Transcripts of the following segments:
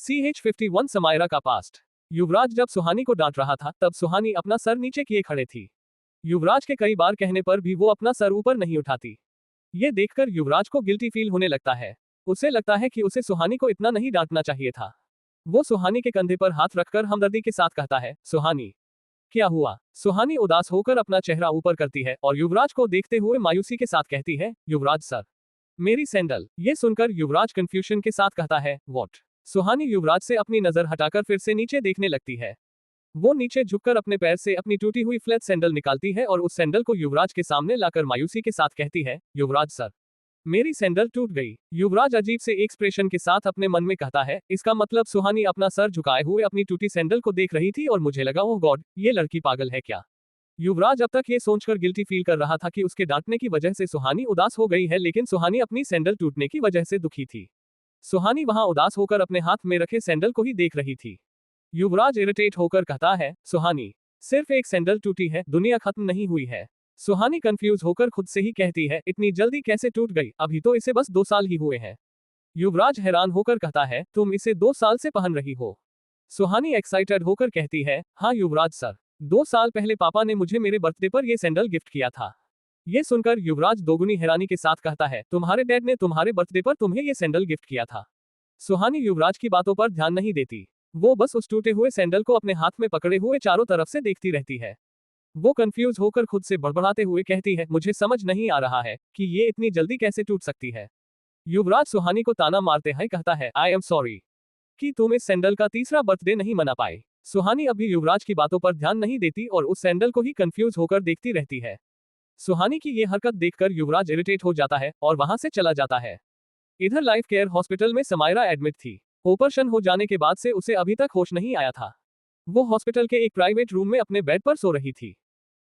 CH51 Samaira का past. युवराज जब सुहानी को डांट रहा था तब सुहानी अपना सर नीचे किए खड़े थी। युवराज के कई बार कहने पर भी वो अपना सर ऊपर नहीं उठाती। ये देखकर युवराज को गिल्टी फील होने लगता है। उसे लगता है कि उसे सुहानी को इतना नहीं डांटना चाहिए था। वो सुहानी के कंधे पर हाथ रखकर हमदर्दी के साथ कहता है, सुहानी क्या हुआ? सुहानी उदास होकर अपना चेहरा ऊपर करती है और युवराज को देखते हुए मायूसी के साथ कहती है, युवराज सर, मेरी सैंडल। ये सुनकर युवराज कंफ्यूजन के साथ कहता है, व्हाट? सुहानी युवराज से अपनी नजर हटाकर फिर से नीचे देखने लगती है। वो नीचे झुककर अपने पैर से अपनी टूटी हुई फ्लैट सैंडल निकालती है और उस सैंडल को युवराज के सामने लाकर मायूसी के साथ कहती है, युवराज सर, मेरी सैंडल टूट गई। युवराज अजीब से एक्सप्रेशन के साथ अपने मन में कहता है, इसका मतलब सुहानी अपना सर झुकाए हुए अपनी टूटी सैंडल को देख रही थी और मुझे लगा, ओह गॉड, ये लड़की पागल है क्या? युवराज अब तक ये सोचकर गिल्टी फील कर रहा था कि उसके डांटने की वजह से सुहानी उदास हो गई है, लेकिन सुहानी अपनी सैंडल टूटने की वजह से दुखी थी। सुहानी वहां उदास होकर अपने हाथ में रखे सैंडल को ही देख रही थी। युवराज इरिटेट होकर कहता है, सुहानी, सिर्फ एक सैंडल टूटी है, दुनिया खत्म नहीं हुई है। सुहानी कंफ्यूज होकर खुद से ही कहती है, इतनी जल्दी कैसे टूट गई? अभी तो इसे बस 2 साल ही हुए हैं। युवराज हैरान होकर कहता है, तुम इसे 2 साल से पहन रही हो? सुहानी एक्साइटेड होकर कहती है, हाँ युवराज सर, 2 साल पहले पापा ने मुझे मेरे बर्थडे पर यह सैंडल गिफ्ट किया था। ये सुनकर युवराज दोगुनी हैरानी के साथ कहता है, तुम्हारे डैड ने तुम्हारे बर्थडे पर तुम्हें यह सैंडल गिफ्ट किया था? सुहानी युवराज की बातों पर ध्यान नहीं देती। वो बस उस टूटे हुए सैंडल को अपने हाथ में पकड़े हुए चारों तरफ से देखती रहती है। वो कंफ्यूज होकर खुद से बड़बड़ाते हुए कहती है, मुझे समझ नहीं आ रहा है कि ये इतनी जल्दी कैसे टूट सकती है। युवराज सुहानी को ताना मारते हुए कहता है, आई एम सॉरी कि तुम इस सैंडल का तीसरा बर्थडे नहीं मना पाए। सुहानी अभी युवराज की बातों पर ध्यान नहीं देती और उस सैंडल को ही कंफ्यूज होकर देखती रहती है। सुहानी की ये हरकत देखकर युवराज इरिटेट हो जाता है और वहां से चला जाता है। इधर लाइफ केयर हॉस्पिटल में समायरा एडमिट थी। ऑपरेशन हो जाने के बाद से उसे अभी तक होश नहीं आया था। वो हॉस्पिटल के एक प्राइवेट रूम में अपने बेड पर सो रही थी।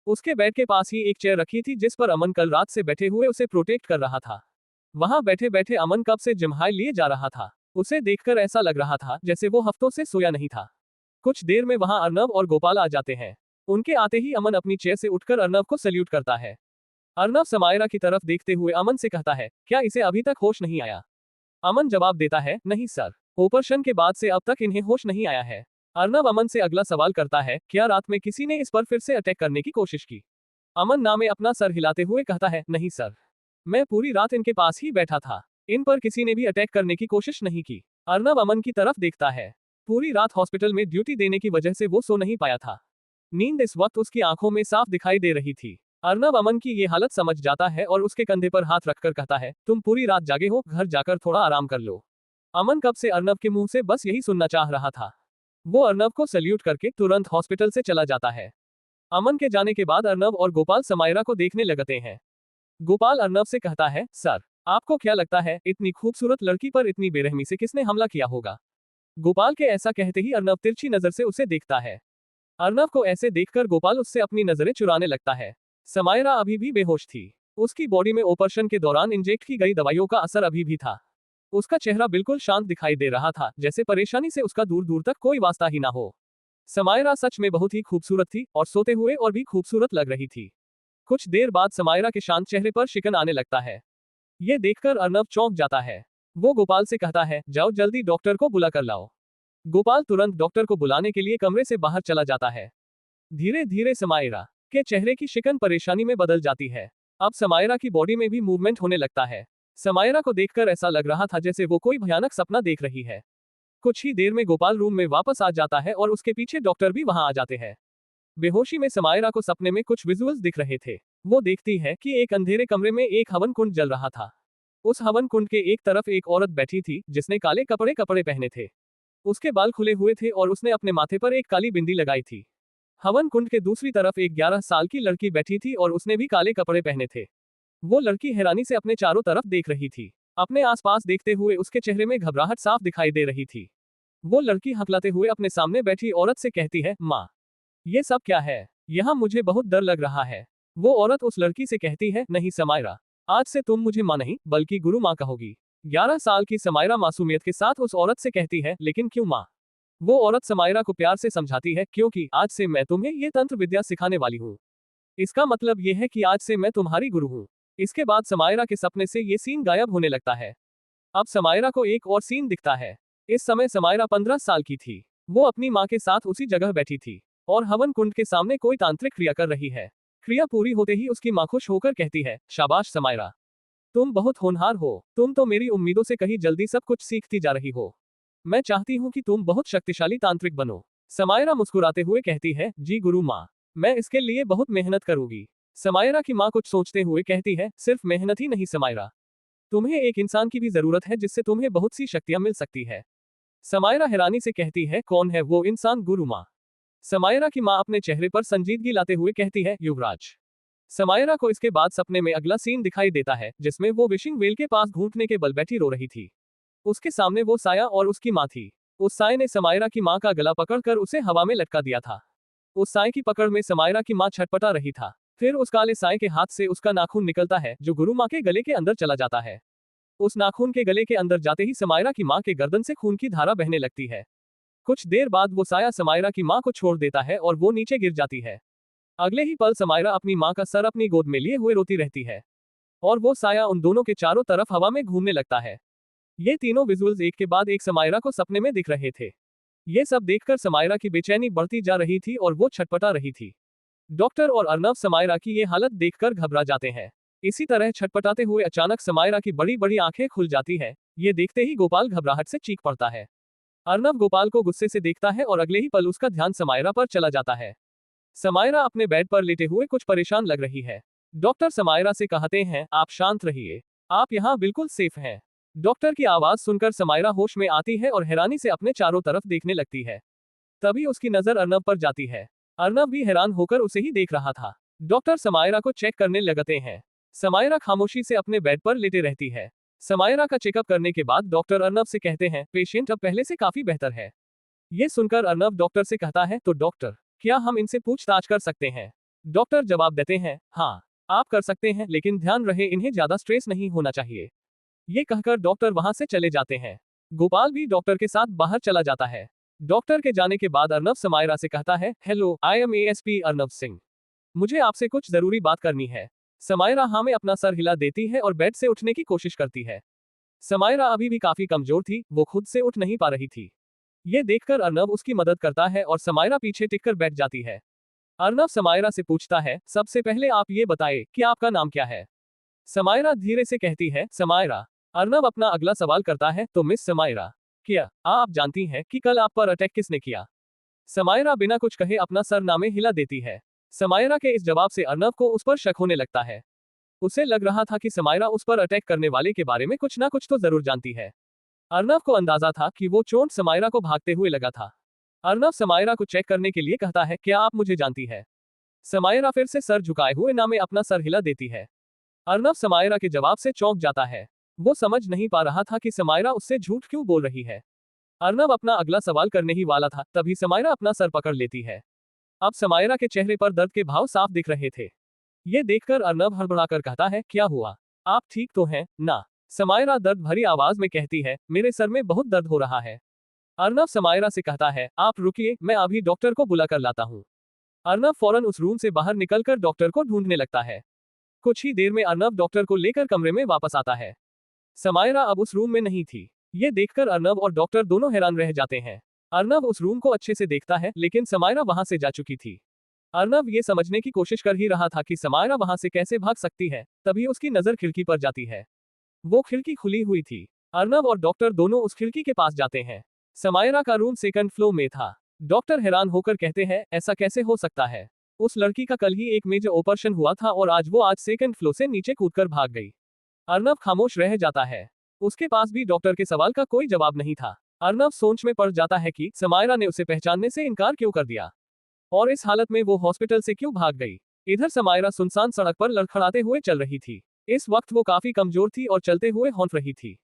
उसके बेड के पास ही एक चेयर रखी थी जिस पर अमन कल रात से बैठे हुए उसे प्रोटेक्ट कर रहा था। वहां बैठे बैठे अमन कब से जिम्हाई लिए जा रहा था। उसे देखकर ऐसा लग रहा था जैसे वो हफ्तों से सोया नहीं था। कुछ देर में वहां अर्नव और गोपाल आ जाते हैं। उनके आते ही अमन अपनी चेयर से उठकर अर्नव को सल्यूट करता है। अर्नव समायरा की तरफ देखते हुए अमन से कहता है, क्या इसे अभी तक होश नहीं आया? अमन जवाब देता है, नहीं सर, ऑपरेशन के बाद से अब तक इन्हें होश नहीं आया है। अर्नव अमन से अगला सवाल करता है, क्या रात में किसी ने इस पर फिर से अटैक करने की कोशिश की? अमन नामे अपना सर हिलाते हुए कहता है, नहीं सर, मैं पूरी रात इनके पास ही बैठा था। इन पर किसी ने भी अटैक करने की कोशिश नहीं की। अर्नव अमन की तरफ देखता है। पूरी रात हॉस्पिटल में ड्यूटी देने की वजह से वो सो नहीं पाया था। नींद इस वक्त उसकी आंखों में साफ दिखाई दे रही थी। अर्नव अमन की ये हालत समझ जाता है और उसके कंधे पर हाथ रखकर कहता है, तुम पूरी रात जागे हो, घर जाकर थोड़ा आराम कर लो। अमन कब से अर्नव के मुंह से बस यही सुनना चाह रहा था। वो अर्नव को सल्यूट करके तुरंत हॉस्पिटल से चला जाता है। अमन के जाने के बाद अर्नव और गोपाल समायरा को देखने लगते हैं। गोपाल अर्नव से कहता है, सर, आपको क्या लगता है इतनी खूबसूरत लड़की पर इतनी बेरहमी से किसने हमला किया होगा? गोपाल के ऐसा कहते ही अर्नव तिरछी नजर से उसे देखता है। अर्नव को ऐसे देखकर गोपाल उससे अपनी नजरें चुराने लगता है। समायरा अभी भी बेहोश थी। उसकी बॉडी में ऑपरेशन के दौरान इंजेक्ट की गई दवाइयों का असर अभी भी था। उसका चेहरा बिल्कुल शांत दिखाई दे रहा था, जैसे परेशानी से उसका दूर दूर तक कोई वास्ता ही ना हो। समायरा सच में बहुत ही खूबसूरत थी और सोते हुए और भी खूबसूरत लग रही थी। कुछ देर बाद समायरा के शांत चेहरे पर शिकन आने लगता है। ये देखकर अर्नव चौंक जाता है। वो गोपाल से कहता है, जाओ जल्दी डॉक्टर को बुला कर लाओ। गोपाल तुरंत डॉक्टर को बुलाने के लिए कमरे से बाहर चला जाता है। धीरे धीरे समायरा के चेहरे की शिकन परेशानी में बदल जाती है। अब समायरा की बॉडी में भी मूवमेंट होने लगता है। समायरा को देखकर ऐसा लग रहा था जैसे वो कोई भयानक सपना देख रही है। कुछ ही देर में गोपाल रूम में वापस आ जाता है और उसके पीछे डॉक्टर भी वहां आ जाते हैं। बेहोशी में समायरा को सपने में कुछ विजुअल्स दिख रहे थे। वो देखती है कि एक अंधेरे कमरे में एक हवन कुंड जल रहा था। उस हवन कुंड के एक तरफ एक औरत बैठी थी जिसने काले कपड़े पहने थे। उसके बाल खुले हुए थे और उसने अपने माथे पर एक काली बिंदी लगाई थी। हवन कुंड के दूसरी तरफ एक 11 साल की लड़की बैठी थी और उसने भी काले कपड़े पहने थे। वो लड़की हैरानी से अपने चारों तरफ देख रही थी। अपने आसपास देखते हुए उसके चेहरे में घबराहट साफ दिखाई दे रही थी। वो लड़की हकलाते हुए अपने सामने बैठी औरत से कहती है, माँ, ये सब क्या है? यहाँ मुझे बहुत डर लग रहा है। वो औरत उस लड़की से कहती है, नहीं समायरा, आज से तुम मुझे माँ नहीं बल्कि गुरु माँ कहोगी। 11 साल की समायरा मासूमियत के साथ उस औरत से कहती है, लेकिन क्यों माँ? वो औरत समायरा को प्यार से समझाती है, क्योंकि आज से मैं तुम्हें ये तंत्र विद्या सिखाने वाली हूँ। इसका मतलब ये है कि आज से मैं तुम्हारी गुरु हूँ। इसके बाद समायरा के सपने से ये सीन गायब होने लगता है। अब समायरा को एक और सीन दिखता है। इस समय समायरा 15 साल की थी। वो अपनी माँ के साथ उसी जगह बैठी थी और हवन कुंड के सामने कोई तांत्रिक क्रिया कर रही है। क्रिया पूरी होते ही उसकी माँ खुश होकर कहती है, शाबाश समायरा, तुम बहुत होनहार हो, तुम तो मेरी उम्मीदों से कहीं जल्दी सब कुछ सीखती जा रही हो। मैं चाहती हूँ कि तुम बहुत शक्तिशाली तांत्रिक बनो। समायरा मुस्कुराते हुए कहती है, जी गुरु माँ, मैं इसके लिए बहुत मेहनत करूंगी। समायरा की माँ कुछ सोचते हुए कहती है, सिर्फ मेहनत ही नहीं समायरा, तुम्हें एक इंसान की भी जरूरत है जिससे तुम्हें बहुत सी शक्तियां मिल सकती है। समायरा हैरानी से कहती है, कौन है वो इंसान गुरु माँ? समायरा की माँ अपने चेहरे पर संजीदगी लाते हुए कहती है, युवराज। समायरा को इसके बाद सपने में अगला सीन दिखाई देता है जिसमें वो विशिंग वेल के पास घुटने के बल बैठी रो रही थी। उसके सामने वो साया और उसकी माँ थी। उस साय ने समायरा की माँ का गला पकड़कर उसे हवा में लटका दिया था। उस साय की पकड़ में समायरा की माँ छटपटा रही था। फिर उस काले साय के हाथ से उसका नाखून निकलता है जो गुरु माँ के गले के अंदर चला जाता है। उस नाखून के गले के अंदर जाते ही समायरा की माँ के गर्दन से खून की धारा बहने लगती है। कुछ देर बाद वो साया समायरा की माँ को छोड़ देता है और वो नीचे गिर जाती है। अगले ही पल समायरा अपनी माँ का सर अपनी गोद में लिए हुए रोती रहती है और वो साया उन दोनों के चारों तरफ हवा में घूमने लगता है। ये तीनों विजुअल्स एक के बाद एक समायरा को सपने में दिख रहे थे। ये सब देखकर समायरा की बेचैनी बढ़ती जा रही थी और वो छटपटा रही थी। डॉक्टर और अर्नव समायरा की ये हालत देखकर घबरा जाते हैं। इसी तरह छटपटाते हुए अचानक समायरा की बड़ी बड़ी आंखें खुल जाती है। ये देखते ही गोपाल घबराहट से चीख पड़ता है। अर्नव गोपाल को गुस्से से देखता है और अगले ही पल उसका ध्यान समायरा पर चला जाता है। समायरा अपने बेड पर लेटे हुए कुछ परेशान लग रही है। डॉक्टर समायरा से कहते हैं, आप शांत रहिए, आप यहाँ बिल्कुल सेफ हैं। डॉक्टर की आवाज सुनकर समायरा होश में आती है और हैरानी से अपने चारों तरफ देखने लगती है। तभी उसकी नजर अर्नव पर जाती है। अर्नव भी हैरान होकर उसे ही देख रहा था। डॉक्टर समायरा को चेक करने लगते हैं। समायरा खामोशी से अपने बेड पर लेटे रहती है। समायरा का चेकअप करने के बाद डॉक्टर अर्नव से कहते हैं, पेशेंट अब पहले से काफी बेहतर है। ये सुनकर अर्नव डॉक्टर से कहता है, तो डॉक्टर, क्या हम इनसे पूछताछ कर सकते हैं? डॉक्टर जवाब देते हैं, हाँ, आप कर सकते हैं, लेकिन ध्यान रहे इन्हें ज्यादा स्ट्रेस नहीं होना चाहिए। ये कहकर डॉक्टर वहां से चले जाते हैं। गोपाल भी डॉक्टर के साथ बाहर चला जाता है। डॉक्टर के जाने के बाद अर्नव समायरा से कहता है, hello, I am ASP Arnav Singh. मुझे आपसे कुछ जरूरी बात करनी है। समायरा हाँ में अपना सर हिला देती है और बेड से उठने की कोशिश करती है। समायरा अभी भी काफी कमजोर थी, वो खुद से उठ नहीं पा रही थी। ये देखकर अर्नव उसकी मदद करता है और समायरा पीछे टिककर बैठ जाती है। अर्नव समायरा से पूछता है, सबसे पहले आप ये बताएं कि आपका नाम क्या है? समायरा धीरे से कहती है, समायरा। अर्नव अपना अगला सवाल करता है, तो मिस समायरा, क्या आप जानती हैं कि कल आप पर अटैक किसने किया? समायरा बिना कुछ कहे अपना सर नामे हिला देती है। समायरा के इस जवाब से अर्नव को उस पर शक होने लगता है। उसे लग रहा था कि समायरा उस पर अटैक करने वाले के बारे में कुछ ना कुछ तो जरूर जानती है। अर्नव को अंदाजा था कि वो चोट समायरा को भागते हुए लगा था। अर्नव समायरा को चेक करने के लिए कहता है, क्या आप मुझे जानती है? समायरा फिर से सर झुकाए हुए नामे अपना सर हिला देती है। अर्नव समायरा के जवाब से चौंक जाता है। वो समझ नहीं पा रहा था कि समायरा उससे झूठ क्यों बोल रही है। अर्नव अपना अगला सवाल करने ही वाला था, तभी समायरा अपना सर पकड़ लेती है। अब समायरा के चेहरे पर दर्द के भाव साफ दिख रहे थे। ये देखकर अर्नव हड़बड़ाकर कहता है, क्या हुआ? आप ठीक तो हैं ना? समायरा दर्द भरी आवाज में कहती है, मेरे सर में बहुत दर्द हो रहा है। अर्नव समायरा से कहता है, आप रुकिए, मैं अभी डॉक्टर को बुला कर लाता हूँ। अर्नव फौरन उस रूम से बाहर निकलकर डॉक्टर को ढूंढने लगता है। कुछ ही देर में अर्नव डॉक्टर को लेकर कमरे में वापस आता है। समायरा अब उस रूम में नहीं थी। ये देखकर अर्नव और डॉक्टर दोनों हैरान रह जाते हैं। अर्नव उस रूम को अच्छे से देखता है, लेकिन समायरा वहां से जा चुकी थी। अर्नव ये समझने की कोशिश कर ही रहा था कि समायरा वहां से कैसे भाग सकती है, तभी उसकी नजर खिड़की पर जाती है। वो खिड़की खुली हुई थी। अर्नव और डॉक्टर दोनों उस खिड़की के पास जाते हैं। समायरा का रूम सेकंड फ्लोर में था। डॉक्टर हैरान होकर कहते हैं, ऐसा कैसे हो सकता है? उस लड़की का कल ही एक मेजर ऑपरेशन हुआ था और आज वो आज सेकंड फ्लोर से नीचे कूदकर भाग गई। अर्नव खामोश रह जाता है। उसके पास भी डॉक्टर के सवाल का कोई जवाब नहीं था। अर्नव सोच में पड़ जाता है कि समायरा ने उसे पहचानने से इनकार क्यों कर दिया और इस हालत में वो हॉस्पिटल से क्यों भाग गई। इधर समायरा सुनसान सड़क पर लड़खड़ाते हुए चल रही थी। इस वक्त वो काफी कमजोर थी और चलते हुए हौंफ रही थी।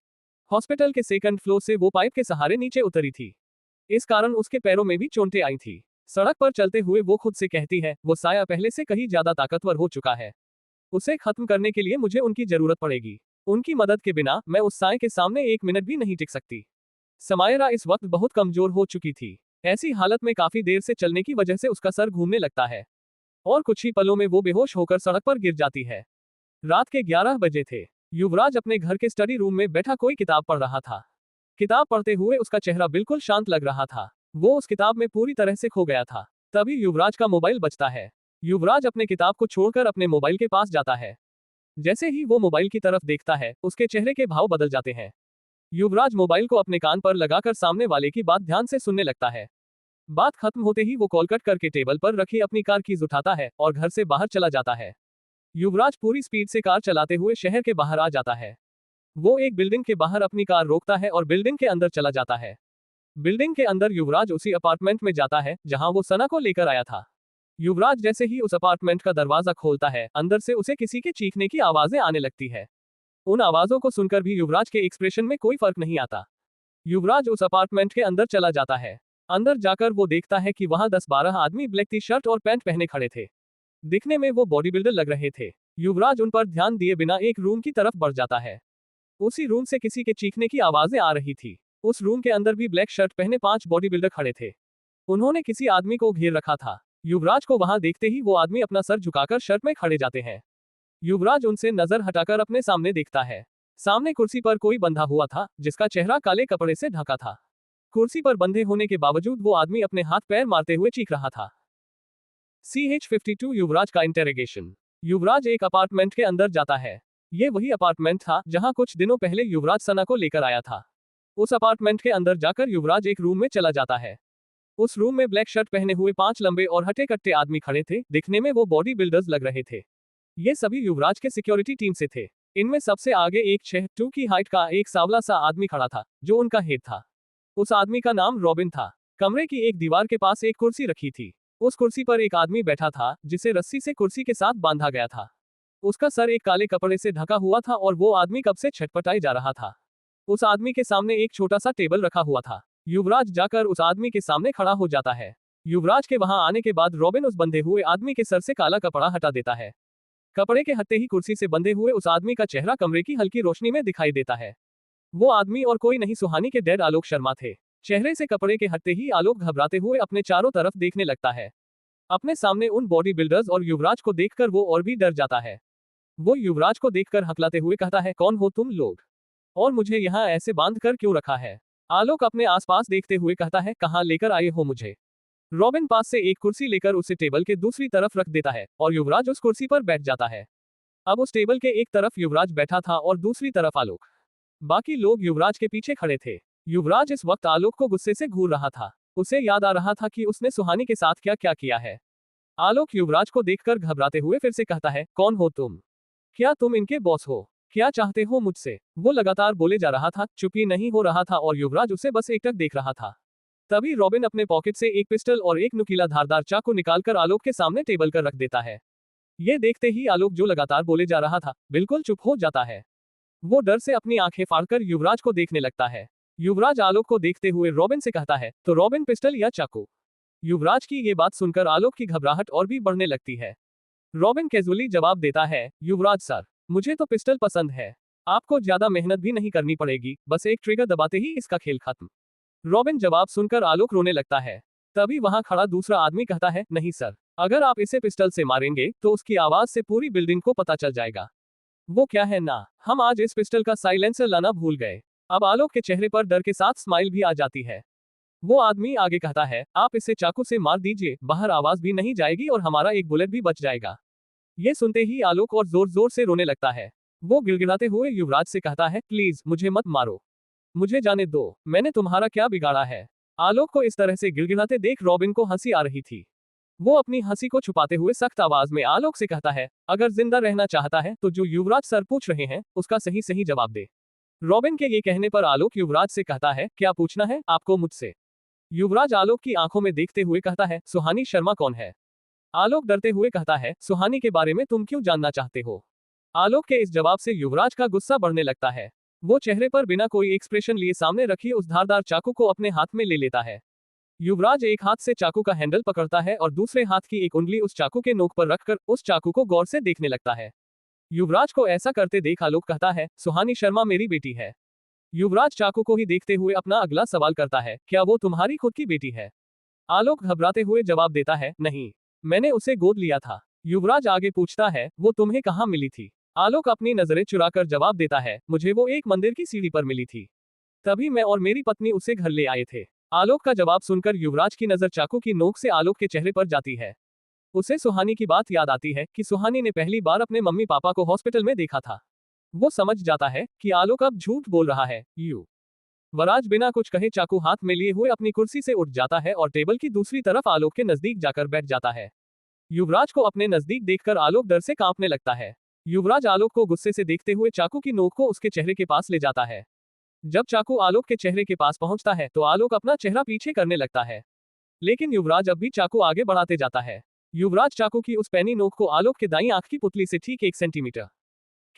हॉस्पिटल के सेकंड फ्लोर से वो पाइप के सहारे नीचे उतरी थी। इस कारण उसके पैरों में भी चोटें आई थी। सड़क पर चलते हुए वो खुद से कहती है, वो साया पहले से कहीं ज्यादा ताकतवर हो चुका है। उसे खत्म करने के लिए मुझे उनकी जरूरत पड़ेगी। उनकी मदद के बिना मैं उस साय के सामने एक मिनट भी नहीं टिक सकती। समायरा इस वक्त बहुत कमजोर हो चुकी थी। ऐसी हालत में काफी देर से चलने की वजह से उसका सर घूमने लगता है और कुछ ही पलों में वो बेहोश होकर सड़क पर गिर जाती है। रात के 11 बजे थे। युवराज अपने घर के स्टडी रूम में बैठा कोई किताब पढ़ रहा था किताब पढ़ते हुए उसका चेहरा बिल्कुल शांत लग रहा था। वो उस किताब में पूरी तरह से खो गया था। तभी युवराज का मोबाइल बजता है। युवराज अपने किताब को छोड़कर अपने मोबाइल के पास जाता है। जैसे ही वो मोबाइल की तरफ देखता है, उसके चेहरे के भाव बदल जाते हैं। युवराज मोबाइल को अपने कान पर लगाकर सामने वाले की बात ध्यान से सुनने लगता है। बात खत्म होते ही वो कॉल कट करके टेबल पर रखी अपनी कार कीज उठाता है और घर से बाहर चला जाता है। युवराज पूरी स्पीड से कार चलाते हुए शहर के बाहर आ जाता है। वो एक बिल्डिंग के बाहर अपनी कार रोकता है और बिल्डिंग के अंदर चला जाता है। बिल्डिंग के अंदर युवराज उसी अपार्टमेंट में जाता है जहां वो सना को लेकर आया था। युवराज जैसे ही उस अपार्टमेंट का दरवाजा खोलता है, अंदर से उसे किसी के चीखने की आवाजें आने लगती है। उन आवाजों को सुनकर भी युवराज के एक्सप्रेशन में कोई फर्क नहीं आता। युवराज उस अपार्टमेंट के अंदर चला जाता है। अंदर जाकर वो देखता है कि वहां 10-12 आदमी ब्लैक टी शर्ट और पैंट पहने खड़े थे। दिखने में वो बॉडी बिल्डर लग रहे थे। युवराज उन पर ध्यान दिए बिना एक रूम की तरफ बढ़ जाता है। उसी रूम से किसी के चीखने की आवाजें आ रही थी। उस रूम के अंदर भी ब्लैक शर्ट पहने 5 बॉडी बिल्डर खड़े थे। उन्होंने किसी आदमी को घेर रखा था। युवराज को वहां देखते ही वो आदमी अपना सर झुकाकर शर्ट में खड़े जाते हैं। युवराज उनसे नजर हटाकर अपने सामने देखता है। सामने कुर्सी पर कोई बंधा हुआ था, जिसका चेहरा काले कपड़े से ढका था। कुर्सी पर बंधे होने के बावजूद वो आदमी अपने हाथ पैर मारते हुए चीख रहा था। CH-52 युवराज का इंटेरोगेशन। युवराज एक अपार्टमेंट के अंदर जाता है। ये वही अपार्टमेंट था जहां कुछ दिनों पहले युवराज सना को लेकर आया था। उस अपार्टमेंट के अंदर जाकर युवराज एक रूम में चला जाता है। उस रूम में ब्लैक शर्ट पहने हुए 5 लंबे और हटे कट्टे आदमी खड़े थे। दिखने में वो बॉडी बिल्डर्स लग रहे थे। ये सभी युवराज के सिक्योरिटी टीम से थे। इनमें सबसे आगे एक 6'2" की हाइट का एक सांवला सा आदमी खड़ा था, जो उनका हेड था। उस आदमी का नाम रॉबिन था। कमरे की एक दीवार के पास एक कुर्सी रखी थी। उस कुर्सी पर एक आदमी बैठा था, जिसे रस्सी से कुर्सी के साथ बांधा गया था। उसका सर एक काले कपड़े से ढका हुआ था और वो आदमी कब से छटपटाए जा रहा था। उस आदमी के सामने एक छोटा सा टेबल रखा हुआ था। युवराज जाकर उस आदमी के सामने खड़ा हो जाता है। युवराज के वहां आने के बाद रॉबिन उस बंधे हुए आदमी के सर से काला कपड़ा हटा देता है। कपड़े के हटते ही कुर्सी से बंधे हुए उस आदमी का चेहरा कमरे की हल्की रोशनी में दिखाई देता है। वो आदमी और कोई नहीं, सुहानी के डैड आलोक शर्मा थे। चेहरे से कपड़े के हटते ही आलोक घबराते हुए अपने चारों तरफ देखने लगता है। अपने सामने उन बॉडी बिल्डर्स और युवराज को देखकर वो और भी डर जाता है। वो युवराज को देखकर हकलाते हुए कहता है, कौन हो तुम लोग? और मुझे यहाँ ऐसे बांध कर क्यों रखा है? आलोक अपने आसपास देखते हुए कहता है, कहाँ लेकर आए हो मुझे? रॉबिन पास से एक कुर्सी लेकर उसे टेबल के दूसरी तरफ रख देता है और युवराज उस कुर्सी पर बैठ जाता है। अब उस टेबल के एक तरफ युवराज बैठा था और दूसरी तरफ आलोक। बाकी लोग युवराज के पीछे खड़े थे। युवराज इस वक्त आलोक को गुस्से से घूर रहा था। उसे याद आ रहा था कि उसने सुहानी के साथ क्या क्या किया है। आलोक युवराज को देखकर घबराते हुए फिर से कहता है, कौन हो तुम? क्या तुम इनके बॉस हो? क्या चाहते हो मुझसे? वो लगातार बोले जा रहा था, चुप ही नहीं हो रहा था और युवराज उसे बस एकटक देख रहा था। तभी रॉबिन अपने पॉकेट से एक पिस्टल और एक नुकीला धारदार चाकू निकालकर आलोक के सामने टेबल पर रख देता है। ये देखते ही आलोक, जो लगातार बोले जा रहा था, बिल्कुल चुप हो जाता है। वो डर से अपनी आंखें फाड़कर युवराज को देखने लगता है। युवराज आलोक को देखते हुए रॉबिन से कहता है, तो रॉबिन, पिस्टल या चाकू? युवराज की ये बात सुनकर आलोक की घबराहट और भी बढ़ने लगती है। रॉबिन कैजुअली जवाब देता है, युवराज सर, मुझे तो पिस्टल पसंद है। आपको ज्यादा मेहनत भी नहीं करनी पड़ेगी, बस एक ट्रिगर दबाते ही इसका खेल खत्म। रॉबिन जवाब सुनकर आलोक रोने लगता है। तभी वहां खड़ा दूसरा आदमी कहता है, नहीं सर, अगर आप इसे पिस्टल से मारेंगे तो उसकी आवाज से पूरी बिल्डिंग को पता चल जाएगा। वो क्या है ना, हम आज इस पिस्टल का साइलेंसर लाना भूल गए। अब आलोक के चेहरे पर डर के साथ स्माइल भी आ जाती है। वो आदमी आगे कहता है, आप इसे चाकू से मार दीजिए, बाहर आवाज भी नहीं जाएगी और हमारा एक बुलेट भी बच जाएगा। ये सुनते ही आलोक और जोर जोर से रोने लगता है। वो गिड़गिड़ाते हुए युवराज से कहता है, प्लीज मुझे मत मारो, मुझे जाने दो, मैंने तुम्हारा क्या बिगाड़ा है? आलोक को इस तरह से गिड़गिड़ाते देख रॉबिन को हंसी आ रही थी। वो अपनी हंसी को छुपाते हुए सख्त आवाज में आलोक से कहता है, अगर जिंदा रहना चाहता है तो जो युवराज सर पूछ रहे हैं उसका सही सही जवाब दे। रॉबिन के ये कहने पर आलोक युवराज से कहता है, क्या पूछना है आपको मुझसे? युवराज आलोक की आंखों में देखते हुए कहता है, सुहानी शर्मा कौन है? आलोक डरते हुए कहता है, सुहानी के बारे में तुम क्यों जानना चाहते हो? आलोक के इस जवाब से युवराज का गुस्सा बढ़ने लगता है। वो चेहरे पर बिना कोई एक्सप्रेशन लिए सामने रखी उस धारदार चाकू को अपने हाथ में ले लेता है। युवराज एक हाथ से चाकू का हैंडल पकड़ता है और दूसरे हाथ की एक उंगली उस चाकू के नोक पर रखकर उस चाकू को गौर से देखने लगता है। युवराज को ऐसा करते देख आलोक कहता है, सुहानी शर्मा मेरी बेटी है। युवराज चाकू को ही देखते हुए अपना अगला सवाल करता है, क्या वो तुम्हारी खुद की बेटी है? आलोक घबराते हुए जवाब देता है, नहीं, मैंने उसे गोद लिया था। युवराज आगे पूछता है, वो तुम्हें कहाँ मिली थी? आलोक अपनी नजरें चुराकर जवाब देता है, मुझे वो एक मंदिर की सीढ़ी पर मिली थी। तभी मैं और मेरी पत्नी उसे घर ले आए थे। आलोक का जवाब सुनकर युवराज की नजर चाकू की नोक से आलोक के चेहरे पर जाती है। उसे सुहानी की बात याद आती है कि सुहानी ने पहली बार अपने मम्मी पापा को हॉस्पिटल में देखा था। वो समझ जाता है कि आलोक अब झूठ बोल रहा है। युवराज बिना कुछ कहे चाकू हाथ में लिए हुए अपनी कुर्सी से उठ जाता है और टेबल की दूसरी तरफ आलोक के नजदीक जाकर बैठ जाता है। युवराज को अपने नजदीक देखकर आलोक डर से कांपने लगता है। युवराज आलोक को गुस्से से देखते हुए चाकू की नोक को उसके चेहरे के पास ले जाता है। जब चाकू आलोक के चेहरे के पास पहुंचता है तो आलोक अपना चेहरा पीछे करने लगता है, लेकिन युवराज अब भी चाकू आगे बढ़ाते जाता है। युवराज चाकू की उस पैनी नोक को आलोक के दाईं आंख की पुतली से ठीक 1 सेंटीमीटर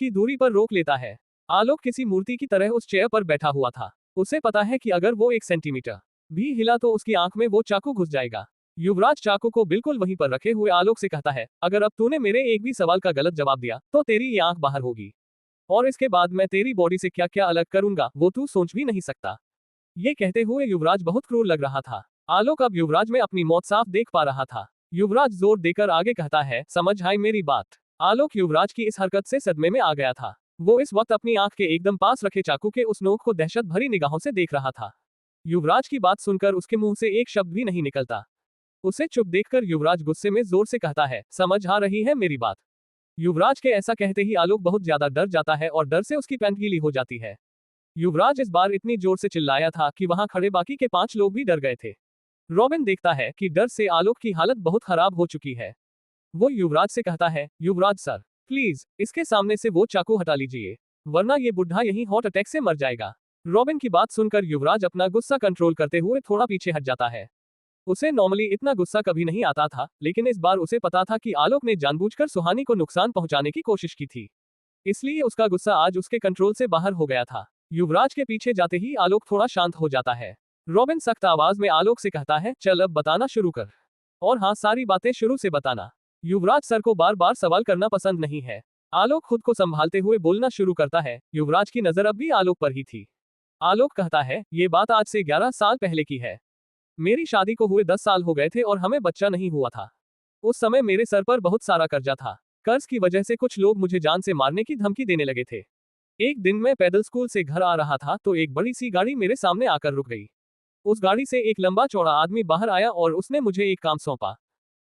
की दूरी पर रोक लेता है। आलोक किसी मूर्ति की तरह उस चेयर पर बैठा हुआ था। उसे पता है कि अगर वो 1 सेंटीमीटर भी हिला तो उसकी आंख में वो चाकू घुस जाएगा। युवराज चाकू को बिल्कुल वहीं पर रखे हुए आलोक से कहता है, अगर अब तूने मेरे एक भी सवाल का गलत जवाब दिया तो तेरी ये आंख बाहर होगी, और इसके बाद मैं तेरी बॉडी से क्या क्या अलग करूंगा वो तू सोच भी नहीं सकता। ये कहते हुए युवराज बहुत क्रूर लग रहा था। आलोक अब युवराज में अपनी मौत साफ देख पा रहा था। युवराज जोर देकर आगे कहता है, समझ आई मेरी बात। आलोक युवराज की इस हरकत से सदमे में आ गया था। वो इस वक्त अपनी आंख के एकदम पास रखे चाकू के उस नोक को दहशत भरी निगाहों से देख रहा था। युवराज की बात सुनकर उसके मुंह से एक शब्द भी नहीं निकलता। उसे चुप देखकर युवराज गुस्से में जोर से कहता है, समझ आ रही है मेरी बात। युवराज के ऐसा कहते ही आलोक बहुत ज्यादा डर जाता है और डर से उसकी पैंट गीली हो जाती है। युवराज इस बार इतनी जोर से चिल्लाया था कि वहां खड़े बाकी के 5 लोग भी डर गए थे। रॉबिन देखता है कि डर से आलोक की हालत बहुत खराब हो चुकी है। वो युवराज से कहता है, युवराज सर, प्लीज इसके सामने से वो चाकू हटा लीजिए, वरना ये बुढ़ा यहीं हार्ट अटैक से मर जाएगा। रॉबिन की बात सुनकर युवराज अपना गुस्सा कंट्रोल करते हुए थोड़ा पीछे हट जाता है। उसे नॉर्मली इतना गुस्सा कभी नहीं आता था, लेकिन इस बार उसे पता था कि आलोक ने जानबूझकर सुहानी को नुकसान पहुंचाने की कोशिश की थी, इसलिए उसका गुस्सा आज उसके कंट्रोल से बाहर हो गया था। युवराज के पीछे जाते ही आलोक थोड़ा शांत हो जाता है। रॉबिन सख्त आवाज में आलोक से कहता है, चल अब बताना शुरू कर, और हाँ, सारी बातें शुरू से बताना। युवराज सर को बार बार सवाल करना पसंद नहीं है। आलोक खुद को संभालते हुए बोलना शुरू करता है। युवराज की नजर अब भी आलोक पर ही थी। आलोक कहता है, ये बात आज से 11 साल पहले की है। मेरी शादी को हुए 10 साल हो गए थे और हमें बच्चा नहीं हुआ था। उस समय मेरे सर पर बहुत सारा कर्जा था। कर्ज की वजह से कुछ लोग मुझे जान से मारने की धमकी देने लगे थे। एक दिन मैं पैदल स्कूल से घर आ रहा था तो एक बड़ी सी गाड़ी मेरे सामने आकर रुक गई। उस गाड़ी से एक लंबा चौड़ा आदमी बाहर आया और उसने मुझे एक काम सौंपा।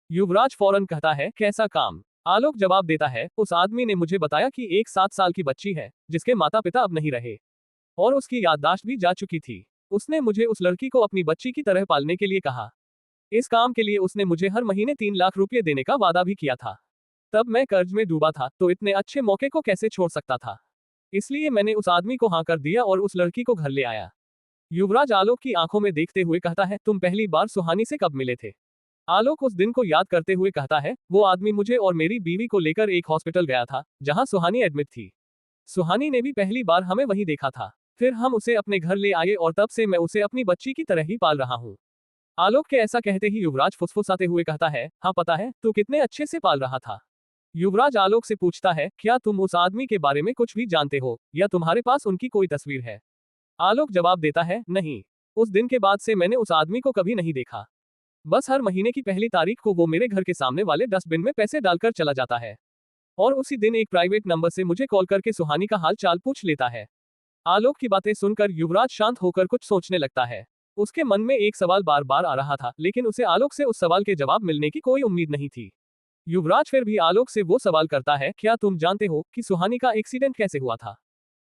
युवराज फौरन कहता है, कैसा काम? आलोक जवाब देता है, उस आदमी ने मुझे बताया कि एक 7 साल की बच्ची है जिसके माता पिता अब नहीं रहे और उसकी याददाश्त भी जा चुकी थी। उसने मुझे उस लड़की को अपनी बच्ची की तरह पालने के लिए कहा। इस काम के लिए उसने मुझे हर महीने 3 लाख रुपए देने का वादा भी किया था। तब मैं कर्ज में डूबा था तो इतने अच्छे मौके को कैसे छोड़ सकता था, इसलिए मैंने उस आदमी को हाँ कर दिया और उस लड़की को घर ले आया। युवराज आलोक की आंखों में देखते हुए कहता है, तुम पहली बार सुहानी से कब मिले थे? आलोक उस दिन को याद करते हुए कहता है, वो आदमी मुझे और मेरी बीवी को लेकर एक हॉस्पिटल गया था जहां सुहानी एडमिट थी। सुहानी ने भी पहली बार हमें वहीं देखा था। फिर हम उसे अपने घर ले आए और तब से मैं उसे अपनी बच्ची की तरह ही पाल रहा हूँ। आलोक के ऐसा कहते ही युवराज फुसफुसाते हुए कहता है, हाँ पता है, तू कितने अच्छे से पाल रहा था। युवराज आलोक से पूछता है, क्या तुम उस आदमी के बारे में कुछ भी जानते हो या तुम्हारे पास उनकी कोई तस्वीर है? आलोक जवाब देता है, नहीं। उस दिन के बाद से मैंने उस आदमी को कभी नहीं देखा। बस हर महीने की पहली तारीख को वो मेरे घर के सामने वाले डस्टबिन में पैसे डालकर चला जाता है और उसी दिन एक प्राइवेट नंबर से मुझे कॉल करके सुहानी का हाल चाल पूछ लेता है। आलोक की बातें सुनकर युवराज शांत होकर कुछ सोचने लगता है। उसके मन में एक सवाल बार बार आ रहा था, लेकिन उसे आलोक से उस सवाल के जवाब मिलने की कोई उम्मीद नहीं थी। युवराज फिर भी आलोक से वो सवाल करता है, क्या तुम जानते हो कि सुहानी का एक्सीडेंट कैसे हुआ था?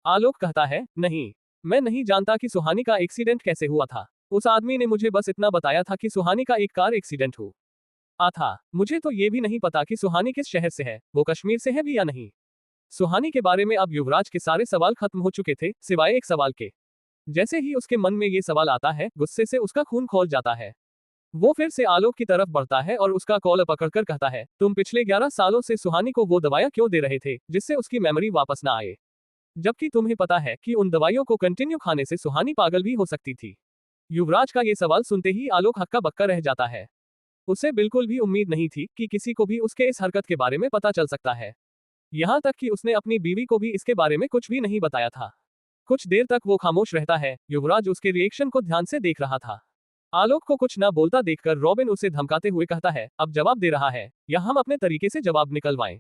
आलोक कहता है, नहीं, मैं नहीं जानता कि सुहानी का एक्सीडेंट कैसे हुआ था। उस आदमी ने मुझे बस इतना बताया था कि सुहानी का एक कार एक्सीडेंट हुआ था। मुझे तो ये भी नहीं पता कि सुहानी किस शहर से है, वो कश्मीर से है भी या नहीं। सुहानी के बारे में अब युवराज के सारे सवाल खत्म हो चुके थे, सिवाय एक सवाल के। जैसे ही उसके मन में ये सवाल आता है, गुस्से से उसका खून खौल जाता है। वो फिर से आलोक की तरफ बढ़ता है और उसका कॉलर पकड़कर कहता है, तुम पिछले 11 सालों से सुहानी को वो दवाइयां क्यों दे रहे थे जिससे उसकी मेमोरी वापस ना आए, जबकि तुम्हें पता है कि उन दवाइयों को कंटिन्यू खाने से सुहानी पागल भी हो सकती थी। युवराज का ये सवाल सुनते ही आलोक हक्का बक्का रह जाता है। उसे बिल्कुल भी उम्मीद नहीं थी कि किसी को भी उसके इस हरकत के बारे में पता चल सकता है। यहाँ तक कि उसने अपनी बीवी को भी इसके बारे में कुछ भी नहीं बताया था। कुछ देर तक वो खामोश रहता है। युवराज उसके रिएक्शन को ध्यान से देख रहा था। आलोक को कुछ ना बोलता देखकर रॉबिन उसे धमकाते हुए कहता है, अब जवाब दे रहा है या हम अपने तरीके से जवाब निकलवाएं।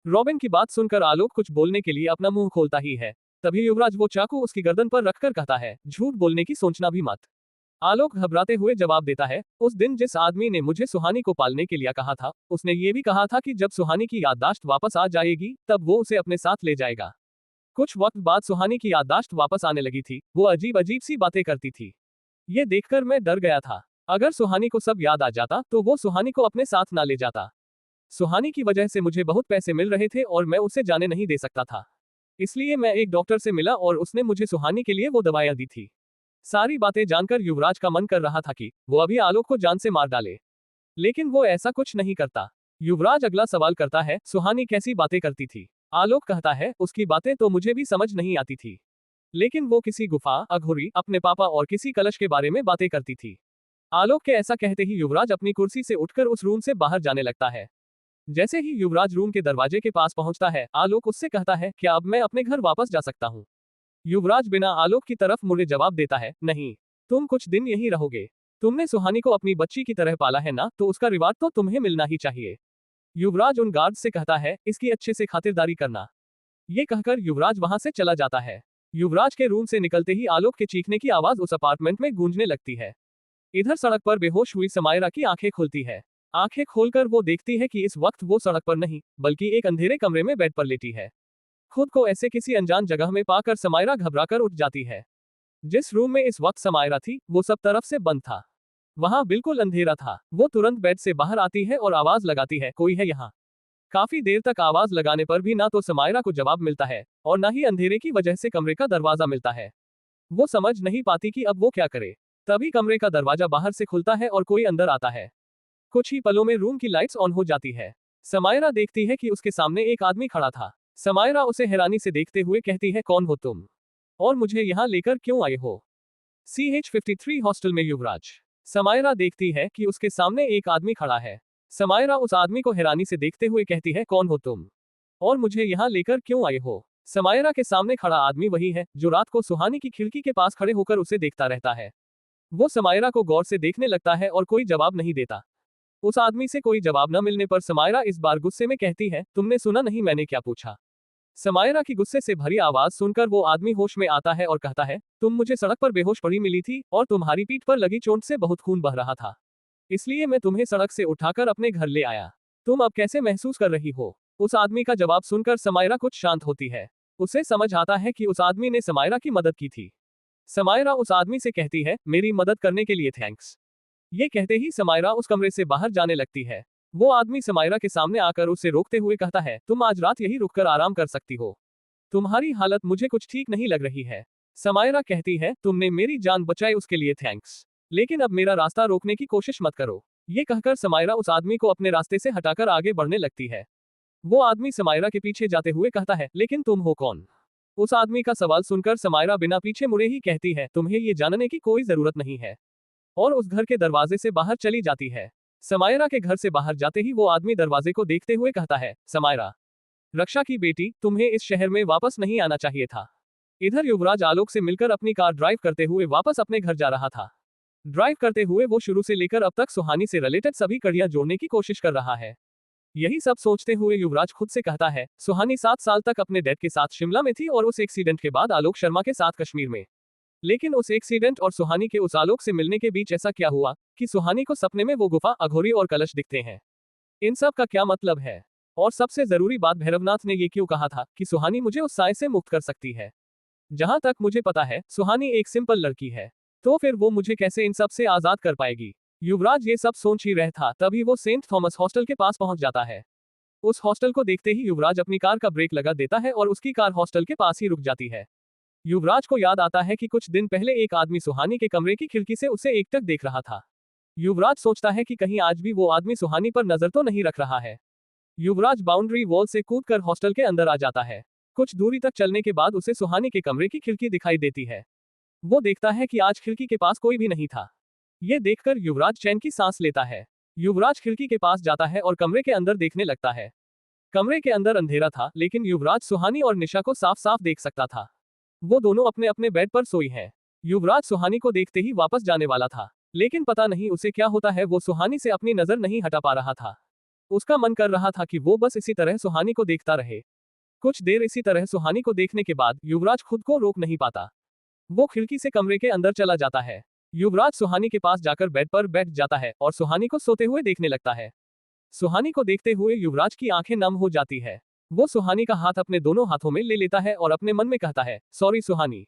रॉबिन की बात सुनकर आलोक कुछ बोलने के लिए अपना मुंह खोलता ही है, तभी युवराज वो चाकू उसकी गर्दन पर रखकर कहता है, झूठ बोलने की सोचना भी मत। आलोक घबराते हुए जवाब देता है, उस दिन जिस आदमी ने मुझे सुहानी को पालने के लिए कहा था, उसने ये भी कहा था कि जब सुहानी की याददाश्त वापस आ जाएगी तब वो उसे अपने साथ ले जाएगा। कुछ वक्त बाद सुहानी की याददाश्त वापस आने लगी थी, वो अजीब अजीब सी बातें करती थी। ये देखकर मैं डर गया था। अगर सुहानी को सब याद आ जाता तो वो सुहानी को अपने साथ ना ले जाता। सुहानी की वजह से मुझे बहुत पैसे मिल रहे थे और मैं उसे जाने नहीं दे सकता था। इसलिए मैं एक डॉक्टर से मिला और उसने मुझे सुहानी के लिए वो दवाइयां दी थी। सारी बातें जानकर युवराज का मन कर रहा था कि वो अभी आलोक को जान से मार डाले, लेकिन वो ऐसा कुछ नहीं करता। युवराज अगला सवाल करता है, सुहानी कैसी बातें करती थी? आलोक कहता है, उसकी बातें तो मुझे भी समझ नहीं आती थी, लेकिन वो किसी गुफा, अघोरी, अपने पापा और किसी कलश के बारे में बातें करती थी। आलोक के ऐसा कहते ही युवराज अपनी कुर्सी से उठकर उस रूम से बाहर जाने लगता है। जैसे ही युवराज रूम के दरवाजे के पास पहुंचता है, आलोक उससे कहता है, क्या अब मैं अपने घर वापस जा सकता हूँ? युवराज बिना आलोक की तरफ मुड़े जवाब देता है, नहीं, तुम कुछ दिन यहीं रहोगे। तुमने सुहानी को अपनी बच्ची की तरह पाला है ना, तो उसका रिवार्ड तो तुम्हें मिलना ही चाहिए। युवराज उन गार्ड से कहता है, इसकी अच्छे से खातिरदारी करना। ये कहकर युवराज वहां से चला जाता है। युवराज के रूम से निकलते ही आलोक के चीखने की आवाज उस अपार्टमेंट में गूंजने लगती है। इधर सड़क पर बेहोश हुई समायरा की आंखें खुलती है। आंखें खोलकर वो देखती है कि इस वक्त वो सड़क पर नहीं, बल्कि एक अंधेरे कमरे में बेड पर लेटी है। खुद को ऐसे किसी अनजान जगह में पाकर समायरा घबराकर उठ जाती है। जिस रूम में इस वक्त समायरा थी, वो सब तरफ से बंद था। वहां बिल्कुल अंधेरा था। वो तुरंत बेड से बाहर आती है और आवाज लगाती है, कोई है यहाँ? काफी देर तक आवाज लगाने पर भी ना तो समायरा को जवाब मिलता है और ना ही अंधेरे की वजह से कमरे का दरवाजा मिलता है। वो समझ नहीं पाती कि अब वो क्या करे। तभी कमरे का दरवाजा बाहर से खुलता है और कोई अंदर आता है। कुछ ही पलों में रूम की लाइट्स ऑन हो जाती है। समायरा देखती है कि उसके सामने एक आदमी खड़ा था। समायरा उसे हैरानी से देखते हुए कहती है, कौन हो तुम? और मुझे यहाँ लेकर क्यों आए हो? CH53 हॉस्टल में युवराज। समायरा देखती है कि उसके सामने एक आदमी खड़ा है। समायरा उस आदमी को हैरानी से देखते हुए कहती है, कौन हो तुम? और मुझे यहाँ लेकर क्यों आए हो? समायरा के सामने खड़ा आदमी वही है जो रात को सुहानी की खिड़की के पास खड़े होकर उसे देखता रहता है। वो समायरा को गौर से देखने लगता है और कोई जवाब नहीं देता। उस आदमी से कोई जवाब न मिलने पर समायरा इस बार गुस्से में कहती है, तुमने सुना नहीं मैंने क्या पूछा? समायरा की गुस्से से भरी आवाज सुनकर वो आदमी होश में आता है और कहता है, तुम मुझे सड़क पर बेहोश पड़ी मिली थी और तुम्हारी पीठ पर लगी चोट से बहुत खून बह रहा था। इसलिए मैं तुम्हें सड़क से उठाकर अपने घर ले आया। तुम अब कैसे महसूस कर रही हो? उस आदमी का जवाब सुनकर समायरा कुछ शांत होती है। उसे समझ आता है कि उस आदमी ने समायरा की मदद की थी। समायरा उस आदमी से कहती है, मेरी मदद करने के लिए थैंक्स। ये कहते ही समायरा उस कमरे से बाहर जाने लगती है। वो आदमी समायरा के सामने आकर उसे रोकते हुए कहता है, तुम आज रात यहीं रुककर आराम कर सकती हो। तुम्हारी हालत मुझे कुछ ठीक नहीं लग रही है। समायरा कहती है, तुमने मेरी जान बचाई उसके लिए थैंक्स, लेकिन अब मेरा रास्ता रोकने की कोशिश मत करो। ये कहकर समायरा उस आदमी को अपने रास्ते से हटाकर आगे बढ़ने लगती है। वो आदमी समायरा के पीछे जाते हुए कहता है, लेकिन तुम हो कौन? उस आदमी का सवाल सुनकर समायरा बिना पीछे मुड़े ही कहती है, तुम्हें ये जानने की कोई जरूरत नहीं है, और उस घर के दरवाजे से बाहर चली जाती है। समायरा के घर से बाहर जाते ही वो आदमी दरवाजे को देखते हुए कहता है, समायरा, रक्षा की बेटी, तुम्हें इस शहर में वापस नहीं आना चाहिए था। इधर युवराज आलोक से मिलकर अपनी कार ड्राइव करते हुए वापस अपने घर जा रहा था। ड्राइव करते हुए वो शुरू से लेकर अब तक सुहानी से रिलेटेड सभी कड़ियां जोड़ने की कोशिश कर रहा है। यही सब सोचते हुए युवराज खुद से कहता है, सुहानी 7 साल तक अपने डैड के साथ शिमला में थी और उस एक्सीडेंट के बाद आलोक शर्मा के साथ कश्मीर में। लेकिन उस एक्सीडेंट और सुहानी के उस आलोक से मिलने के बीच ऐसा क्या हुआ कि सुहानी को सपने में वो गुफा, अघोरी और कलश दिखते हैं? इन सब का क्या मतलब है? और सबसे जरूरी बात, भैरवनाथ ने ये क्यों कहा था कि सुहानी मुझे उस साए से मुक्त कर सकती है? जहां तक मुझे पता है, सुहानी एक सिंपल लड़की है, तो फिर वो मुझे कैसे इन सब से आजाद कर पाएगी? युवराज ये सब सोच ही रहा था, तभी वो सेंट थॉमस हॉस्टल के पास पहुंच जाता है। उस हॉस्टल को देखते ही युवराज अपनी कार का ब्रेक लगा देता है और उसकी कार हॉस्टल के पास ही रुक जाती है। युवराज को याद आता है कि कुछ दिन पहले एक आदमी सुहानी के कमरे की खिड़की से उसे एकटक देख रहा था। युवराज सोचता है कि कहीं आज भी वो आदमी सुहानी पर नजर तो नहीं रख रहा है। युवराज बाउंड्री वॉल से कूदकर हॉस्टल के अंदर आ जाता है। कुछ दूरी तक चलने के बाद उसे सुहानी के कमरे की खिड़की दिखाई देती है। वो देखता है कि आज खिड़की के पास कोई भी नहीं था। ये देखकर युवराज चैन की सांस लेता है। युवराज खिड़की के पास जाता है और कमरे के अंदर देखने लगता है। कमरे के अंदर अंधेरा था, लेकिन युवराज सुहानी और निशा को साफ साफ देख सकता था। वो दोनों अपने अपने बेड पर सोई हैं। युवराज सुहानी को देखते ही वापस जाने वाला था, लेकिन पता नहीं उसे क्या होता है, वो सुहानी से अपनी नजर नहीं हटा पा रहा था। उसका मन कर रहा था कि वो बस इसी तरह सुहानी को देखता रहे। कुछ देर इसी तरह सुहानी को देखने के बाद युवराज खुद को रोक नहीं पाता। वो खिड़की से कमरे के अंदर चला जाता है। युवराज सुहानी के पास जाकर बेड पर बैठ जाता है और सुहानी को सोते हुए देखने लगता है। सुहानी को देखते हुए युवराज की आंखें नम हो जाती है। वो सुहानी का हाथ अपने दोनों हाथों में ले लेता है और अपने मन में कहता है, सॉरी सुहानी,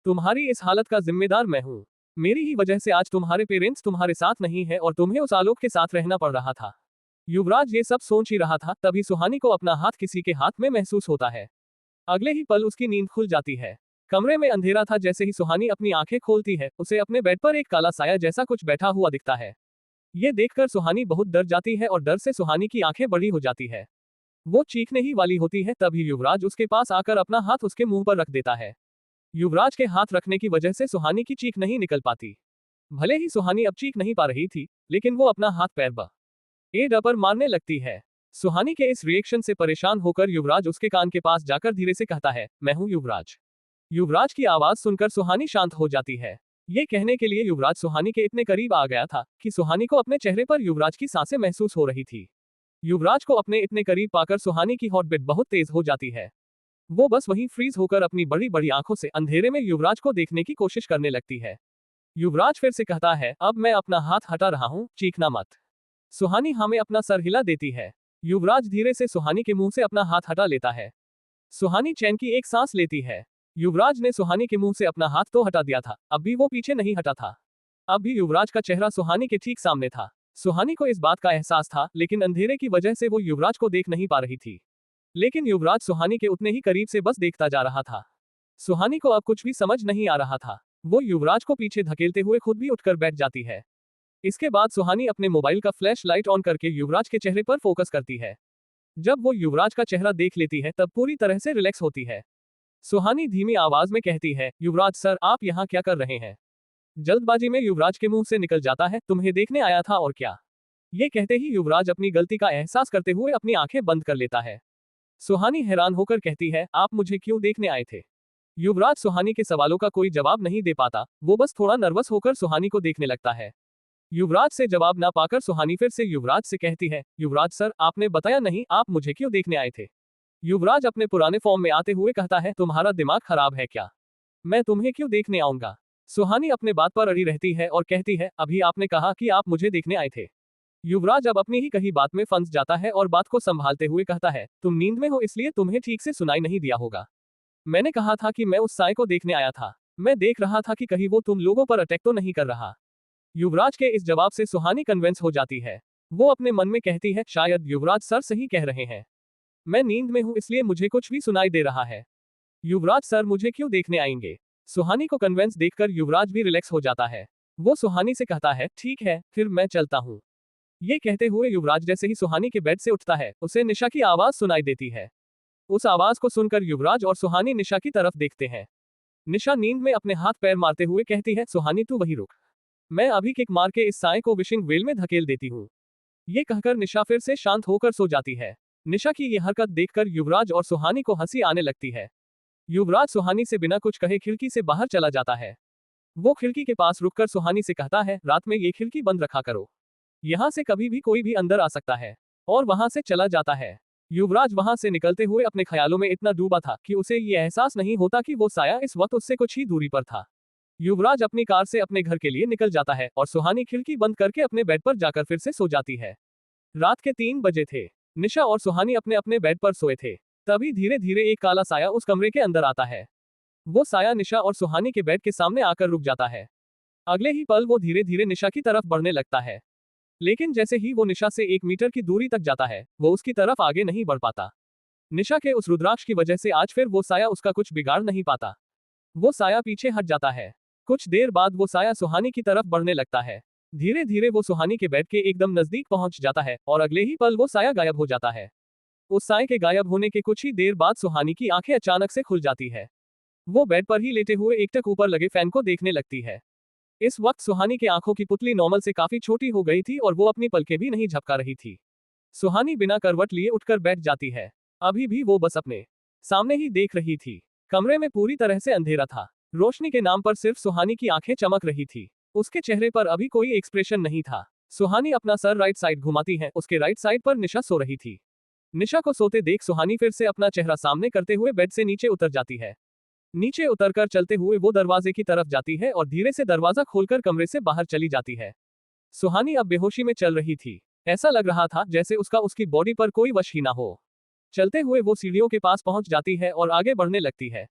तुम्हारी इस हालत का जिम्मेदार मैं हूँ। मेरी ही वजह से आज तुम्हारे पेरेंट्स तुम्हारे साथ नहीं है और तुम्हें उस आलोक के साथ रहना पड़ रहा था। युवराज ये सब सोच ही रहा था, तभी सुहानी को अपना हाथ किसी के हाथ में महसूस होता है। अगले ही पल उसकी नींद खुल जाती है। कमरे में अंधेरा था। जैसे ही सुहानी अपनी आंखें खोलती है, उसे अपने बेड पर एक काला साया जैसा कुछ बैठा हुआ दिखता है। ये देखकर सुहानी बहुत डर जाती है और डर से सुहानी की आंखें बड़ी हो जाती है। वो चीखने ही वाली होती है, तभी युवराज उसके पास आकर अपना हाथ उसके मुंह पर रख देता है। युवराज के हाथ रखने की वजह से सुहानी की चीख नहीं निकल पाती। भले ही सुहानी अब चीख नहीं पा रही थी, लेकिन वो अपना हाथ पैर पर मारने लगती है। सुहानी के इस रिएक्शन से परेशान होकर युवराज उसके कान के पास जाकर धीरे से कहता है, मैं हूं युवराज। युवराज की आवाज सुनकर सुहानी शांत हो जाती है। ये कहने के लिए युवराज सुहानी के इतने करीब आ गया था कि सुहानी को अपने चेहरे पर युवराज की सांसें महसूस हो रही थी। युवराज को अपने इतने करीब पाकर सुहानी की हार्ट बीट बहुत तेज हो जाती है। वो बस वहीं फ्रीज होकर अपनी बड़ी बड़ी आंखों से अंधेरे में युवराज को देखने की कोशिश करने लगती है। युवराज फिर से कहता है, अब मैं अपना हाथ हटा रहा हूं, चीखना मत। सुहानी हमें अपना सर हिला देती है। युवराज धीरे से सुहानी के मुंह से अपना हाथ हटा लेता है। सुहानी चैन की एक सांस लेती है। युवराज ने सुहानी के मुंह से अपना हाथ तो हटा दिया था, अब भी वो पीछे नहीं हटा था। अब भी युवराज का चेहरा सुहानी के ठीक सामने था। सुहानी को इस बात का एहसास था, लेकिन अंधेरे की वजह से वो युवराज को देख नहीं पा रही थी। लेकिन युवराज सुहानी के उतने ही करीब से बस देखता जा रहा था। सुहानी को अब कुछ भी समझ नहीं आ रहा था। वो युवराज को पीछे धकेलते हुए खुद भी उठकर बैठ जाती है। इसके बाद सुहानी अपने मोबाइल का फ्लैश लाइट ऑन करके युवराज के चेहरे पर फोकस करती है। जब वो युवराज का चेहरा देख लेती है, तब पूरी तरह से रिलैक्स होती है। सुहानी धीमी आवाज में कहती है, युवराज सर, आप यहाँ क्या कर रहे हैं? जल्दबाजी में युवराज के मुंह से निकल जाता है, तुम्हें देखने आया था और क्या। ये कहते ही युवराज अपनी गलती का एहसास करते हुए अपनी आंखें बंद कर लेता है। सुहानी हैरान होकर कहती है, आप मुझे क्यों देखने आए थे? युवराज सुहानी के सवालों का कोई जवाब नहीं दे पाता। वो बस थोड़ा नर्वस होकर सुहानी को देखने लगता है। युवराज से जवाब ना पाकर सुहानी फिर से युवराज से कहती है, युवराज सर, आपने बताया नहीं, आप मुझे क्यों देखने आए थे? युवराज अपने पुराने फॉर्म में आते हुए कहता है, तुम्हारा दिमाग खराब है क्या? मैं तुम्हें क्यों देखने आऊंगा? सुहानी अपने बात पर अड़ी रहती है और कहती है, अभी आपने कहा कि आप मुझे देखने आए थे। युवराज अब अपनी ही कही बात में फंस जाता है और बात को संभालते हुए कहता है, तुम नींद में हो इसलिए तुम्हें ठीक से सुनाई नहीं दिया होगा। मैंने कहा था कि मैं उस साय को देखने आया था। मैं देख रहा था कि कहीं वो तुम लोगों पर अटैक तो नहीं कर रहा। युवराज के इस जवाब से सुहानी कन्विंस हो जाती है। वो अपने मन में कहती है, शायद युवराज सर सही कह रहे हैं। मैं नींद में हूं इसलिए मुझे कुछ भी सुनाई दे रहा है। युवराज सर मुझे क्यों देखने आएंगे? सुहानी को कन्विंस देखकर युवराज भी रिलैक्स हो जाता है। वो सुहानी से कहता है, ठीक है, फिर मैं चलता हूँ। ये कहते हुए युवराज जैसे ही सुहानी के बेड से उठता है, उसे निशा की आवाज सुनाई देती है। उस आवाज को सुनकर युवराज और सुहानी निशा की तरफ देखते हैं। निशा नींद में अपने हाथ पैर मारते हुए कहती है, सुहानी तू वहीं रुक, मैं अभी किक मार के इस साय को विशिंग वेल में धकेल देती हूँ। ये कहकर निशा फिर से शांत होकर सो जाती है। निशा की ये हरकत देखकर युवराज और सुहानी को हंसी आने लगती है। युवराज सुहानी से बिना कुछ कहे खिड़की से बाहर चला जाता है। वो खिड़की के पास रुककर सुहानी से कहता है, रात में ये खिड़की बंद रखा करो, यहाँ से कभी भी कोई भी अंदर आ सकता है। और वहां से चला जाता है। युवराज वहां से निकलते हुए अपने ख्यालों में इतना डूबा था कि उसे ये एहसास नहीं होता कि वो साया इस वक्त उससे कुछ ही दूरी पर था। युवराज अपनी कार से अपने घर के लिए निकल जाता है और सुहानी खिड़की बंद करके अपने बेड पर जाकर फिर से सो जाती है। रात के 3 बजे थे। निशा और सुहानी अपने अपने बेड पर सोए थे। तभी धीरे धीरे एक काला साया उस कमरे के अंदर आता है। वो साया निशा और सुहानी के बेड के सामने आकर रुक जाता है। अगले ही पल वो धीरे धीरे निशा की तरफ बढ़ने लगता है। लेकिन जैसे ही वो निशा से 1 मीटर की दूरी तक जाता है, वो उसकी तरफ आगे नहीं बढ़ पाता। निशा के उस रुद्राक्ष की वजह से आज फिर वो साया उसका कुछ बिगाड़ नहीं पाता। वो साया पीछे हट जाता है। कुछ देर बाद वो साया सुहानी की तरफ बढ़ने लगता है। धीरे धीरे वो सुहानी के बेड के एकदम नजदीक पहुंच जाता है और अगले ही पल वो साया गायब हो जाता है। उस साय के गायब होने के कुछ ही देर बाद सुहानी की आंखें अचानक से खुल जाती है। वो बेड पर ही लेटे हुए एकटक ऊपर लगे फैन को देखने लगती है। इस वक्त सुहानी के आंखों की पुतली नॉर्मल से काफी छोटी हो गई थी और वो अपनी पलकें भी नहीं झपका रही थी। सुहानी बिना करवट लिए उठकर बैठ जाती है। अभी भी वो बस अपने सामने ही देख रही थी। कमरे में पूरी तरह से अंधेरा था। रोशनी के नाम पर सिर्फ सुहानी की आंखें चमक रही थी। उसके चेहरे पर अभी कोई एक्सप्रेशन नहीं था। सुहानी अपना सर राइट साइड घुमाती है। उसके राइट साइड पर निशा सो रही थी। निशा को सोते देख सुहानी फिर से अपना चेहरा सामने करते हुए बेड से नीचे उतर जाती है। नीचे उतरकर चलते हुए वो दरवाजे की तरफ जाती है और धीरे से दरवाजा खोलकर कमरे से बाहर चली जाती है। सुहानी अब बेहोशी में चल रही थी। ऐसा लग रहा था जैसे उसका उसकी बॉडी पर कोई वश ही ना हो। चलते हुए वो सीढ़ियों के पास पहुंच जाती है और आगे बढ़ने लगती है।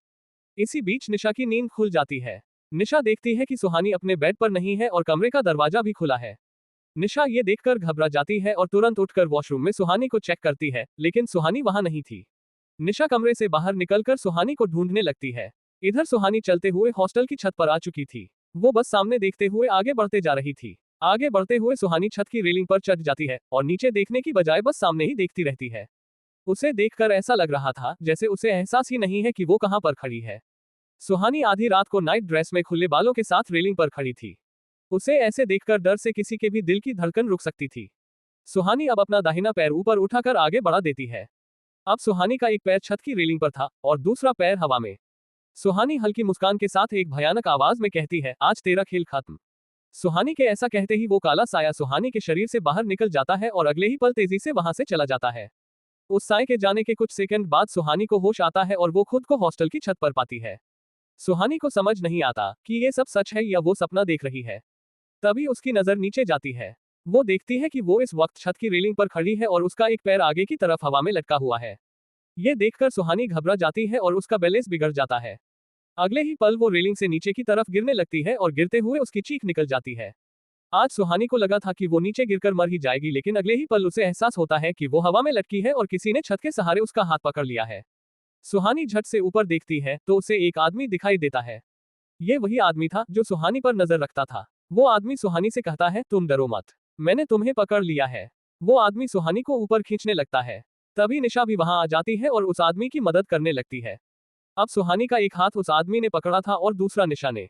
इसी बीच निशा की नींद खुल जाती है। निशा देखती है कि सुहानी अपने बेड पर नहीं है और कमरे का दरवाजा भी खुला है। निशा ये देखकर घबरा जाती है और तुरंत उठकर वॉशरूम में सुहानी को चेक करती है, लेकिन सुहानी वहां नहीं थी। निशा कमरे से बाहर निकलकर सुहानी को ढूंढने लगती है। इधर सुहानी चलते हुए हॉस्टल की छत पर आ चुकी थी। वो बस सामने देखते हुए आगे बढ़ते जा रही थी। आगे बढ़ते हुए सुहानी छत की रेलिंग पर चढ़ जाती है और नीचे देखने की बजाय बस सामने ही देखती रहती है। उसे देखकर ऐसा लग रहा था जैसे उसे एहसास ही नहीं है कि वो कहां पर खड़ी है। सुहानी आधी रात को नाइट ड्रेस में खुले बालों के साथ रेलिंग पर खड़ी थी। उसे ऐसे देखकर डर से किसी के भी दिल की धड़कन रुक सकती थी। सुहानी अब अपना दाहिना पैर ऊपर उठाकर आगे बढ़ा देती है। अब सुहानी का एक पैर छत की रेलिंग पर था और दूसरा पैर हवा में। सुहानी हल्की मुस्कान के साथ एक भयानक आवाज में कहती है, आज तेरा खेल खत्म। सुहानी के ऐसा कहते ही वो काला साया सुहानी के शरीर से बाहर निकल जाता है और अगले ही पल तेजी से वहां से चला जाता है। उस साए के जाने के कुछ सेकंड बाद सुहानी को होश आता है और वो खुद को हॉस्टल की छत पर पाती है। सुहानी को समझ नहीं आता कि ये सब सच है या वो सपना देख रही है। तभी उसकी नजर नीचे जाती है। वो देखती है कि वो इस वक्त छत की रेलिंग पर खड़ी है और उसका एक पैर आगे की तरफ हवा में लटका हुआ है। ये देखकर सुहानी घबरा जाती है और उसका बैलेंस बिगड़ जाता है। अगले ही पल वो रेलिंग से नीचे की तरफ गिरने लगती है और गिरते हुए उसकी चीख निकल जाती है। आज सुहानी को लगा था कि वो नीचे गिरकर मर ही जाएगी, लेकिन अगले ही पल उसे एहसास होता है कि वो हवा में लटकी है और किसी ने छत के सहारे उसका हाथ पकड़ लिया है। सुहानी झट से ऊपर देखती है तो उसे एक आदमी दिखाई देता है। ये वही आदमी था जो सुहानी पर नजर रखता था। वो आदमी सुहानी से कहता है, तुम डरो मत, मैंने तुम्हें पकड़ लिया है। वो आदमी सुहानी को ऊपर खींचने लगता है। तभी निशा भी वहां आ जाती है और उस आदमी की मदद करने लगती है। अब सुहानी का एक हाथ उस आदमी ने पकड़ा था और दूसरा निशा ने।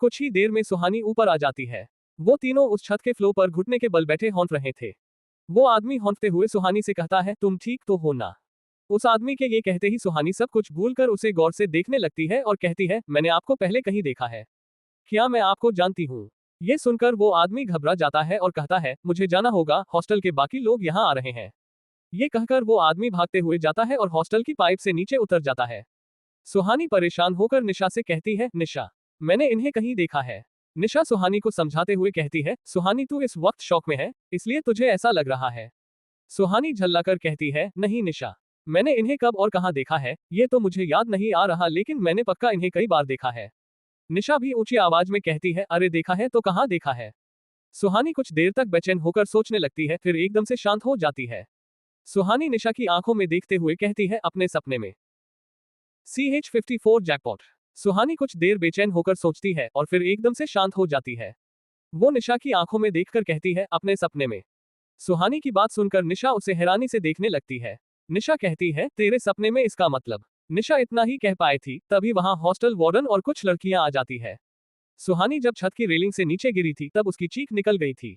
कुछ ही देर में सुहानी ऊपर आ जाती है। वो तीनों उस छत के फ्लोर पर घुटने के बल बैठे हौंक रहे थे। वो आदमी हौंकते हुए सुहानी से कहता है, तुम ठीक तो हो ना। उस आदमी के ये कहते ही सुहानी सब कुछ भूलकर उसे गौर से देखने लगती है और कहती है, मैंने आपको पहले कहीं देखा है। क्या मैं आपको जानती हूँ? ये सुनकर वो आदमी घबरा जाता है और कहता है, मुझे जाना होगा, हॉस्टल के बाकी लोग यहाँ आ रहे हैं। ये कहकर वो आदमी भागते हुए जाता है और हॉस्टल की पाइप से नीचे उतर जाता है। सुहानी परेशान होकर निशा से कहती है, निशा, मैंने इन्हें कहीं देखा है। निशा सुहानी को समझाते हुए कहती है, सुहानी तू इस वक्त शौक में है, इसलिए तुझे ऐसा लग रहा है। सुहानी झल्लाकर कहती है, नहीं निशा, मैंने इन्हें कब और कहां देखा है ये तो मुझे याद नहीं आ रहा, लेकिन मैंने पक्का इन्हें कई बार देखा है। निशा भी ऊंची आवाज में कहती है, अरे देखा है तो कहां देखा है। सुहानी कुछ देर तक बेचैन होकर सोचने लगती है, फिर एकदम से शांत हो जाती है। सुहानी निशा की आंखों में देखते हुए कहती है, अपने सपने में। CH54 jackpot. सुहानी कुछ देर बेचैन होकर सोचती है और फिर एकदम से शांत हो जाती है। वो निशा की आंखों में देखकर कहती है, अपने सपने में। सुहानी की बात सुनकर निशा उसे हैरानी से देखने लगती है। निशा कहती है, तेरे सपने में, इसका मतलब। निशा इतना ही कह पाई थी तभी वहां हॉस्टल वार्डन और कुछ लड़कियां आ जाती है। सुहानी जब छत की रेलिंग से नीचे गिरी थी तब उसकी चीख निकल गई थी।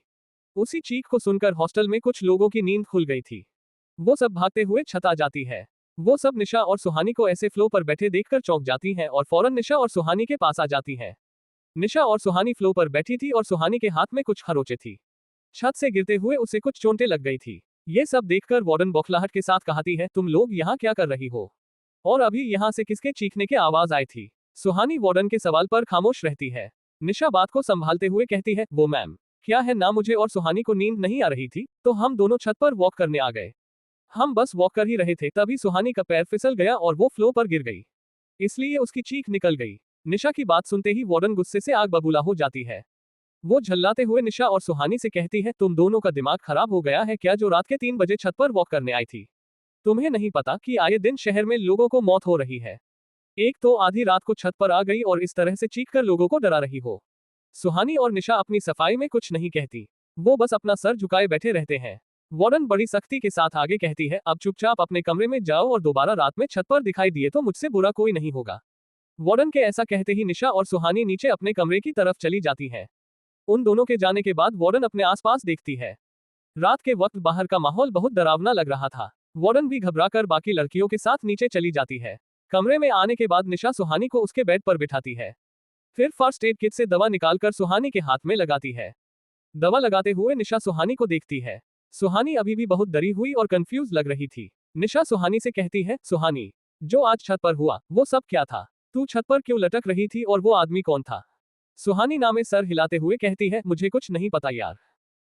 उसी चीख को सुनकर हॉस्टल में कुछ लोगों की नींद खुल गई थी। वो सब भागते हुए छत आ जाती है। वो सब निशा और सुहानी को ऐसे फ्लो पर बैठे देखकर चौंक जाती हैं और फौरन निशा और सुहानी के पास आ जाती हैं। निशा और सुहानी फ्लो पर बैठी थी और सुहानी के हाथ में कुछ खरोंचे थी। छत से गिरते हुए उसे कुछ चोटें लग गई थी। ये सब देखकर वार्डन बौखलाहट के साथ कहती है, तुम लोग यहाँ क्या कर रही हो? और अभी यहाँ से किसके चीखने की आवाज आई थी? सुहानी वार्डन के सवाल पर खामोश रहती है। निशा बात को संभालते हुए कहती है, वो मैम, क्या है ना, मुझे और सुहानी को नींद नहीं आ रही थी तो हम दोनों छत पर वॉक करने आ गए। हम बस वॉक कर ही रहे थे तभी सुहानी का पैर फिसल गया और वो फ्लो पर गिर गई, इसलिए उसकी चीख निकल गई। निशा की बात सुनते ही वार्डन गुस्से से आग बबूला हो जाती है। वो झल्लाते हुए निशा और सुहानी से कहती है, तुम दोनों का दिमाग खराब हो गया है क्या, जो रात के 3 बजे छत पर वॉक करने आई थी? तुम्हें नहीं पता कि आए दिन शहर में लोगों को मौत हो रही है? एक तो आधी रात को छत पर आ गई और इस तरह से चीखकर लोगों को डरा रही हो। सुहानी और निशा अपनी सफाई में कुछ नहीं कहती, वो बस अपना सर झुकाए बैठे रहते हैं। वार्डन बड़ी सख्ती के साथ आगे कहती है, अब चुपचाप अपने कमरे में जाओ और दोबारा रात में छत पर दिखाई दिए तो मुझसे बुरा कोई नहीं होगा। वार्डन के ऐसा कहते ही निशा और सुहानी नीचे अपने कमरे की तरफ चली जाती हैं। उन दोनों के जाने के बाद वार्डन अपने आसपास देखती है। रात के वक्त बाहर का माहौल बहुत डरावना लग रहा था। वार्डन भी घबराकर बाकी लड़कियों के साथ नीचे चली जाती है। कमरे में आने के बाद निशा सुहानी को उसके बेड पर बिठाती है। फिर फर्स्ट एड किट से दवा निकालकर सुहानी के हाथ में लगाती है। दवा लगाते हुए निशा सुहानी को देखती है। सुहानी अभी भी बहुत डरी हुई और कंफ्यूज लग रही थी। निशा सुहानी से कहती है, सुहानी, जो आज छत पर हुआ, वो सब क्या था? तू छत पर क्यों लटक रही थी और वो आदमी कौन था? सुहानी नामे सर हिलाते हुए कहती है, मुझे कुछ नहीं पता यार।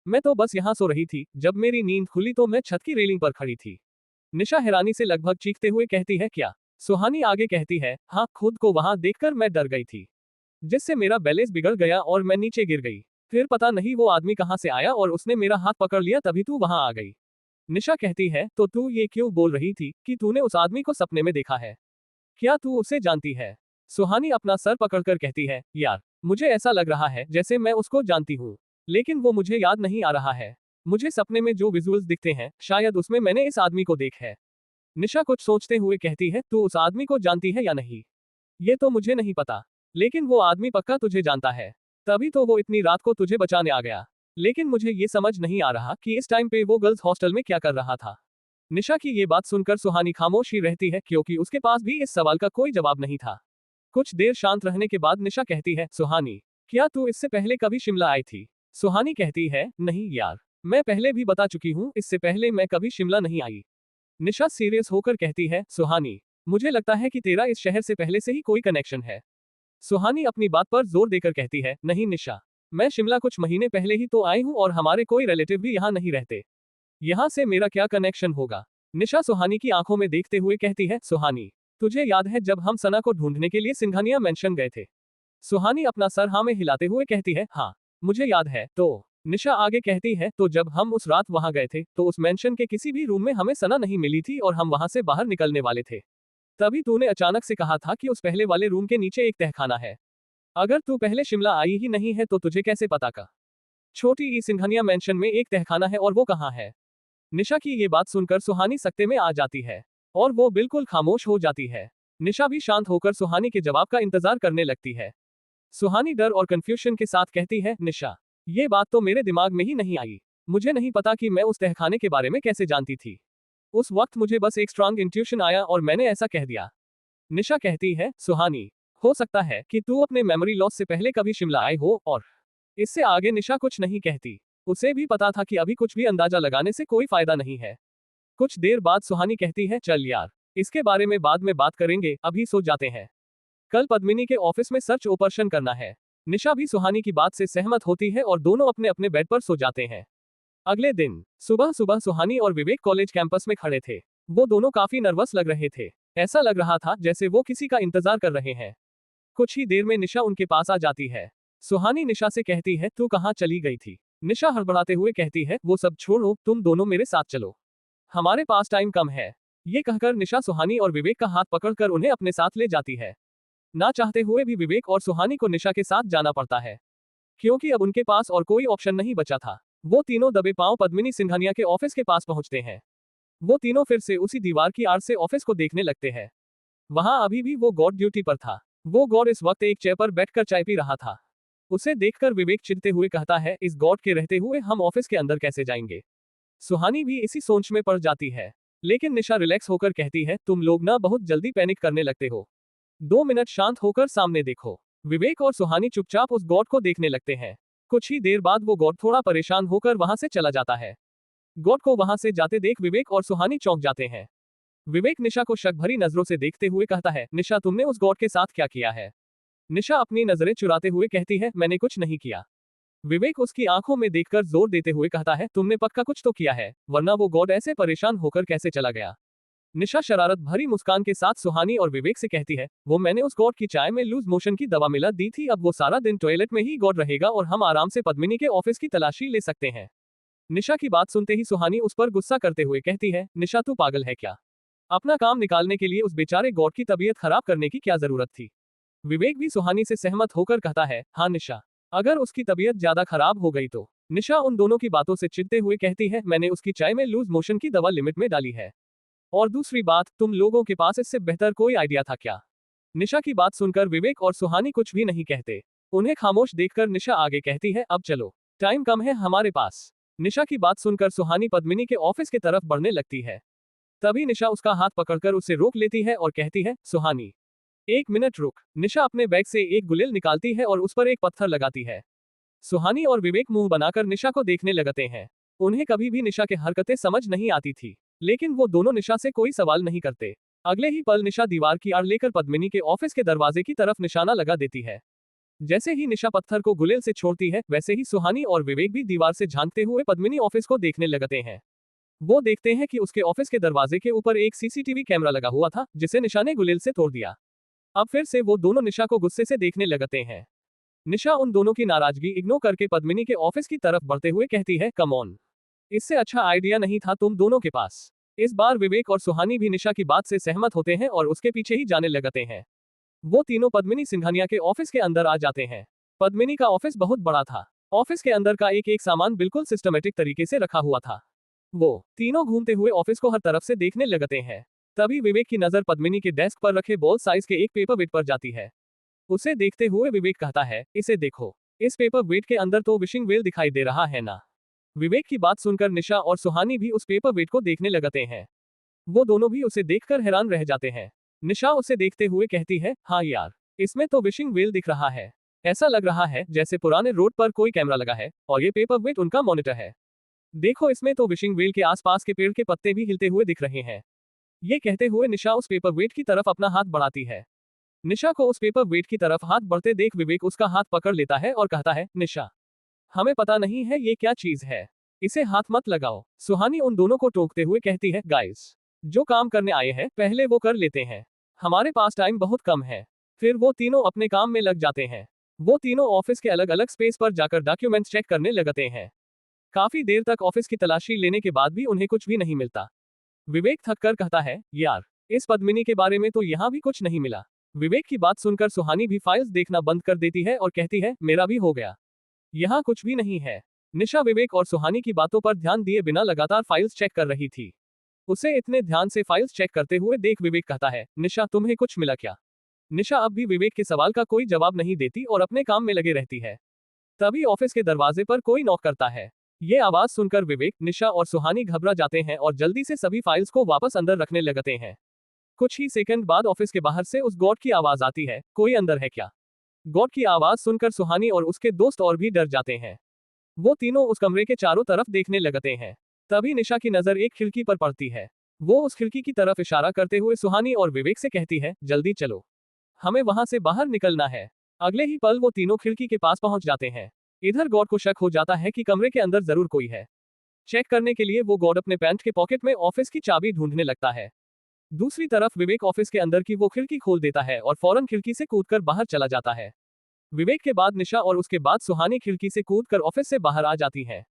मैं तो बस यहाँ सो रही थी, जब मेरी नींद खुली तो मैं छत की रेलिंग पर खड़ी थी। निशा हैरानी से लगभग चीखते हुए कहती है, क्या? सुहानी आगे कहती है, हाँ, खुद को वहां देखकर मैं डर गई थी, जिससे मेरा बैलेंस बिगड़ गया और मैं नीचे गिर गई। फिर पता नहीं वो आदमी कहाँ से आया और उसने मेरा हाथ पकड़ लिया, तभी तू वहां आ गई। निशा कहती है, तो तू ये क्यों बोल रही थी कि तूने उस आदमी को सपने में देखा है? क्या तू उसे जानती है? सुहानी अपना सर पकड़कर कहती है, यार, मुझे ऐसा लग रहा है जैसे मैं उसको जानती हूँ, लेकिन वो मुझे याद नहीं आ रहा है। मुझे सपने में जो विजुअल्स दिखते हैं, शायद उसमें मैंने इस आदमी को देख है। निशा कुछ सोचते हुए कहती है, तू उस आदमी को जानती है या नहीं? ये तो मुझे नहीं पता, लेकिन वो आदमी पक्का तुझे जानता है, तभी तो वो इतनी रात को तुझे बचाने आ गया। लेकिन मुझे ये समझ नहीं आ रहा कि इस टाइम पे वो गर्ल्स हॉस्टल में क्या कर रहा था। निशा की ये बात सुनकर सुहानी खामोश ही रहती है, क्योंकि उसके पास भी इस सवाल का कोई जवाब नहीं था। कुछ देर शांत रहने के बाद निशा कहती है, सुहानी, क्या तू इससे पहले कभी शिमला आई थी? सुहानी कहती है, नहीं यार, मैं पहले भी बता चुकी हूँ, इससे पहले मैं कभी शिमला नहीं आई। निशा सीरियस होकर कहती है, सुहानी, मुझे लगता है कि तेरा इस शहर से पहले से ही कोई कनेक्शन है। सुहानी अपनी बात पर जोर देकर कहती है, नहीं निशा, मैं शिमला कुछ महीने पहले ही तो आई हूँ और हमारे कोई रिलेटिव भी यहाँ नहीं रहते। यहाँ से मेरा क्या कनेक्शन होगा? निशा सुहानी की आंखों में देखते हुए कहती है, सुहानी, तुझे याद है जब हम सना को ढूंढने के लिए सिंघानिया मेंशन गए थे? सुहानी अपना सर हाँ में हिलाते हुए कहती है, हाँ, मुझे याद है। तो निशा आगे कहती है, तो जब हम उस रात वहां गए थे तो उस मेंशन के किसी भी रूम में हमें सना नहीं मिली थी और हम वहां से बाहर निकलने वाले थे। तभी तूने अचानक से कहा था कि उस पहले वाले रूम के नीचे एक तहखाना है। अगर तू पहले शिमला आई ही नहीं है तो तुझे कैसे पता का छोटी ई सिंघानिया मेंशन में एक तहखाना है और वो कहाँ है? निशा की ये बात सुनकर सुहानी सकते में आ जाती है और वो बिल्कुल खामोश हो जाती है। निशा भी शांत होकर सुहानी के जवाब का इंतजार करने लगती है। सुहानी डर और कंफ्यूजन के साथ कहती है, निशा, ये बात तो मेरे दिमाग में ही नहीं आई। मुझे नहीं पता कि मैं उस तहखाने के बारे में कैसे जानती थी। उस वक्त मुझे बस एक स्ट्रांग इंट्यूशन आया और मैंने ऐसा कह दिया। निशा कहती है, सुहानी, हो सकता है कि तू अपने मेमोरी लॉस से पहले कभी शिमला आई हो और इससे आगे निशा कुछ नहीं कहती। उसे भी पता था कि अभी कुछ भी अंदाजा लगाने से कोई फायदा नहीं है। कुछ देर बाद सुहानी कहती है, चल यार, इसके बारे में बाद में बात करेंगे, अभी सो जाते हैं। कल पद्मिनी के ऑफिस में सर्च ऑपरेशन करना है। निशा भी सुहानी की बात से सहमत होती है और दोनों अपने अपने बेड पर सो जाते हैं। अगले दिन सुबह सुबह सुहानी और विवेक कॉलेज कैंपस में खड़े थे। वो दोनों काफी नर्वस लग रहे थे। ऐसा लग रहा था जैसे वो किसी का इंतजार कर रहे हैं। कुछ ही देर में निशा उनके पास आ जाती है। सुहानी निशा से कहती है, तू कहाँ चली गई थी? निशा हड़बड़ाते हुए कहती है, वो सब छोड़ो, तुम दोनों मेरे साथ चलो, हमारे पास टाइम कम है। ये कहकर निशा सुहानी और विवेक का हाथ पकड़कर उन्हें अपने साथ ले जाती है। ना चाहते हुए भी विवेक और सुहानी को निशा के साथ जाना पड़ता है, क्योंकि अब उनके पास और कोई ऑप्शन नहीं बचा था। वो तीनों दबे पांव पद्मिनी सिंघानिया के ऑफिस के पास पहुंचते हैं। वो तीनों फिर से उसी दीवार की आड़ से ऑफिस को देखने लगते हैं। वहां अभी भी वो गॉड ड्यूटी पर था। वो गॉड इस वक्त एक चेयर पर बैठकर चाय पी रहा था। उसे देखकर विवेक चिढ़ते हुए कहता है, इस गॉड के रहते हुए हम ऑफिस के अंदर कैसे जाएंगे? सुहानी भी इसी सोच में पड़ जाती है, लेकिन निशा रिलैक्स होकर कहती है, तुम लोग ना बहुत जल्दी पैनिक करने लगते हो। 2 मिनट शांत होकर सामने देखो। विवेक और सुहानी चुपचाप उस गॉड को देखने लगते हैं। कुछ ही देर बाद वो गॉड थोड़ा परेशान होकर वहां से चला जाता है। गॉड को वहां से जाते देख विवेक और सुहानी चौंक जाते हैं। विवेक निशा को शक भरी नजरों से देखते हुए कहता है, निशा, तुमने उस गॉड के साथ क्या किया है? निशा अपनी नजरें चुराते हुए कहती है, मैंने कुछ नहीं किया। विवेक उसकी आंखों में देखकर जोर देते हुए कहता है, तुमने पक्का कुछ तो किया है, वरना वो गॉड ऐसे परेशान होकर कैसे चला गया? निशा शरारत भरी मुस्कान के साथ सुहानी और विवेक से कहती है, वो मैंने उस गॉड की चाय में लूज मोशन की दवा मिला दी थी, अब वो सारा दिन टॉयलेट में ही गॉड रहेगा और हम आराम से पद्मिनी के ऑफिस की तलाशी ले सकते हैं। निशा की बात सुनते ही सुहानी उस पर गुस्सा करते हुए कहती है, निशा, तू पागल है क्या? अपना काम निकालने के लिए उस बेचारे गॉड की तबीयत खराब करने की क्या जरूरत थी? विवेक भी सुहानी से सहमत होकर कहता है, हाँ निशा, अगर उसकी तबीयत ज्यादा खराब हो गई तो। निशा उन दोनों की बातों से चिढ़ते हुए कहती है, मैंने उसकी चाय में लूज मोशन की दवा लिमिट में डाली है। और दूसरी बात, तुम लोगों के पास इससे बेहतर कोई आइडिया था क्या? निशा की बात सुनकर विवेक और सुहानी कुछ भी नहीं कहते। उन्हें खामोश देखकर निशा आगे कहती है, अब चलो, टाइम कम है हमारे पास। निशा की बात सुनकर सुहानी पद्मिनी के ऑफिस की तरफ बढ़ने लगती है। तभी निशा उसका हाथ पकड़कर उसे रोक लेती है और कहती है, सुहानी, 1 मिनट रुक। निशा अपने बैग से एक गुलेल निकालती है और उस पर एक पत्थर लगाती है। सुहानी और विवेक मुंह बनाकर निशा को देखने लगते हैं। उन्हें कभी भी निशा की हरकतें समझ नहीं आती थी। लेकिन वो दोनों निशा से कोई सवाल नहीं करते। अगले ही पल निशा दीवार की आड़ लेकर पद्मिनी के ऑफिस के दरवाजे की तरफ निशाना लगा देती है। जैसे ही निशा पत्थर को गुलेल से छोड़ती है, वैसे ही सुहानी और विवेक भी दीवार से झांकते हुए पद्मिनी ऑफिस को देखने लगते हैं। वो देखते हैं कि उसके ऑफिस के दरवाजे के ऊपर एक सीसीटीवी कैमरा लगा हुआ था, जिसे निशा ने गुलेल से तोड़ दिया। अब फिर से वो दोनों निशा को गुस्से से देखने लगते हैं। निशा उन दोनों की नाराजगी इग्नोर करके पद्मिनी के ऑफिस की तरफ बढ़ते हुए कहती है, कम ऑन, इससे अच्छा आइडिया नहीं था तुम दोनों के पास। इस बार विवेक और सुहानी भी निशा की बात से सहमत होते हैं और उसके पीछे ही जाने लगते हैं। वो तीनों पद्मिनी सिंघानिया के ऑफिस के अंदर आ जाते हैं। पद्मिनी का ऑफिस बहुत बड़ा था। ऑफिस के अंदर का एक एक सामान बिल्कुल सिस्टमेटिक तरीके से रखा हुआ था। वो तीनों घूमते हुए ऑफिस को हर तरफ से देखने लगते हैं। तभी विवेक की नजर पद्मिनी के डेस्क पर रखे बॉल साइज के एक पेपर वेट पर जाती है। उसे देखते हुए विवेक कहता है, इसे देखो, इस पेपर वेट के अंदर तो विशिंग वेल दिखाई दे रहा है ना। विवेक की बात सुनकर निशा और सुहानी भी उस पेपर वेट को देखने लगते हैं। वो दोनों भी उसे देखकर हैरान रह जाते हैं। निशा उसे देखते हुए कहती है, हाँ यार, इसमें तो विशिंग वेल दिख रहा है। ऐसा लग रहा है जैसे पुराने रोड पर कोई कैमरा लगा है और ये पेपर वेट उनका मॉनिटर है। देखो, इसमें तो विशिंग वेल के आसपास के पेड़ के पत्ते भी हिलते हुए दिख रहे हैं। ये कहते हुए निशा उस पेपर वेट की तरफ अपना हाथ बढ़ाती है। निशा को उस पेपर वेट की तरफ हाथ बढ़ते देख विवेक उसका हाथ पकड़ लेता है और कहता है, निशा, हमें पता नहीं है ये क्या चीज है, इसे हाथ मत लगाओ। सुहानी उन दोनों को टोकते हुए कहती है, गाइस, जो काम करने आए हैं पहले वो कर लेते हैं, हमारे पास टाइम बहुत कम है। फिर वो तीनों अपने काम में लग जाते हैं। वो तीनों ऑफिस के अलग अलग स्पेस पर जाकर डॉक्यूमेंट्स चेक करने लगते हैं। काफी देर तक ऑफिस की तलाशी लेने के बाद भी उन्हें कुछ भी नहीं मिलता। विवेक थक कर कहता है, यार, इस पद्मिनी के बारे में तो यहाँ भी कुछ नहीं मिला। विवेक की बात सुनकर सुहानी भी फाइल्स देखना बंद कर देती है और कहती है, मेरा भी हो गया, यहाँ कुछ भी नहीं है। निशा विवेक और सुहानी की बातों पर ध्यान दिए बिना लगातार फाइल्स चेक कर रही थी। उसे इतने ध्यान से फाइल्स चेक करते हुए देख विवेक कहता है, निशा, तुम्हें कुछ मिला क्या? निशा अब भी विवेक के सवाल का कोई जवाब नहीं देती और अपने काम में लगे रहती है। तभी ऑफिस के दरवाजे पर कोई नॉक करता है। ये आवाज सुनकर विवेक, निशा और सुहानी घबरा जाते हैं और जल्दी से सभी फाइल्स को वापस अंदर रखने लगते हैं। कुछ ही सेकंड बाद ऑफिस के बाहर से उस गॉड की आवाज आती है, कोई अंदर है क्या? गॉड की आवाज सुनकर सुहानी और उसके दोस्त और भी डर जाते हैं। वो तीनों उस कमरे के चारों तरफ देखने लगते हैं। तभी निशा की नजर एक खिड़की पर पड़ती है। वो उस खिड़की की तरफ इशारा करते हुए सुहानी और विवेक से कहती है, जल्दी चलो, हमें वहां से बाहर निकलना है। अगले ही पल वो तीनों खिड़की के पास पहुंच जाते हैं। इधर गॉड को शक हो जाता है कि कमरे के अंदर जरूर कोई है। चेक करने के लिए वो गॉड अपने पैंट के पॉकेट में ऑफिस की चाबी ढूंढने लगता है। दूसरी तरफ विवेक ऑफिस के अंदर की वो खिड़की खोल देता है और फौरन खिड़की से कूदकर बाहर चला जाता है। विवेक के बाद निशा और उसके बाद सुहानी खिड़की से कूदकर ऑफिस से बाहर आ जाती है।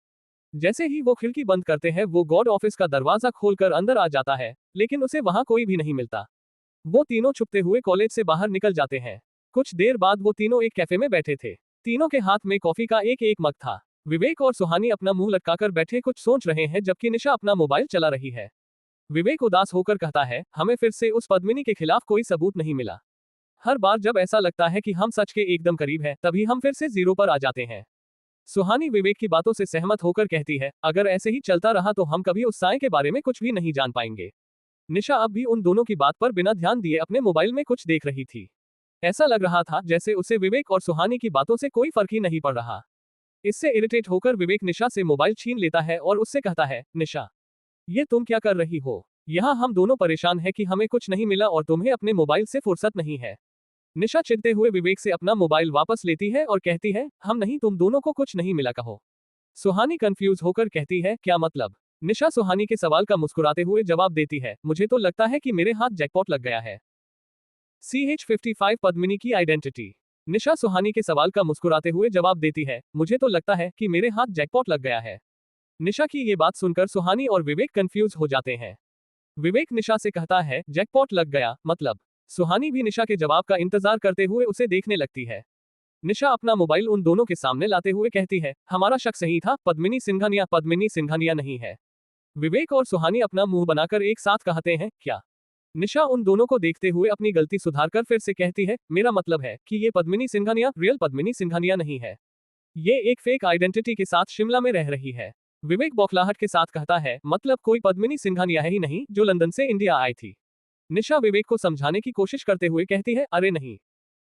जैसे ही वो खिड़की बंद करते हैं, वो गॉड ऑफिस का दरवाजा खोलकर अंदर आ जाता है, लेकिन उसे वहां कोई भी नहीं मिलता। वो तीनों छुपते हुए कॉलेज से बाहर निकल जाते हैं। कुछ देर बाद वो तीनों एक कैफे में बैठे थे। तीनों के हाथ में कॉफी का एक एक मग था। विवेक और सुहानी अपना मुंह लटकाकर बैठे कुछ सोच रहे हैं, जबकि निशा अपना मोबाइल चला रही है। विवेक उदास होकर कहता है, हमें फिर से उस पद्मिनी के खिलाफ कोई सबूत नहीं मिला। हर बार जब ऐसा लगता है कि हम सच के एकदम करीब हैं, तभी हम फिर से जीरो पर आ जाते हैं। सुहानी विवेक की बातों से सहमत होकर कहती है, अगर ऐसे ही चलता रहा तो हम कभी उस साए के बारे में कुछ भी नहीं जान पाएंगे। निशा अब भी उन दोनों की बात पर बिना ध्यान दिए अपने मोबाइल में कुछ देख रही थी। ऐसा लग रहा था जैसे उसे विवेक और सुहानी की बातों से कोई फर्क ही नहीं पड़ रहा। इससे इरिटेट होकर विवेक निशा से मोबाइल छीन लेता है और उससे कहता है, निशा, ये तुम क्या कर रही हो? यहाँ हम दोनों परेशान हैं कि हमें कुछ नहीं मिला और तुम्हें अपने मोबाइल से फुर्सत नहीं है। निशा चिढ़ते हुए विवेक से अपना मोबाइल वापस लेती है और कहती है, हम नहीं, तुम दोनों को कुछ नहीं मिला कहो। सुहानी कंफ्यूज होकर कहती है, क्या मतलब? निशा सुहानी के सवाल का मुस्कुराते हुए जवाब देती है, मुझे तो लगता है कि मेरे हाथ जैकपॉट लग गया है। CH55 पद्मिनी की आइडेंटिटी। निशा सुहानी के सवाल का मुस्कुराते हुए जवाब देती है, मुझे तो लगता है कि मेरे हाथ जैकपॉट लग गया है। निशा की ये बात सुनकर सुहानी और विवेक कंफ्यूज हो जाते हैं। विवेक निशा से कहता है, जैकपॉट लग गया मतलब? सुहानी भी निशा के जवाब का इंतजार करते हुए उसे देखने लगती है। निशा अपना मोबाइल उन दोनों के सामने लाते हुए कहती है, हमारा शक सही था, पद्मिनी सिंघानिया नहीं है। विवेक और सुहानी अपना मुंह बनाकर एक साथ कहते हैं, क्या? निशा उन दोनों को देखते हुए अपनी गलती सुधारकर फिर से कहती है, मेरा मतलब है कि ये पद्मिनी सिंघानिया रियल पद्मिनी सिंघानिया नहीं है। ये एक फेक आइडेंटिटी के साथ शिमला में रह रही है। विवेक बौखलाहट के साथ कहता है, मतलब कोई पद्मिनी सिंघानिया है ही नहीं जो लंदन से इंडिया आई थी। निशा विवेक को समझाने की कोशिश करते हुए कहती है, अरे नहीं,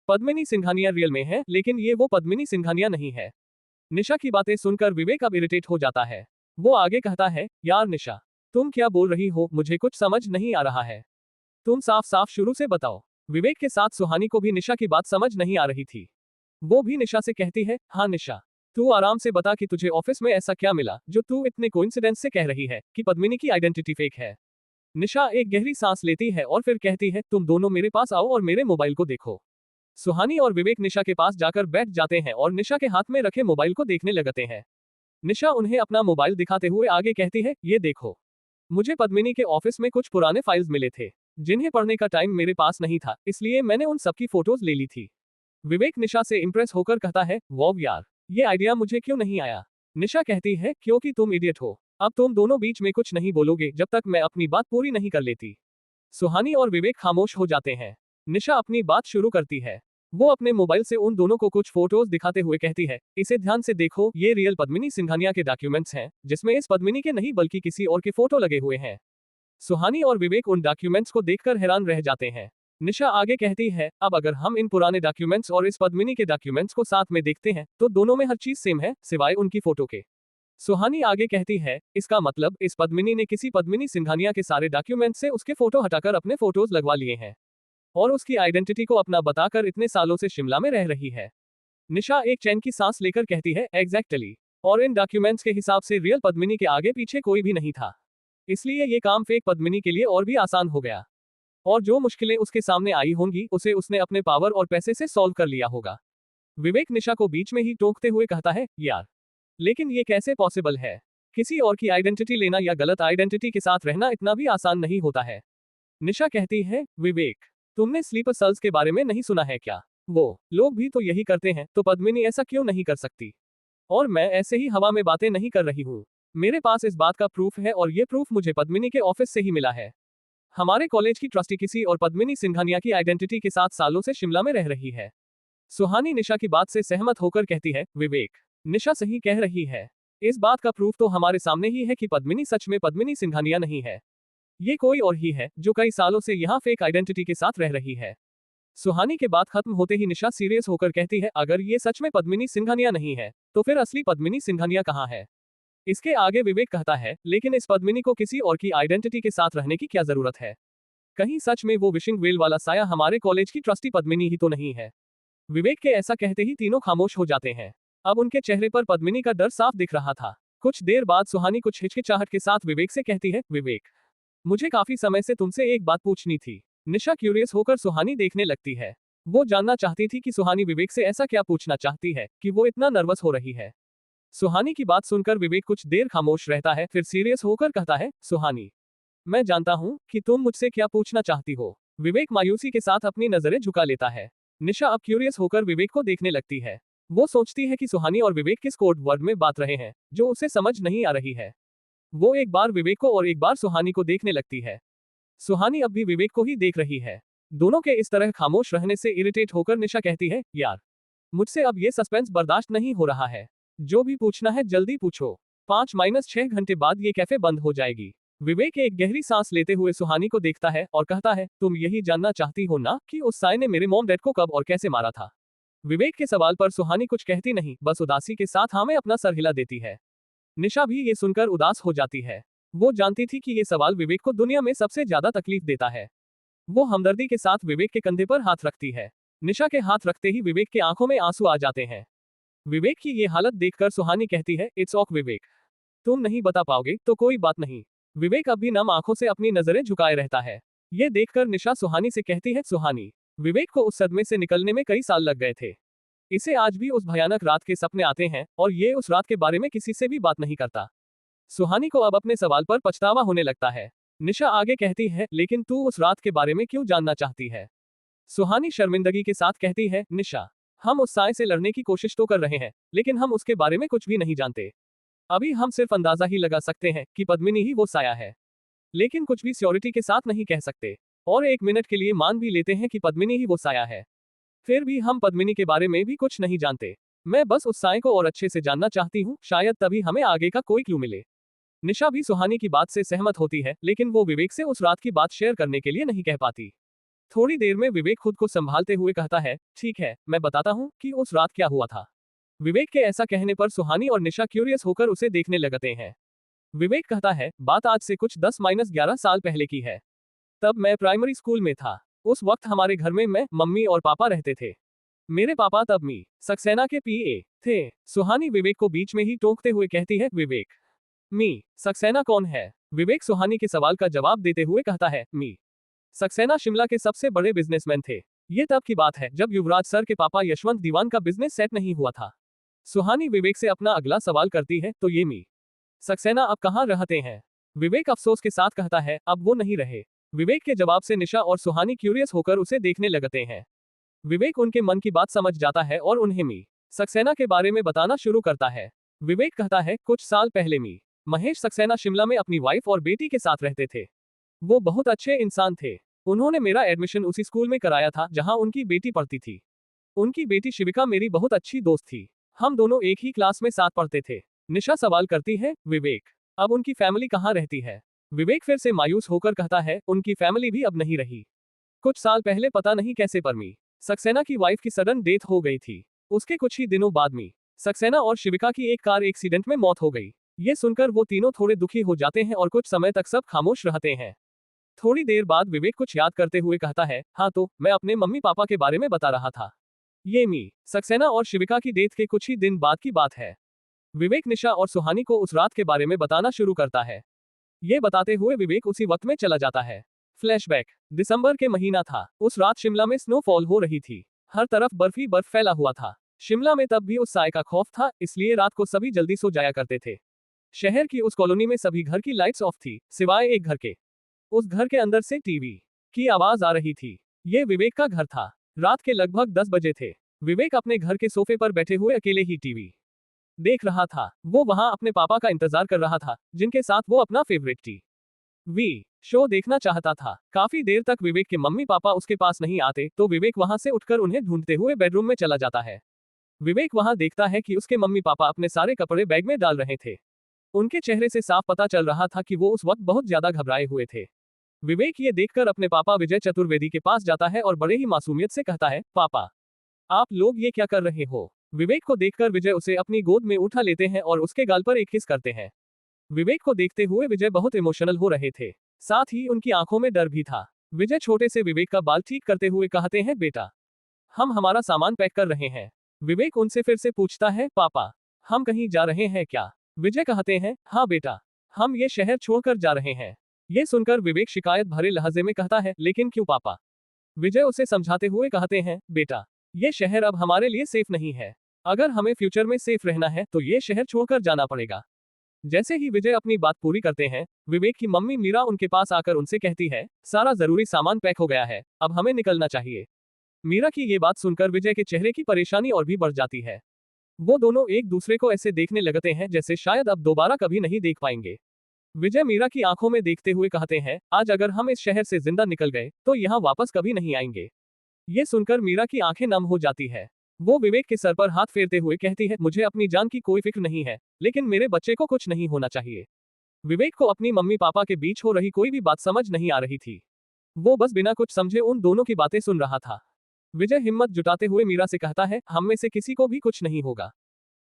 पद्मिनी सिंघानिया रियल में है, लेकिन ये वो पद्मिनी सिंघानिया नहीं है। निशा की बातें सुनकर विवेक अब इरिटेट हो जाता है। वो आगे कहता है, यार निशा, तुम क्या बोल रही हो, मुझे कुछ समझ नहीं आ रहा है। तुम साफ साफ शुरू से बताओ। विवेक के साथ सुहानी को भी निशा की बात समझ नहीं आ रही थी। वो भी निशा से कहती है, हाँ निशा, तू आराम से बता कि तुझे ऑफिस में ऐसा क्या मिला जो तू इतने कोइंसिडेंस से कह रही है कि पद्मिनी की आइडेंटिटी फेक है। निशा एक गहरी सांस लेती है और फिर कहती है, तुम दोनों मेरे पास आओ और मेरे मोबाइल को देखो। सुहानी और विवेक निशा के पास जाकर बैठ जाते हैं और निशा के हाथ में रखे मोबाइल को देखने लगते हैं। निशा उन्हें अपना मोबाइल दिखाते हुए आगे कहती है, ये देखो, मुझे पद्मिनी के ऑफिस में कुछ पुराने फाइल्स मिले थे जिन्हें पढ़ने का टाइम मेरे पास नहीं था, इसलिए मैंने उन सबकी फोटोज ले ली थी। विवेक निशा से इम्प्रेस होकर कहता है, वाव यार, ये आइडिया मुझे क्यों नहीं आया। निशा कहती है, क्योंकि तुम इडियट हो। अब तुम दोनों बीच में कुछ नहीं बोलोगे जब तक मैं अपनी बात पूरी नहीं कर लेती। सुहानी और विवेक खामोश हो जाते हैं। निशा अपनी बात शुरू करती है। वो अपने मोबाइल से उन दोनों को कुछ फोटोज दिखाते हुए कहती है, इसे ध्यान से देखो, ये रियल पद्मिनी सिंघानिया के डॉक्यूमेंट्स हैं जिसमें इस पद्मिनी के नहीं बल्कि किसी और के फोटो लगे हुए हैं। सुहानी और विवेक उन डॉक्यूमेंट्स को देखकर हैरान रह जाते हैं। निशा आगे कहती है, अब अगर हम इन पुराने डॉक्यूमेंट्स और इस पद्मिनी के डॉक्यूमेंट्स को साथ में देखते हैं तो दोनों में हर चीज सेम है सिवाय उनकी फोटो के। सुहानी आगे कहती है, इसका मतलब इस पद्मिनी ने किसी पद्मिनी सिंघानिया के सारे डॉक्यूमेंट से उसके फोटो हटाकर अपने फोटोज लगवा लिए हैं और उसकी आइडेंटिटी को अपना बताकर इतने सालों से शिमला में रह रही है। निशा एक चैन की सांस लेकर कहती है, एग्जैक्टली, और इन डॉक्यूमेंट्स के हिसाब से रियल पद्मिनी के आगे पीछे कोई भी नहीं था, इसलिए ये काम फेक पद्मिनी के लिए और भी आसान हो गया और जो मुश्किलें उसके सामने आई होंगी उसे उसने अपने पावर और पैसे से सॉल्व कर लिया होगा। विवेक निशा को बीच में ही टोकते हुए कहता है, यार, लेकिन ये कैसे पॉसिबल है। किसी और की आइडेंटिटी लेना या गलत आइडेंटिटी के साथ रहना इतना भी आसान नहीं होता है। निशा कहती है, विवेक, तुमने स्लीपर सेल्स के बारे में नहीं सुना है क्या? वो लोग भी तो यही करते हैं, तो पद्मिनी ऐसा क्यों नहीं कर सकती? और मैं ऐसे ही हवा में बातें नहीं कर रही हूँ। मेरे पास इस बात का प्रूफ है और ये प्रूफ मुझे पद्मिनी के ऑफिस से ही मिला है। हमारे कॉलेज की ट्रस्टी किसी और पद्मिनी सिंघानिया की आइडेंटिटी के साथ सालों से शिमला में रह रही है। सुहानी निशा की बात से सहमत होकर कहती है, विवेक, निशा सही कह रही है। इस बात का प्रूफ तो हमारे सामने ही है कि पद्मिनी सच में पद्मिनी सिंघानिया नहीं है। ये कोई और ही है जो कई सालों से यहाँ फेक आइडेंटिटी के साथ रह रही है। सुहानी के बात खत्म होते ही निशा सीरियस होकर कहती है, अगर ये सच में पद्मिनी सिंघानिया नहीं है तो फिर असली पद्मिनी सिंघानिया कहाँ है? इसके आगे विवेक कहता है, लेकिन इस पद्मिनी को किसी और की आइडेंटिटी के साथ रहने की क्या जरूरत है? कहीं सच में वो विशिंग वेल वाला साया हमारे कॉलेज की ट्रस्टी पद्मिनी ही तो नहीं है? विवेक के ऐसा कहते ही तीनों खामोश हो जाते हैं। अब उनके चेहरे पर पद्मिनी का डर साफ दिख रहा था। कुछ देर बाद सुहानी कुछ हिचकिचाहट के साथ विवेक से कहती है, विवेक, मुझे काफी समय से तुमसे एक बात पूछनी थी। निशा क्यूरियस होकर सुहानी देखने लगती है। वो जानना चाहती थी कि सुहानी विवेक से ऐसा क्या पूछना चाहती है कि वो इतना नर्वस हो रही है। सुहानी की बात सुनकर विवेक कुछ देर खामोश रहता है, फिर सीरियस होकर कहता है, सुहानी, मैं जानता हूँ कि तुम मुझसे क्या पूछना चाहती हो। विवेक मायूसी के साथ अपनी नजरें झुका लेता है। निशा अब क्यूरियस होकर विवेक को देखने लगती है। वो सोचती है कि सुहानी और विवेक किस कोड वर्ड में बात रहे हैं जो उसे समझ नहीं आ रही है। वो एक बार विवेक को और एक बार सुहानी को देखने लगती है। सुहानी अब भी विवेक को ही देख रही है। दोनों के इस तरह खामोश रहने से इरिटेट होकर निशा कहती है, यार, मुझसे अब ये सस्पेंस बर्दाश्त नहीं हो रहा है। जो भी पूछना है जल्दी पूछो। 5-6 घंटे बाद ये कैफे बंद हो जाएगी। विवेक एक गहरी सांस लेते हुए सुहानी को देखता है और कहता है, तुम यही जानना चाहती हो ना कि उस साय ने मेरे मॉम डैड को कब और कैसे मारा था? विवेक के सवाल पर सुहानी कुछ कहती नहीं, बस उदासी के साथ हाँ में अपना सर हिला देती है। निशा भी ये सुनकर उदास हो जाती है। वो जानती थी कि ये सवाल विवेक को दुनिया में सबसे ज्यादा तकलीफ देता है। वो हमदर्दी के साथ विवेक के कंधे पर हाथ रखती है। निशा के हाथ रखते ही विवेक के आंखों में आंसू आ जाते हैं। विवेक की ये हालत देखकर सुहानी कहती है, इट्स ऑक विवेक, तुम नहीं बता पाओगे तो कोई बात नहीं। विवेक अब भी नम आंखों से अपनी नजरें झुकाए रहता है। ये देखकर निशा सुहानी से कहती है, सुहानी, विवेक को उस सदमे से निकलने में कई साल लग गए थे। इसे आज भी उस भयानक रात के सपने आते हैं और ये उस रात के बारे में किसी से भी बात नहीं करता। सुहानी को अब अपने सवाल पर पछतावा होने लगता है। निशा आगे कहती है, लेकिन तू उस रात के बारे में क्यों जानना चाहती है? सुहानी शर्मिंदगी के साथ कहती है, निशा, हम उस साय से लड़ने की कोशिश तो कर रहे हैं, लेकिन हम उसके बारे में कुछ भी नहीं जानते। अभी हम सिर्फ अंदाजा ही लगा सकते हैं कि पद्मिनी ही वो साया है, लेकिन कुछ भी श्योरिटी के साथ नहीं कह सकते। और एक मिनट के लिए मान भी लेते हैं कि पद्मिनी ही वो साया है, फिर भी हम पद्मिनी के बारे में भी कुछ नहीं जानते। मैं बस उस साय को और अच्छे से जानना चाहती हूँ, शायद तभी हमें आगे का कोई क्लू मिले। निशा भी सुहानी की बात से सहमत होती है, लेकिन वो विवेक से उस रात की बात शेयर करने के लिए नहीं कह पाती। थोड़ी देर में विवेक खुद को संभालते हुए कहता है, ठीक है, मैं बताता हूँ कि उस रात क्या हुआ था। विवेक के ऐसा कहने पर सुहानी और निशा क्यूरियस होकर उसे देखने लगते हैं। विवेक कहता है, बात आज से कुछ 10-11 साल पहले की है। तब मैं प्राइमरी स्कूल में था। उस वक्त हमारे घर में मैं, मम्मी और पापा रहते थे। मेरे पापा तब मी सक्सेना के पीए थे। सुहानी विवेक को बीच में ही टोकते हुए कहती है, विवेक, मी सक्सेना कौन है? विवेक सुहानी के सवाल का जवाब देते हुए कहता है, मी सक्सेना शिमला के सबसे बड़े बिजनेसमैन थे। ये तब की बात है जब युवराज सर के पापा यशवंत दीवान का बिजनेस सेट नहीं हुआ था। सुहानी विवेक से अपना अगला सवाल करती है, तो ये मी सक्सेना अब कहाँ रहते हैं? विवेक अफसोस के साथ कहता है, अब वो नहीं रहे। विवेक के जवाब से निशा और सुहानी क्यूरियस होकर उसे देखने लगते हैं। विवेक उनके मन की बात समझ जाता है और उन्हें मी सक्सेना के बारे में बताना शुरू करता है। विवेक कहता है, कुछ साल पहले मी महेश सक्सेना शिमला में अपनी वाइफ और बेटी के साथ रहते थे। वो बहुत अच्छे इंसान थे। उन्होंने मेरा एडमिशन उसी स्कूल में कराया था जहां उनकी बेटी पढ़ती थी। उनकी बेटी शिविका मेरी बहुत अच्छी दोस्त थी। हम दोनों एक ही क्लास में साथ पढ़ते थे। निशा सवाल करती है, विवेक, अब उनकी फैमिली कहाँ रहती है? विवेक फिर से मायूस होकर कहता है, उनकी फैमिली भी अब नहीं रही। कुछ साल पहले पता नहीं कैसे पर मी सक्सेना की वाइफ की सडन डेथ हो गई थी। उसके कुछ ही दिनों बाद मी सक्सेना और शिविका की एक कार एक्सीडेंट में मौत हो गई। ये सुनकर वो तीनों थोड़े दुखी हो जाते हैं और कुछ समय तक सब खामोश रहते हैं। थोड़ी देर बाद विवेक कुछ याद करते हुए कहता है, हाँ तो मैं अपने मम्मी पापा के बारे में बता रहा था। ये मी सक्सेना और शिविका की डेथ के कुछ ही दिन बाद की बात है। विवेक निशा और सुहानी को उस रात के बारे में बताना शुरू करता है। ये बताते हुए विवेक उसी वक्त में चला जाता है। फ्लैशबैक, दिसंबर के महीना था। उस रात शिमला में स्नोफॉल हो रही थी। हर तरफ बर्फ ही बर्फ फैला हुआ था। शिमला में तब भी उस साए का खौफ था, इसलिए रात को सभी जल्दी सो जाया करते थे। शहर की उस कॉलोनी में सभी घर की लाइट्स ऑफ थी, सिवाय एक घर के। उस घर के अंदर से टीवी की आवाज आ रही थी। ये विवेक का घर था। रात के लगभग 10 बजे थे। विवेक अपने घर के सोफे पर बैठे हुए अकेले ही टीवी देख रहा था। वो वहां अपने पापा का इंतजार कर रहा था, जिनके साथ वो अपना फेवरेट टीवी शो देखना चाहता था। काफी देर तक विवेक के मम्मी पापा उसके पास नहीं आते, तो विवेक वहां से उठकर उन्हें ढूंढते हुए बेडरूम में चला जाता है। विवेक वहां देखता है कि उसके मम्मी पापा अपने सारे कपड़े बैग में डाल रहे थे। उनके चेहरे से साफ पता चल रहा था कि वो उस वक्त बहुत ज्यादा घबराए हुए थे। विवेक ये देखकर अपने पापा विजय चतुर्वेदी के पास जाता है और बड़े ही मासूमियत से कहता है, पापा, आप लोग ये क्या कर रहे हो? विवेक को देखकर विजय उसे अपनी गोद में उठा लेते हैं और उसके गाल पर एक किस करते हैं। विवेक को देखते हुए विजय बहुत इमोशनल हो रहे थे, साथ ही उनकी आंखों में डर भी था। विजय छोटे से विवेक का बाल ठीक करते हुए कहते हैं, बेटा, हम हमारा सामान पैक कर रहे हैं। विवेक उनसे फिर से पूछता है, पापा, हम कहीं जा रहे हैं क्या? विजय कहते हैं, हाँ बेटा, हम ये शहर छोड़कर जा रहे हैं। ये सुनकर विवेक शिकायत भरे लहजे में कहता है, लेकिन क्यों पापा? विजय उसे समझाते हुए कहते हैं, बेटा, ये शहर अब हमारे लिए सेफ नहीं है। अगर हमें फ्यूचर में सेफ रहना है तो ये शहर छोड़कर जाना पड़ेगा। जैसे ही विजय अपनी बात पूरी करते हैं, विवेक की मम्मी मीरा उनके पास आकर उनसे कहती है, सारा जरूरी सामान पैक हो गया है, अब हमें निकलना चाहिए। मीरा की ये बात सुनकर विजय के चेहरे की परेशानी और भी बढ़ जाती है। वो दोनों एक दूसरे को ऐसे देखने लगते हैं जैसे शायद अब दोबारा कभी नहीं देख पाएंगे। विजय मीरा की आंखों में देखते हुए कहते हैं, आज अगर हम इस शहर से जिंदा निकल गए तो यहाँ वापस कभी नहीं आएंगे। ये सुनकर मीरा की आंखें नम हो जाती है। वो विवेक के सर पर हाथ फेरते हुए कहती है, मुझे अपनी जान की कोई फिक्र नहीं है, लेकिन मेरे बच्चे को कुछ नहीं होना चाहिए। विवेक को अपनी मम्मी पापा के बीच हो रही कोई भी बात समझ नहीं आ रही थी। वो बस बिना कुछ समझे उन दोनों की बातें सुन रहा था। विजय हिम्मत जुटाते हुए मीरा से कहता है, हम में से किसी को भी कुछ नहीं होगा।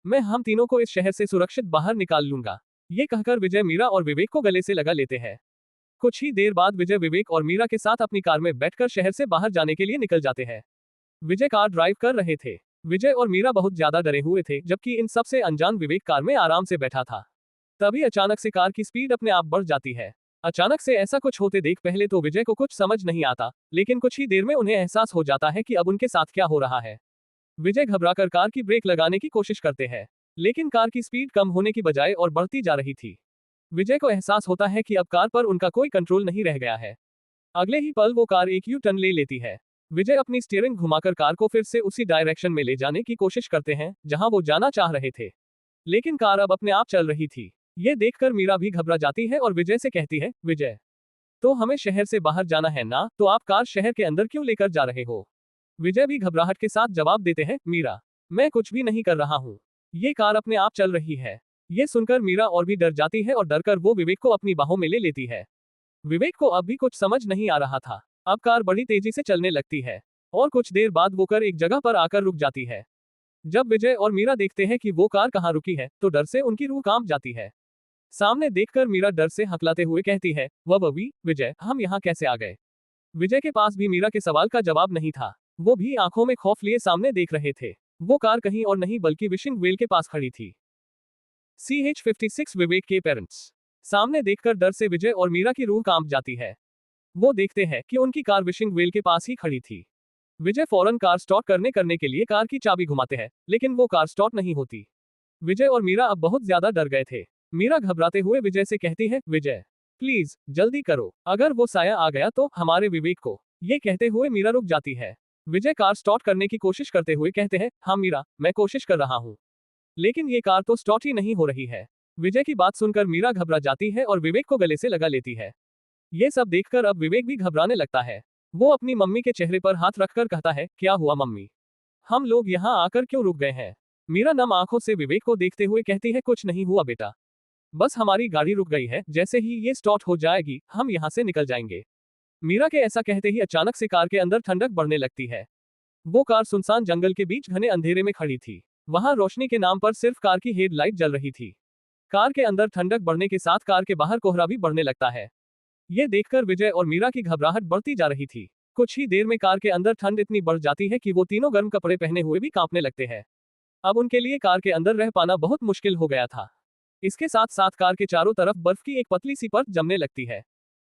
मैं हम तीनों को इस शहर से सुरक्षित बाहर निकाल लूंगा। ये कहकर विजय मीरा और विवेक को गले से लगा लेते हैं। कुछ ही देर बाद विजय विवेक और मीरा के साथ अपनी कार में बैठकर शहर से बाहर जाने के लिए निकल जाते हैं। विजय कार ड्राइव कर रहे थे। विजय और मीरा बहुत ज्यादा डरे हुए थे, जबकि इन सबसे अनजान विवेक कार में आराम से बैठा था। तभी अचानक से कार की स्पीड अपने आप बढ़ जाती है। अचानक से ऐसा कुछ होते देख पहले तो विजय को कुछ समझ नहीं आता, लेकिन कुछ ही देर में उन्हें एहसास हो जाता है कि अब उनके साथ क्या हो रहा है। विजय घबराकर कार की ब्रेक लगाने की कोशिश करते हैं, लेकिन कार की स्पीड कम होने की बजाय और बढ़ती जा रही थी। विजय को एहसास होता है कि अब कार पर उनका कोई कंट्रोल नहीं रह गया है। अगले ही पल वो कार एक यू टर्न ले लेती है। विजय अपनी स्टीयरिंग घुमाकर कार को फिर से उसी डायरेक्शन में ले जाने की कोशिश करते हैं जहां वो जाना चाह रहे थे, लेकिन कार अब अपने आप चल रही थी। ये देखकर मीरा भी घबरा जाती है और विजय से कहती है, विजय, तो हमें शहर से बाहर जाना है ना, तो आप कार शहर के अंदर क्यों लेकर जा रहे हो? विजय भी घबराहट के साथ जवाब देते हैं, मीरा, मैं कुछ भी नहीं कर रहा हूँ, ये कार अपने आप चल रही है। ये सुनकर मीरा और भी डर जाती है और डरकर वो विवेक को अपनी बाहों में ले लेती है। विवेक को अब भी कुछ समझ नहीं आ रहा था। अब कार बड़ी तेजी से चलने लगती है और कुछ देर बाद वो कार एक जगह पर आकर रुक जाती है। जब विजय और मीरा देखते हैं कि वो कार कहाँ रुकी है, तो डर से उनकी रूह कांप जाती है। सामने देखकर मीरा डर से हकलाते हुए कहती है, वह बबी, विजय, हम यहाँ कैसे आ गए? विजय के पास भी मीरा के सवाल का जवाब नहीं था। वो भी आंखों में खौफ लिए सामने देख रहे थे। वो कार कहीं और नहीं बल्कि विशिंग वेल के पास खड़ी थी। CH-56 विवेक के पेरेंट्स। सामने देखकर डर से विजय और मीरा की रूह कांप जाती है। वो देखते हैं कि उनकी कार विशिंग वेल के पास ही खड़ी थी। विजय फौरन कार स्टार्ट करने के लिए कार की चाबी घुमाते हैं, लेकिन वो कार स्टार्ट नहीं होती। विजय और मीरा अब बहुत ज्यादा डर गए थे। मीरा घबराते हुए विजय से कहती है, विजय, प्लीज जल्दी करो, अगर वो साया आ गया तो हमारे विवेक को। ये कहते हुए मीरा रुक जाती है। विजय कार स्टार्ट करने की कोशिश करते हुए कहते हैं, हाँ मीरा, मैं कोशिश कर रहा हूँ, लेकिन ये कार तो स्टार्ट ही नहीं हो रही है। विजय की बात सुनकर मीरा घबरा जाती है और विवेक को गले से लगा लेती है। ये सब देखकर अब विवेक भी घबराने लगता है। वो अपनी मम्मी के चेहरे पर हाथ रखकर कहता है, क्या हुआ मम्मी? हम लोग यहाँ आकर क्यों रुक गए हैं? मीरा नम आंखों से विवेक को देखते हुए कहती है, कुछ नहीं हुआ बेटा, बस हमारी गाड़ी रुक गई है, जैसे ही ये स्टार्ट हो जाएगी हम यहाँ से निकल जाएंगे। मीरा के ऐसा कहते ही अचानक से कार के अंदर ठंडक बढ़ने लगती है। वो कार सुनसान जंगल के बीच घने अंधेरे में खड़ी थी। वहां रोशनी के नाम पर सिर्फ कार की हेडलाइट जल रही थी। कार के अंदर ठंडक बढ़ने के साथ कार के बाहर कोहरा भी बढ़ने लगता है। ये देखकर विजय और मीरा की घबराहट बढ़ती जा रही थी। कुछ ही देर में कार के अंदर ठंड इतनी बढ़ जाती है कि वो तीनों गर्म कपड़े पहने हुए भी कांपने लगते हैं। अब उनके लिए कार के अंदर रह पाना बहुत मुश्किल हो गया था। इसके साथ साथ कार के चारों तरफ बर्फ की एक पतली सी परत जमने लगती है।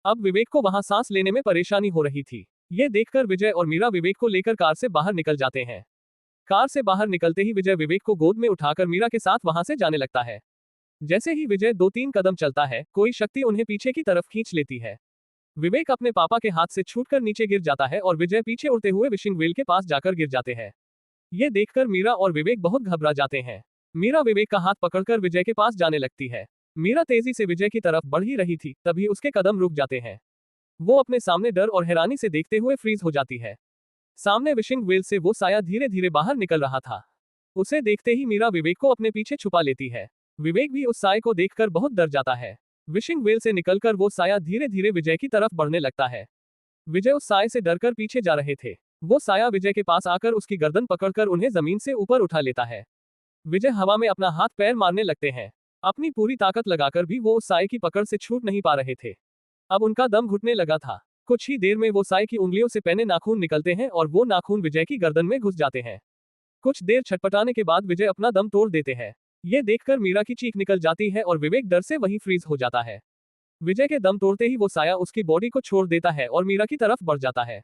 अब विवेक को वहां सांस लेने में परेशानी हो रही थी। ये देखकर विजय और मीरा विवेक को लेकर कार से बाहर निकल जाते हैं। कार से बाहर निकलते ही विजय विवेक को गोद में उठाकर मीरा के साथ वहां से जाने लगता है। जैसे ही विजय 2-3 कदम चलता है, कोई शक्ति उन्हें पीछे की तरफ खींच लेती है। विवेक अपने पापा के हाथ से छूटकर नीचे गिर जाता है और विजय पीछे उड़ते हुए विशिंग वेल के पास जाकर गिर जाते हैं। ये देखकर मीरा और विवेक बहुत घबरा जाते हैं। मीरा विवेक का हाथ पकड़कर विजय के पास जाने लगती है। मीरा तेजी से विजय की तरफ बढ़ ही रही थी, तभी उसके कदम रुक जाते हैं। वो अपने सामने डर और हैरानी से देखते हुए फ्रीज हो जाती है। सामने विशिंग वेल से वो साया धीरे धीरे बाहर निकल रहा था। उसे देखते ही मीरा विवेक को अपने पीछे छुपा लेती है। विवेक भी उस साये को देखकर बहुत डर जाता है। विशिंग वेल से निकलकर वो साया धीरे धीरे विजय की तरफ बढ़ने लगता है। विजय उस साये से डरकर पीछे जा रहे थे। वो साया विजय के पास आकर उसकी गर्दन पकड़कर उन्हें जमीन से ऊपर उठा लेता है। विजय हवा में अपना हाथ पैर मारने लगते हैं। अपनी पूरी ताकत लगाकर भी वो उस साये की पकड़ से छूट नहीं पा रहे थे। अब उनका दम घुटने लगा था। कुछ ही देर में वो साये की उंगलियों से पैने नाखून निकलते हैं और वो नाखून विजय की गर्दन में घुस जाते हैं। कुछ देर छटपटाने के बाद विजय अपना दम तोड़ देते हैं। ये देखकर मीरा की चीख निकल जाती है और विवेक डर से वहीं फ्रीज हो जाता है। विजय के दम तोड़ते ही वो साया उसकी बॉडी को छोड़ देता है और मीरा की तरफ बढ़ जाता है।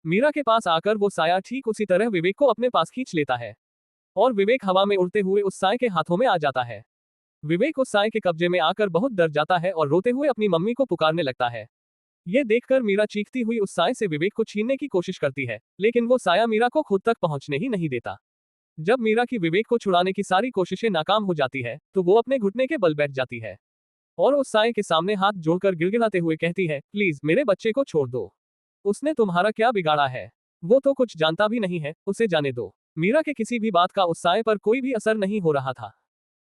मीरा के पास आकर वो साया ठीक उसी तरह विवेक को अपने पास खींच लेता है और विवेक हवा में उड़ते हुए उस साये के हाथों में आ जाता है। विवेक उस साये के कब्जे में आकर बहुत डर जाता है और रोते हुए अपनी मम्मी को पुकारने लगता है। ये देखकर मीरा चीखती हुई उस साये से विवेक को छीनने की कोशिश करती है, लेकिन वो साया मीरा को खुद तक पहुंचने ही नहीं देता। जब मीरा की विवेक को छुड़ाने की सारी कोशिशें नाकाम हो जाती है, तो वो अपने घुटने के बल बैठ जाती है और उस साये के सामने हाथ जोड़कर गिड़गिड़ाते हुए कहती है, प्लीज मेरे बच्चे को छोड़ दो। उसने तुम्हारा क्या बिगाड़ा है? वो तो कुछ जानता भी नहीं है, उसे जाने दो। मीरा के किसी भी बात का उस साये पर कोई भी असर नहीं हो रहा था।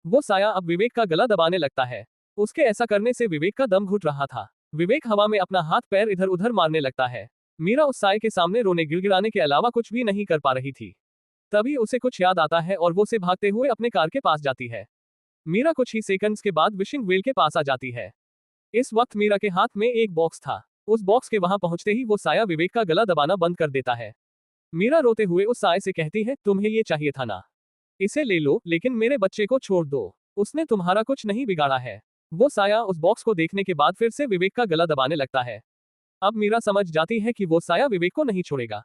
वो साया अब विवेक का गला दबाने लगता है। उसके ऐसा करने से विवेक का दम घुट रहा था। विवेक हवा में अपना हाथ पैर इधर उधर मारने लगता है। मीरा उस साये के सामने रोने गिड़गिड़ाने के अलावा कुछ भी नहीं कर पा रही थी। तभी उसे कुछ याद आता है और वो उसे भागते हुए अपने कार के पास जाती है। मीरा कुछ ही सेकंड्स के बाद विशिंग वेल के पास आ जाती है। इस वक्त मीरा के हाथ में एक बॉक्स था। उस बॉक्स के वहां पहुंचते ही वो साया विवेक का गला दबाना बंद कर देता है। मीरा रोते हुए उस साये से कहती है, तुम्हें ये चाहिए था ना, इसे ले लो, लेकिन मेरे बच्चे को छोड़ दो, उसने तुम्हारा कुछ नहीं बिगाड़ा है। वो साया उस बॉक्स को देखने के बाद फिर से विवेक का गला दबाने लगता है। अब मीरा समझ जाती है कि वो साया विवेक को नहीं छोड़ेगा।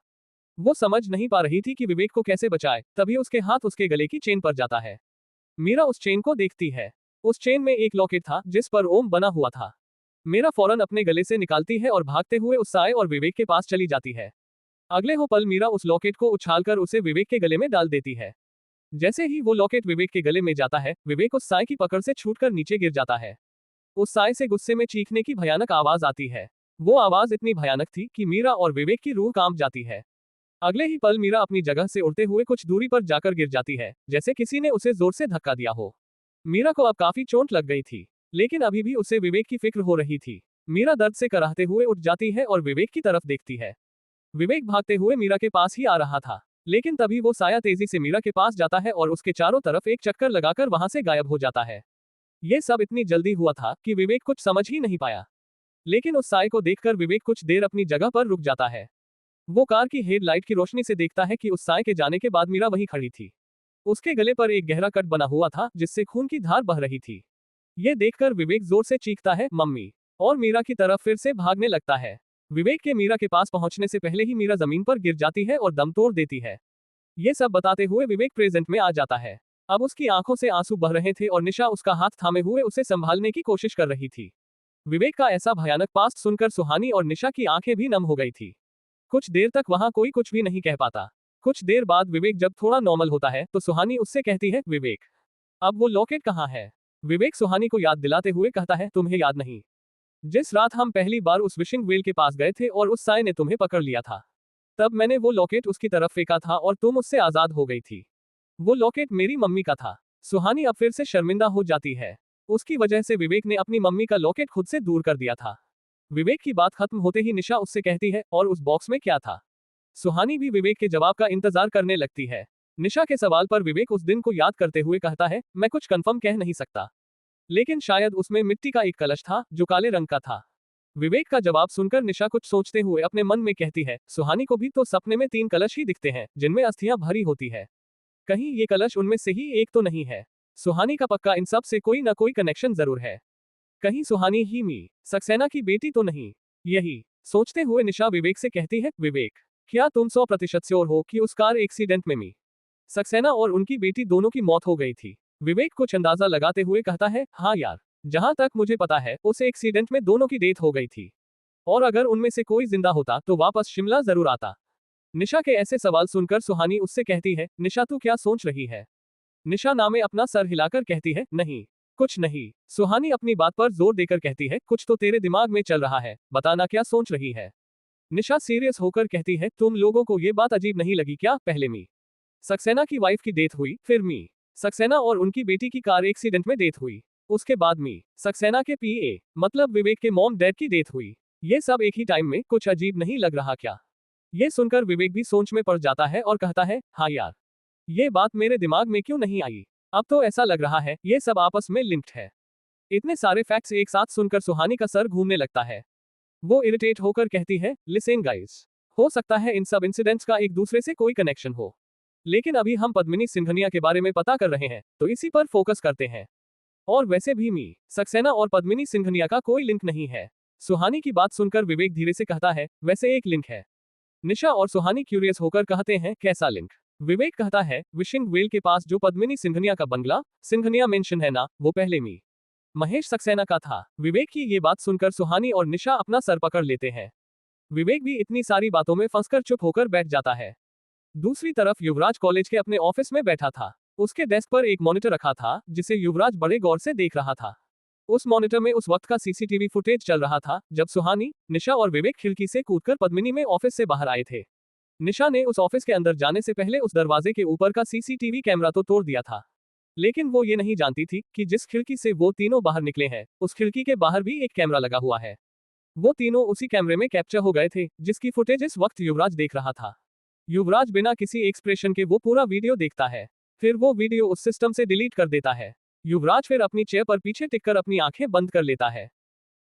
वो समझ नहीं पा रही थी कि विवेक को कैसे बचाए, तभी उसके हाथ उसके गले की चेन पर जाता है। मीरा उस चेन को देखती है। उस चेन में एक लॉकेट था जिस पर ओम बना हुआ था। मीरा फौरन अपने गले से निकालती है और भागते हुए उस साये और विवेक के पास चली जाती है। अगले हो पल मीरा उस लॉकेट को उछालकर उसे विवेक के गले में डाल देती है। जैसे ही वो लॉकेट विवेक के गले में जाता है, विवेक उस साये की पकड़ से छूटकर नीचे गिर जाता है। उस साये से गुस्से में चीखने की भयानक आवाज आती है। वो आवाज इतनी भयानक थी कि मीरा और विवेक की रूह कांप जाती है। अगले ही पल मीरा अपनी जगह से उड़ते हुए कुछ दूरी पर जाकर गिर जाती है, जैसे किसी ने उसे जोर से धक्का दिया हो। मीरा को अब काफी चोट लग गई थी, लेकिन अभी भी उसे विवेक की फिक्र हो रही थी। मीरा दर्द से कराहते हुए उठ जाती है और विवेक की तरफ देखती है। विवेक भागते हुए मीरा के पास ही आ रहा था, लेकिन तभी वो साया तेजी से मीरा के पास जाता है और उसके चारों तरफ एक चक्कर लगाकर वहां से गायब हो जाता है। ये सब इतनी जल्दी हुआ था कि विवेक कुछ समझ ही नहीं पाया। लेकिन उस साय को देखकर विवेक कुछ देर अपनी जगह पर रुक जाता है। वो कार की हेडलाइट की रोशनी से देखता है कि उस साय के जाने के बाद मीरा वहीं खड़ी थी। उसके गले पर एक गहरा कट बना हुआ था जिससे खून की धार बह रही थी। ये देखकर विवेक जोर से चीखता है, मम्मी, और मीरा की तरफ फिर से भागने लगता है। विवेक के मीरा के पास पहुंचने से पहले ही मीरा जमीन पर गिर जाती है और दम तोड़ देती है। ये सब बताते हुए विवेक प्रेजेंट में आ जाता है। अब उसकी आंखों से आंसू बह रहे थे और निशा उसका हाथ थामे हुए उसे संभालने की कोशिश कर रही थी। विवेक का ऐसा भयानक पास्ट सुनकर सुहानी और निशा की आंखें भी नम हो गई थी। कुछ देर तक वहां कोई कुछ भी नहीं कह पाता। कुछ देर बाद विवेक जब थोड़ा नॉर्मल होता है तो सुहानी उससे कहती है, विवेक, अब वो लॉकेट कहाँ है? विवेक सुहानी को याद दिलाते हुए कहता है, तुम्हें याद नहीं, जिस रात हम पहली बार उस विशिंग वेल के पास गए थे और उस साय ने तुम्हें पकड़ लिया था, तब मैंने वो लॉकेट उसकी तरफ फेंका था और तुम उससे आजाद हो गई थी। वो लॉकेट मेरी मम्मी का था। सुहानी अब फिर से शर्मिंदा हो जाती है। उसकी वजह से विवेक ने अपनी मम्मी का लॉकेट खुद से दूर कर दिया था। विवेक की बात खत्म होते ही निशा उससे कहती है, और उस बॉक्स में क्या था? सुहानी भी विवेक के जवाब का इंतजार करने लगती है। निशा के सवाल पर विवेक उस दिन को याद करते हुए कहता है, मैं कुछ कंफर्म कह नहीं सकता, लेकिन शायद उसमें मिट्टी का एक कलश था जो काले रंग का था। विवेक का जवाब सुनकर निशा कुछ सोचते हुए अपने मन में कहती है, सुहानी को भी तो सपने में 3 कलश ही दिखते हैं जिनमें अस्थियां भरी होती है। कहीं ये कलश उनमें से ही एक तो नहीं है? सुहानी का पक्का इन सब से कोई न कोई कनेक्शन जरूर है। कहीं सुहानी ही मी सक्सेना की बेटी तो नहीं? यही सोचते हुए निशा विवेक से कहती है, विवेक, क्या तुम 100% श्योर हो कि उस कार एक्सीडेंट में मी सक्सेना और उनकी बेटी दोनों की मौत हो गई थी? विवेक कुछ अंदाजा लगाते हुए कहता है, हाँ यार, जहां तक मुझे पता है उस एक्सीडेंट में दोनों की डेथ हो गई थी, और अगर उनमें से कोई जिंदा होता तो वापस शिमला जरूर आता। निशा के ऐसे सवाल सुनकर सुहानी उससे कहती है, निशा तू क्या सोच रही है? निशा नामे अपना सर हिलाकर कहती है, नहीं, कुछ नहीं। सुहानी अपनी बात पर जोर देकर कहती है, कुछ तो तेरे दिमाग में चल रहा है, बताना क्या सोच रही है? निशा सीरियस होकर कहती है, तुम लोगों को ये बात अजीब नहीं लगी क्या? पहले मी सक्सेना की वाइफ की डेथ हुई, फिर मी सक्सेना और उनकी बेटी की कार एक्सीडेंट में डेथ हुई, उसके बाद मी सक्सेना के पीए मतलब विवेक के मॉम डैड की डेथ हुई। ये सब एक ही टाइम में, कुछ अजीब नहीं लग रहा क्या? ये सुनकर विवेक भी सोच में पड़ जाता है और कहता है, हाँ यार, ये बात मेरे दिमाग में क्यों नहीं आई? अब तो ऐसा लग रहा है ये सब आपस में लिंक्ड है। इतने सारे फैक्ट्स एक साथ सुनकर सुहानी का सर घूमने लगता है। वो इरिटेट होकर कहती है, लिसन गाइस, हो सकता है इन सब इंसिडेंट्स का एक दूसरे से कोई कनेक्शन हो, लेकिन अभी हम पद्मिनी सिंघनिया के बारे में पता कर रहे हैं तो इसी पर फोकस करते हैं। और वैसे भी मी सक्सेना और पद्मिनी सिंघनिया का कोई लिंक नहीं है। सुहानी की बात सुनकर विवेक धीरे से कहता है, वैसे एक लिंक है। निशा और सुहानी क्यूरियस होकर कहते हैं, कैसा लिंक? विवेक कहता है, विशिंग वेल के पास जो पद्मिनी सिंघनिया का बंगला सिंघनिया मेंशन है ना, वो पहले मी महेश सक्सेना का था। विवेक की ये बात सुनकर सुहानी और निशा अपना सर पकड़ लेते हैं। विवेक भी इतनी सारी बातों में फंसकर चुप होकर बैठ जाता है। दूसरी तरफ युवराज कॉलेज के अपने ऑफिस में बैठा था। उसके डेस्क पर एक मॉनिटर रखा था जिसे युवराज बड़े गौर से देख रहा था। उस मॉनिटर में उस वक्त का सीसीटीवी फुटेज चल रहा था जब सुहानी, निशा और विवेक खिड़की से कूदकर पद्मिनी में ऑफिस से बाहर आए थे। निशा ने उस ऑफिस के अंदर जाने से पहले उस दरवाजे के ऊपर का सीसीटीवी कैमरा तो तोड़ दिया था, लेकिन वो ये नहीं जानती थी कि जिस खिड़की से वो तीनों बाहर निकले हैं उस खिड़की के बाहर भी एक कैमरा लगा हुआ है। वो तीनों उसी कैमरे में कैप्चर हो गए थे जिसकी फुटेज इस वक्त युवराज देख रहा था। युवराज बिना किसी एक्सप्रेशन के वो पूरा वीडियो देखता है, फिर वो वीडियो उस सिस्टम से डिलीट कर देता है। युवराज फिर अपनी चेयर पर पीछे टिककर अपनी आंखें बंद कर लेता है।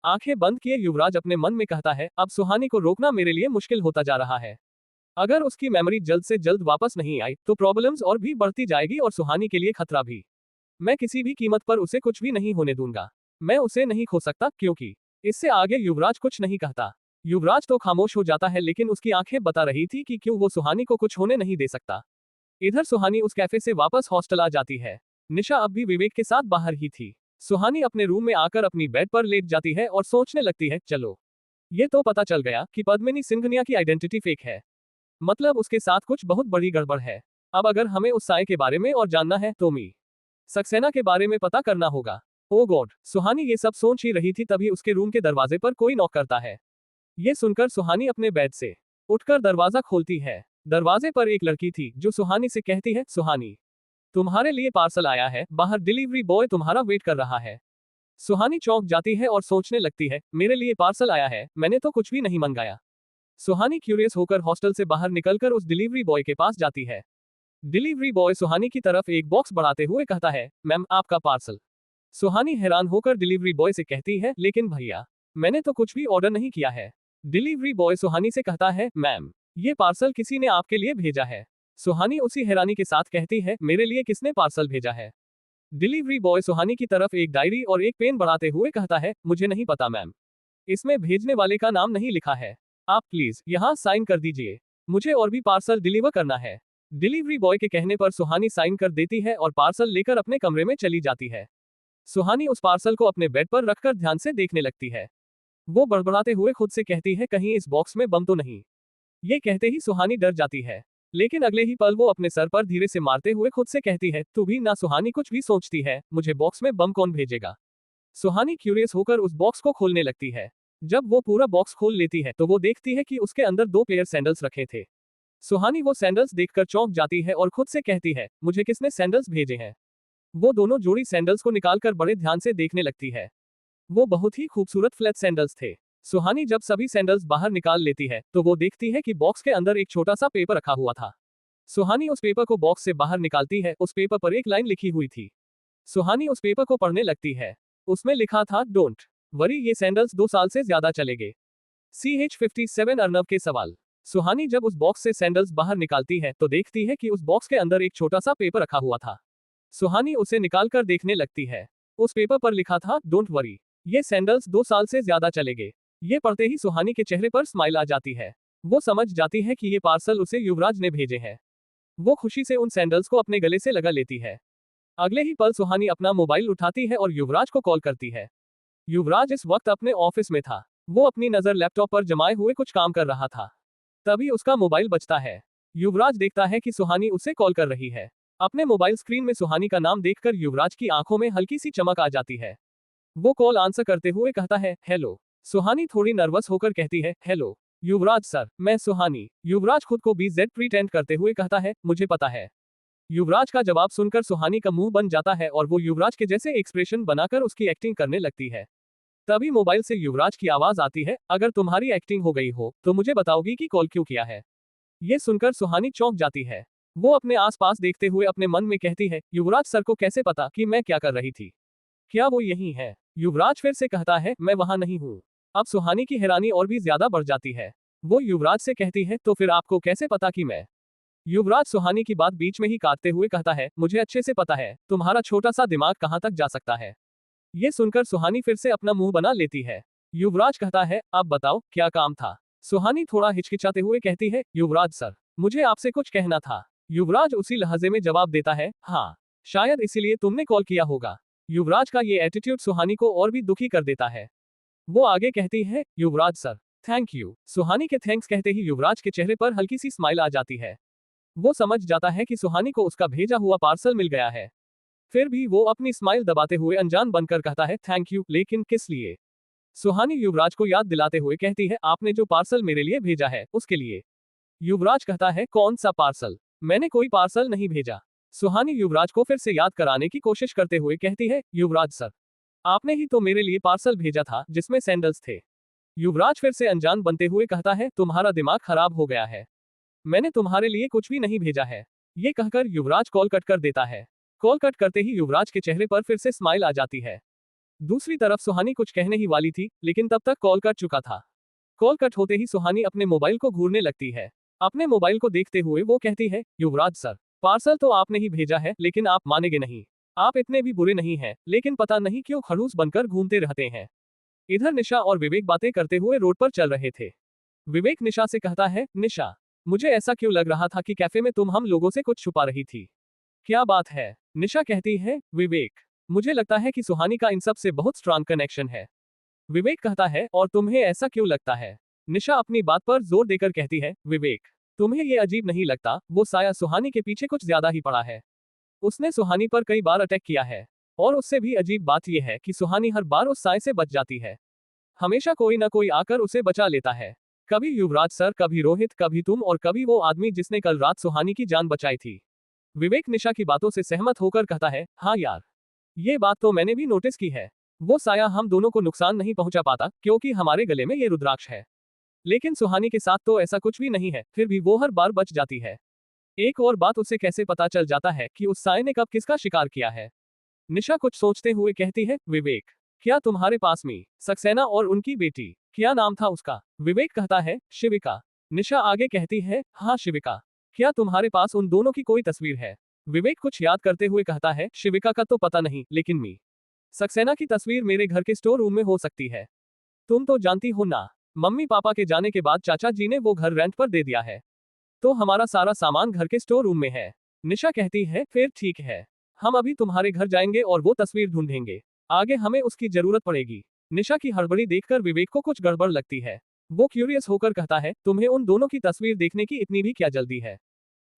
आंखें बंद किए युवराज अपने मन में कहता है, अब सुहानी को रोकना मेरे लिए मुश्किल होता जा रहा है। अगर उसकी मेमोरी जल्द से जल्द वापस नहीं आई तो प्रॉब्लम्स और भी बढ़ती जाएगी और सुहानी के लिए खतरा भी। मैं किसी भी कीमत पर उसे कुछ भी नहीं होने दूंगा। मैं उसे नहीं खो सकता। क्योंकि इससे आगे युवराज कुछ नहीं कहता। युवराज तो खामोश हो जाता है, लेकिन उसकी आंखें बता रही थी कि क्यों वो सुहानी को कुछ होने नहीं दे सकता। इधर सुहानी उस कैफे से वापस हॉस्टल आ जाती है। निशा अब भी विवेक के साथ बाहर ही थी। सुहानी अपने रूम में आकर अपनी बेड पर लेट जाती है और सोचने लगती है, चलो, ये तो पता चल गया कि पद्मिनी सिंघनिया की आइडेंटिटी फेक है, मतलब उसके साथ कुछ बहुत बड़ी गड़बड़ है। अब अगर हमें उस साय के बारे में और जानना है तो मी सक्सेना के बारे में पता करना होगा। ओ गॉड, सुहानी ये सब सोच ही रही थी तभी उसके रूम के दरवाजे पर कोई नॉक करता है। ये सुनकर सुहानी अपने बेड से उठकर दरवाजा खोलती है। दरवाजे पर एक लड़की थी जो सुहानी से कहती है, सुहानी, तुम्हारे लिए पार्सल आया है, बाहर डिलीवरी बॉय तुम्हारा वेट कर रहा है। सुहानी चौंक जाती है और सोचने लगती है, मेरे लिए पार्सल आया है, मैंने तो कुछ भी नहीं मंगाया। सुहानी क्यूरियस होकर हॉस्टल से बाहर निकलकर उस डिलीवरी बॉय के पास जाती है। डिलीवरी बॉय सुहानी की तरफ एक बॉक्स बढ़ाते हुए कहता है, मैम, आपका पार्सल। सुहानी हैरान होकर डिलीवरी बॉय से कहती है, लेकिन भैया, मैंने तो कुछ भी ऑर्डर नहीं किया है। डिलीवरी बॉय सुहानी से कहता है, मैम, ये पार्सल किसी ने आपके लिए भेजा है। सुहानी उसी हैरानी के साथ कहती है, मेरे लिए किसने पार्सल भेजा है? डिलीवरी बॉय सुहानी की तरफ एक डायरी और एक पेन बढ़ाते हुए कहता है, मुझे नहीं पता मैम। इसमें भेजने वाले का नाम नहीं लिखा है। आप प्लीज यहाँ साइन कर दीजिए। मुझे और भी पार्सल डिलीवर करना है। डिलीवरी बॉय के कहने पर सुहानी साइन कर देती है और पार्सल लेकर अपने कमरे में चली जाती है। सुहानी उस पार्सल को अपने बेड पर रखकर ध्यान से देखने लगती है। वो बड़बड़ाते हुए खुद से कहती है, कहीं इस बॉक्स में बम तो नहीं। ये कहते ही सुहानी डर जाती है, लेकिन अगले ही पल वो अपने सर पर धीरे से मारते हुए खुद से कहती है, तू भी ना सुहानी कुछ भी सोचती है, मुझे बॉक्स में बम कौन भेजेगा? सुहानी क्यूरियस होकर उस बॉक्स को खोलने लगती है। जब वो पूरा बॉक्स खोल लेती है तो वो देखती है कि उसके अंदर 2 पेयर सैंडल्स रखे थे। सुहानी वो सैंडल्स देखकर चौंक जाती है और खुद से कहती है, मुझे किसने सैंडल्स भेजे हैं? वो दोनों जोड़ी सैंडल्स को निकालकर बड़े ध्यान से देखने लगती है। वो बहुत ही खूबसूरत फ्लैट सैंडल्स थे। सुहानी जब सभी सैंडल्स बाहर निकाल लेती है तो वो देखती है कि बॉक्स के अंदर एक छोटा सा पेपर रखा हुआ था। सुहानी उस पेपर को बॉक्स से बाहर निकालती है। उस पेपर पर एक लाइन लिखी हुई थी। सुहानी उस पेपर को पढ़ने लगती है। उसमें लिखा था, डोंट वरी, ये सैंडल्स 2 साल से ज्यादा चलेंगे। CH57 अर्नब के सवाल। सुहानी जब उस बॉक्स से सैंडल्स बाहर निकालती है तो देखती है कि उस बॉक्स के अंदर एक छोटा सा पेपर रखा हुआ था। सुहानी उसे निकालकर देखने लगती है। उस पेपर पर लिखा था, डोंट वरी, ये सैंडल्स 2 साल से ज्यादा चलेंगे। ये पढ़ते ही सुहानी के चेहरे पर स्माइल आ जाती है। वो समझ जाती है कि ये पार्सल उसे युवराज ने भेजे हैं। वो खुशी से उन सैंडल्स को अपने गले से लगा लेती है। अगले ही पल सुहानी अपना मोबाइल उठाती है और युवराज को कॉल करती है। युवराज इस वक्त अपने ऑफिस में था। वो अपनी नजर लैपटॉप पर जमाए हुए कुछ काम कर रहा था। तभी उसका मोबाइल बजता है। युवराज देखता है कि सुहानी उसे कॉल कर रही है। अपने मोबाइल स्क्रीन में सुहानी का नाम देखकर युवराज की आंखों में हल्की सी चमक आ जाती है। वो कॉल आंसर करते हुए कहता है, हेलो। सुहानी थोड़ी नर्वस होकर कहती है, हेलो युवराज सर, मैं सुहानी। युवराज खुद को BZ प्रीटेंड करते हुए कहता है, मुझे पता है। युवराज का जवाब सुनकर सुहानी का मुंह बन जाता है और वो युवराज के जैसे एक्सप्रेशन बनाकर उसकी एक्टिंग करने लगती है। तभी मोबाइल से युवराज की आवाज आती है, अगर तुम्हारी एक्टिंग हो गई हो तो मुझे बताओगी कि कॉल क्यों किया है? ये सुनकर सुहानी चौंक जाती है। वो अपने आसपास देखते हुए अपने मन में कहती है, युवराज सर को कैसे पता कि मैं क्या कर रही थी? क्या वो यही है? युवराज फिर से कहता है, मैं वहां नहीं हूँ। अब सुहानी की हैरानी और भी ज्यादा बढ़ जाती है। वो युवराज से कहती है, तो फिर आपको कैसे पता कि मैं? युवराज सुहानी की बात बीच में ही काटते हुए कहता है, मुझे अच्छे से पता है तुम्हारा छोटा सा दिमाग कहां तक जा सकता है। ये सुनकर सुहानी फिर से अपना मुंह बना लेती है। युवराज कहता है, अब बताओ क्या काम था? सुहानी थोड़ा हिचकिचाते हुए कहती है, युवराज सर, मुझे आपसे कुछ कहना था। युवराज उसी लहजे में जवाब देता है, हाँ, शायद इसीलिए तुमने कॉल किया होगा। युवराज का ये एटीट्यूड सुहानी को और भी दुखी कर देता है। वो आगे कहती है, युवराज सर, थैंक यू। सुहानी के थैंक्स कहते ही युवराज के चेहरे पर हल्की सी स्माइल आ जाती है। वो समझ जाता है कि सुहानी को उसका भेजा हुआ पार्सल मिल गया है। फिर भी वो अपनी स्माइल दबाते हुए अनजान बनकर कहता है, थैंक यू, लेकिन किस लिए? सुहानी युवराज को याद दिलाते हुए कहती है, आपने जो पार्सल मेरे लिए भेजा है उसके लिए। युवराज कहता है, कौन सा पार्सल? मैंने कोई पार्सल नहीं भेजा। सुहानी युवराज को फिर से याद कराने की कोशिश करते हुए कहती है, युवराज सर, आपने ही तो मेरे लिए पार्सल भेजा था जिसमें सैंडल्स थे। युवराज फिर से अनजान बनते हुए कहता है, तुम्हारा दिमाग खराब हो गया है। मैंने तुम्हारे लिए कुछ भी नहीं भेजा है। ये कहकर युवराज कॉल कट कर देता है। कॉल कट करते ही युवराज के चेहरे पर फिर से स्माइल आ जाती है। दूसरी तरफ सुहानी कुछ कहने ही वाली थी, लेकिन तब तक कॉल कट चुका था। कॉल कट होते ही सुहानी अपने मोबाइल को घूरने लगती है। अपने मोबाइल को देखते हुए वो कहती है, युवराज सर, पार्सल तो आपने ही भेजा है, लेकिन आप मानेंगे नहीं, आप इतने भी बुरे नहीं हैं, लेकिन पता नहीं क्यों खड़ूस बनकर घूमते रहते हैं। इधर निशा और विवेक बातें करते हुए रोड पर चल रहे थे। विवेक निशा से कहता है, निशा, मुझे ऐसा क्यों लग रहा था कि कैफे में तुम हम लोगों से कुछ छुपा रही थी? क्या बात है? निशा कहती है, विवेक, मुझे लगता है कि सुहानी का इन सब से बहुत स्ट्रांग कनेक्शन है। विवेक कहता है, और तुम्हें ऐसा क्यों लगता है? निशा अपनी बात पर जोर देकर कहती है, विवेक, तुम्हें ये अजीब नहीं लगता, वो साया सुहानी के पीछे कुछ ज्यादा ही पड़ा है। उसने सुहानी पर कई बार अटैक किया है। और उससे भी अजीब बात यह है कि सुहानी हर बार उस साय से बच जाती है। हमेशा कोई ना कोई आकर उसे बचा लेता है। कभी युवराज सर, कभी रोहित, कभी तुम, और कभी वो आदमी जिसने कल रात सुहानी की जान बचाई थी। विवेक निशा की बातों से सहमत होकर कहता है, हाँ यार, ये बात तो मैंने भी नोटिस की है। वो साया हम दोनों को नुकसान नहीं पहुंचा पाता क्योंकि हमारे गले में ये रुद्राक्ष है। लेकिन सुहानी के साथ तो ऐसा कुछ भी नहीं है, फिर भी वो हर बार बच जाती है। एक और बात, उसे कैसे पता चल जाता है कि उस साय ने कब किसका शिकार किया है? निशा कुछ सोचते हुए कहती है, विवेक, क्या तुम्हारे पास में सक्सेना और उनकी बेटी, क्या नाम था उसका? विवेक कहता है, शिविका। निशा आगे कहती है, हाँ शिविका। क्या तुम्हारे पास उन दोनों की कोई तस्वीर है? विवेक कुछ याद करते हुए कहता है, शिविका का तो पता नहीं, लेकिन मी सक्सेना की तस्वीर मेरे घर के स्टोर रूम में हो सकती है। तुम तो जानती हो ना, मम्मी पापा के जाने के बाद चाचा जी ने वो घर रेंट पर दे दिया है, तो हमारा सारा सामान घर के स्टोर रूम में है। निशा कहती है, फिर ठीक है, हम अभी तुम्हारे घर जाएंगे और वो तस्वीर ढूंढेंगे, आगे हमें उसकी जरूरत पड़ेगी। निशा की हड़बड़ी देखकर विवेक को कुछ गड़बड़ लगती है। वो क्यूरियस होकर कहता है, तुम्हें उन दोनों की तस्वीर देखने की इतनी भी क्या जल्दी है?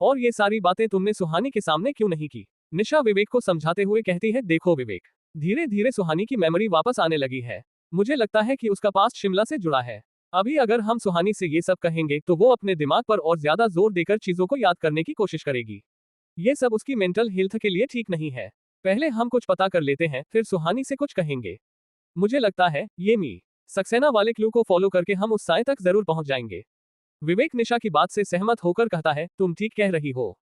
और ये सारी बातें तुमने सुहानी के सामने क्यों नहीं की? निशा विवेक को समझाते हुए कहती है, देखो विवेक, धीरे धीरे सुहानी की मेमोरी वापस आने लगी है। मुझे लगता है कि उसका पास्ट शिमला से जुड़ा है। अभी अगर हम सुहानी से ये सब कहेंगे तो वो अपने दिमाग पर और ज्यादा जोर देकर चीजों को याद करने की कोशिश करेगी। ये सब उसकी मेंटल हेल्थ के लिए ठीक नहीं है। पहले हम कुछ पता कर लेते हैं, फिर सुहानी से कुछ कहेंगे। मुझे लगता है ये मी सक्सेना वाले क्लू को फॉलो करके हम उस साय तक जरूर पहुंच जाएंगे। विवेक निशा की बात से सहमत होकर कहता है, तुम ठीक कह रही हो।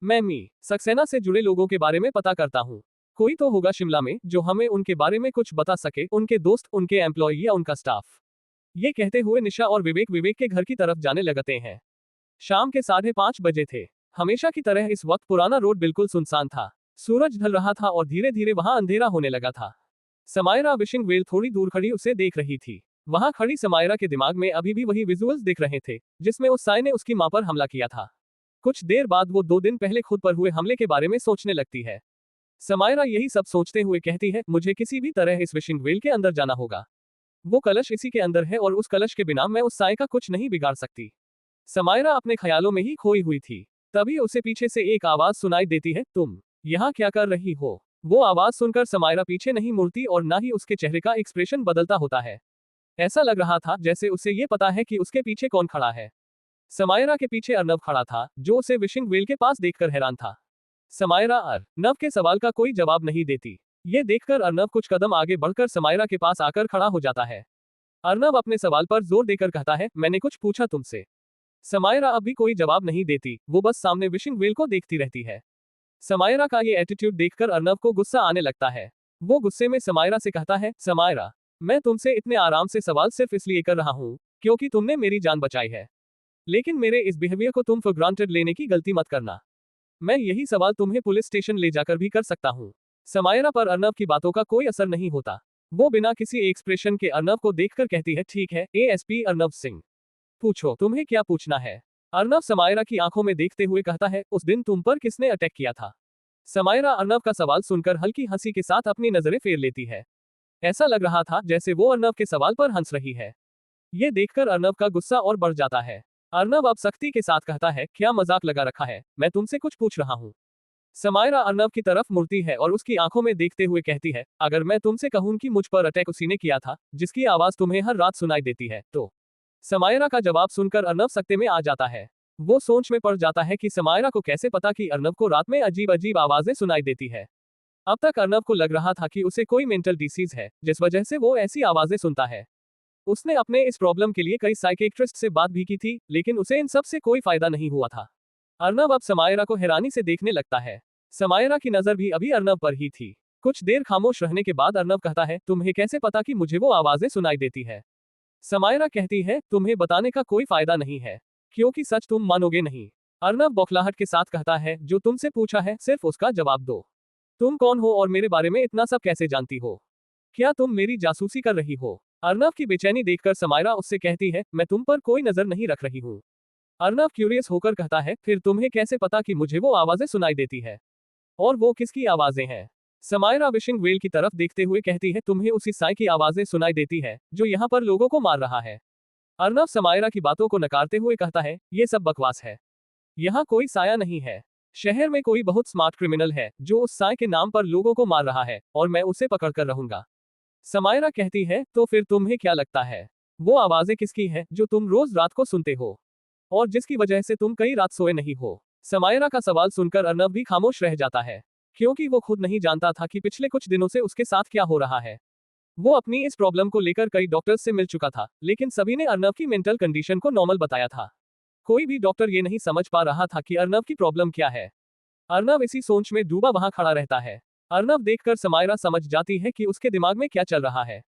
मैं मी सक्सेना से जुड़े लोगों के बारे में पता करता हूँ। कोई तो होगा शिमला में जो हमें उनके बारे में कुछ बता सके, उनके दोस्त, उनके एम्प्लॉय या उनका स्टाफ। ये कहते हुए निशा और विवेक के घर की तरफ जाने लगते हैं। शाम के 5:30 बजे थे। हमेशा की तरह इस वक्त पुराना रोड बिल्कुल सुनसान था। सूरज ढल रहा था और धीरे धीरे वहां अंधेरा होने लगा था। समायरा विशिंग वेल थोड़ी दूर खड़ी उसे देख रही थी। वहां खड़ी समायरा के दिमाग में अभी भी वही विजुअल्स दिख रहे थे, जिसमें उस साय ने उसकी मां पर हमला किया था। कुछ देर बाद वो 2 दिन पहले खुद पर हुए हमले के बारे में सोचने लगती है। समायरा यही सब सोचते हुए कहती है, मुझे किसी भी तरह इस विशिंग वेल के अंदर जाना होगा। वो कलश इसी के अंदर है और उस कलश के बिना मैं उस साय का कुछ नहीं बिगाड़ सकती। समायरा अपने ख्यालों में ही खोई हुई थी। तभी उसे पीछे से एक आवाज सुनाई देती है, तुम यहाँ क्या कर रही हो? वो आवाज सुनकर समायरा पीछे नहीं मुड़ती और ना ही उसके चेहरे का एक्सप्रेशन बदलता होता है। ऐसा लग रहा था जैसे उसे ये पता है कि उसके पीछे कौन खड़ा है। समायरा के पीछे अर्नब खड़ा था, जो उसे विशिंग वेल के पास देखकर हैरान था। समायरा अर्नब के सवाल का कोई जवाब नहीं देती। ये देखकर अर्नब कुछ कदम आगे बढ़कर समायरा के पास आकर खड़ा हो जाता है। अर्नब अपने सवाल पर जोर देकर कहता है, मैंने कुछ पूछा तुमसे। समायरा अभी कोई जवाब नहीं देती, वो बस सामने विशिंग वेल को देखती रहती है। समायरा का ये एटीट्यूड देखकर अर्नब को गुस्सा आने लगता है। वो गुस्से में समायरा से कहता है, समायरा, मैं तुमसे इतने आराम से सवाल सिर्फ इसलिए कर रहा हूँ क्योंकि तुमने मेरी जान बचाई है। लेकिन मेरे इस बिहेवियर को तुम फॉर ग्रांटेड लेने की गलती मत करना। मैं यही सवाल तुम्हें पुलिस स्टेशन ले जाकर भी कर सकता हूँ। समायरा पर अर्नब की बातों का कोई असर नहीं होता। वो बिना किसी एक्सप्रेशन के अर्नब को देखकर कहती है, ठीक है एएसपी अर्नब सिंह, पूछो तुम्हें क्या पूछना है। अर्नब समायरा की आंखों में देखते हुए कहता है, उस दिन तुम पर किसने अटैक किया था? समायरा अर्नब का सवाल सुनकर हल्की हंसी के साथ अपनी नजरें फेर लेती है। ऐसा लग रहा था जैसे वो अर्नब के सवाल पर हंस रही है। ये देखकर अर्नब का गुस्सा और बढ़ जाता है। अर्नब अब सख्ती के साथ कहता है, क्या मजाक लगा रखा है, मैं तुमसे कुछ पूछ रहा हूँ। समायरा अर्नब की तरफ मुड़ती है और उसकी आंखों में देखते हुए कहती है, अगर मैं तुमसे कहूं कि मुझ पर अटैक उसी ने किया था जिसकी आवाज तुम्हें हर रात सुनाई देती है, तो? समायरा का जवाब सुनकर अर्नब सकते में आ जाता है। वो सोच में पड़ जाता है कि समायरा को कैसे पता कि अर्नब को रात में अजीब अजीब आवाजें सुनाई देती है। अब तक अर्नब को लग रहा था कि उसे कोई मेंटल डिसीज है, जिस वजह से वो ऐसी आवाजें सुनता है। उसने अपने इस प्रॉब्लम के लिए कई साइकेट्रिस्ट से बात भी की थी, लेकिन उसे इन सब से कोई फायदा नहीं हुआ था। अर्नब अब समायरा को हैरानी से देखने लगता है। समायरा की नजर भी अभी अर्नब पर ही थी। कुछ देर खामोश रहने के बाद अर्नब कहता है, तुम्हें कैसे पता कि मुझे वो आवाजें सुनाई देती है? समायरा कहती है, तुम्हें बताने का कोई फायदा नहीं है, क्योंकि सच तुम मानोगे नहीं। अर्नब बौखलाहट के साथ कहता है, जो तुमसे पूछा है सिर्फ उसका जवाब दो। तुम कौन हो और मेरे बारे में इतना सब कैसे जानती हो? क्या तुम मेरी जासूसी कर रही हो? अर्नब की बेचैनी देखकर समायरा उससे कहती है, मैं तुम पर कोई नजर नहीं रख रही हूँ। अर्नब क्यूरियस होकर कहता है, फिर तुम्हें कैसे पता कि मुझे वो आवाजें सुनाई देती है? और वो किसकी आवाजें हैं? समायरा विशिंग वेल की तरफ देखते हुए कहती है, तुम्हें उसी साय की आवाजें सुनाई देती है जो यहाँ पर लोगों को मार रहा है। अर्नब समायरा की बातों को नकारते हुए कहता है, ये सब बकवास है। यहाँ कोई साया नहीं है। शहर में कोई बहुत स्मार्ट क्रिमिनल है जो उस साय के नाम पर लोगों को मार रहा है और मैं उसे पकड़ कर रहूंगा। समायरा कहती है, तो फिर तुम्हें क्या लगता है वो आवाजें किसकी है जो तुम रोज रात को सुनते हो और जिसकी वजह से तुम कई रात सोए नहीं हो? समायरा का सवाल सुनकर अर्नब भी खामोश रह जाता है, क्योंकि वो खुद नहीं जानता था कि पिछले कुछ दिनों से उसके साथ क्या हो रहा है। वो अपनी इस प्रॉब्लम को लेकर कई डॉक्टर्स से मिल चुका था, लेकिन सभी ने अर्नब की मेंटल कंडीशन को नॉर्मल बताया था। कोई भी डॉक्टर ये नहीं समझ पा रहा था कि अर्नब की प्रॉब्लम क्या है। अर्नब इसी सोच में डूबा वहां खड़ा रहता है। अर्नव देखकर समायरा समझ जाती है कि उसके दिमाग में क्या चल रहा है।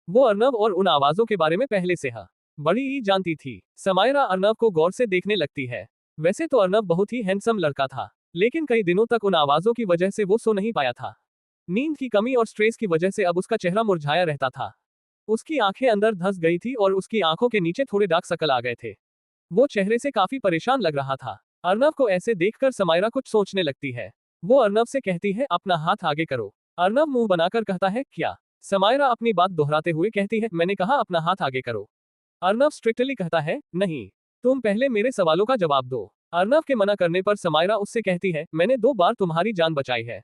वो अर्नव और उन आवाजों के बारे में पहले से बड़ी ही जानती थी। समायरा अर्नव को गौर से देखने लगती है। वैसे तो अर्नव बहुत ही हैंडसम लड़का था, लेकिन कई दिनों तक उन आवाजों की वजह से वो सो नहीं पाया था। नींद की कमी और स्ट्रेस की वजह से अब उसका चेहरा मुरझाया रहता था। उसकी आंखें अंदर धंस गई थी और उसकी आंखों के नीचे थोड़े डार्क सर्कल आ गए थे। वो चेहरे से काफी परेशान लग रहा था। अर्नव को ऐसे देखकर समायरा कुछ सोचने लगती है। वो अर्नव से कहती है, अपना हाथ आगे करो। अर्नव मुंह बनाकर कहता है, क्या? समायरा अपनी बात दोहराते हुए कहती है, मैंने कहा अपना हाथ आगे करो। अर्नव स्ट्रिक्टली कहता है, नहीं, तुम पहले मेरे सवालों का जवाब दो। अर्नव के मना करने पर समायरा उससे कहती है, मैंने 2 बार तुम्हारी जान बचाई है,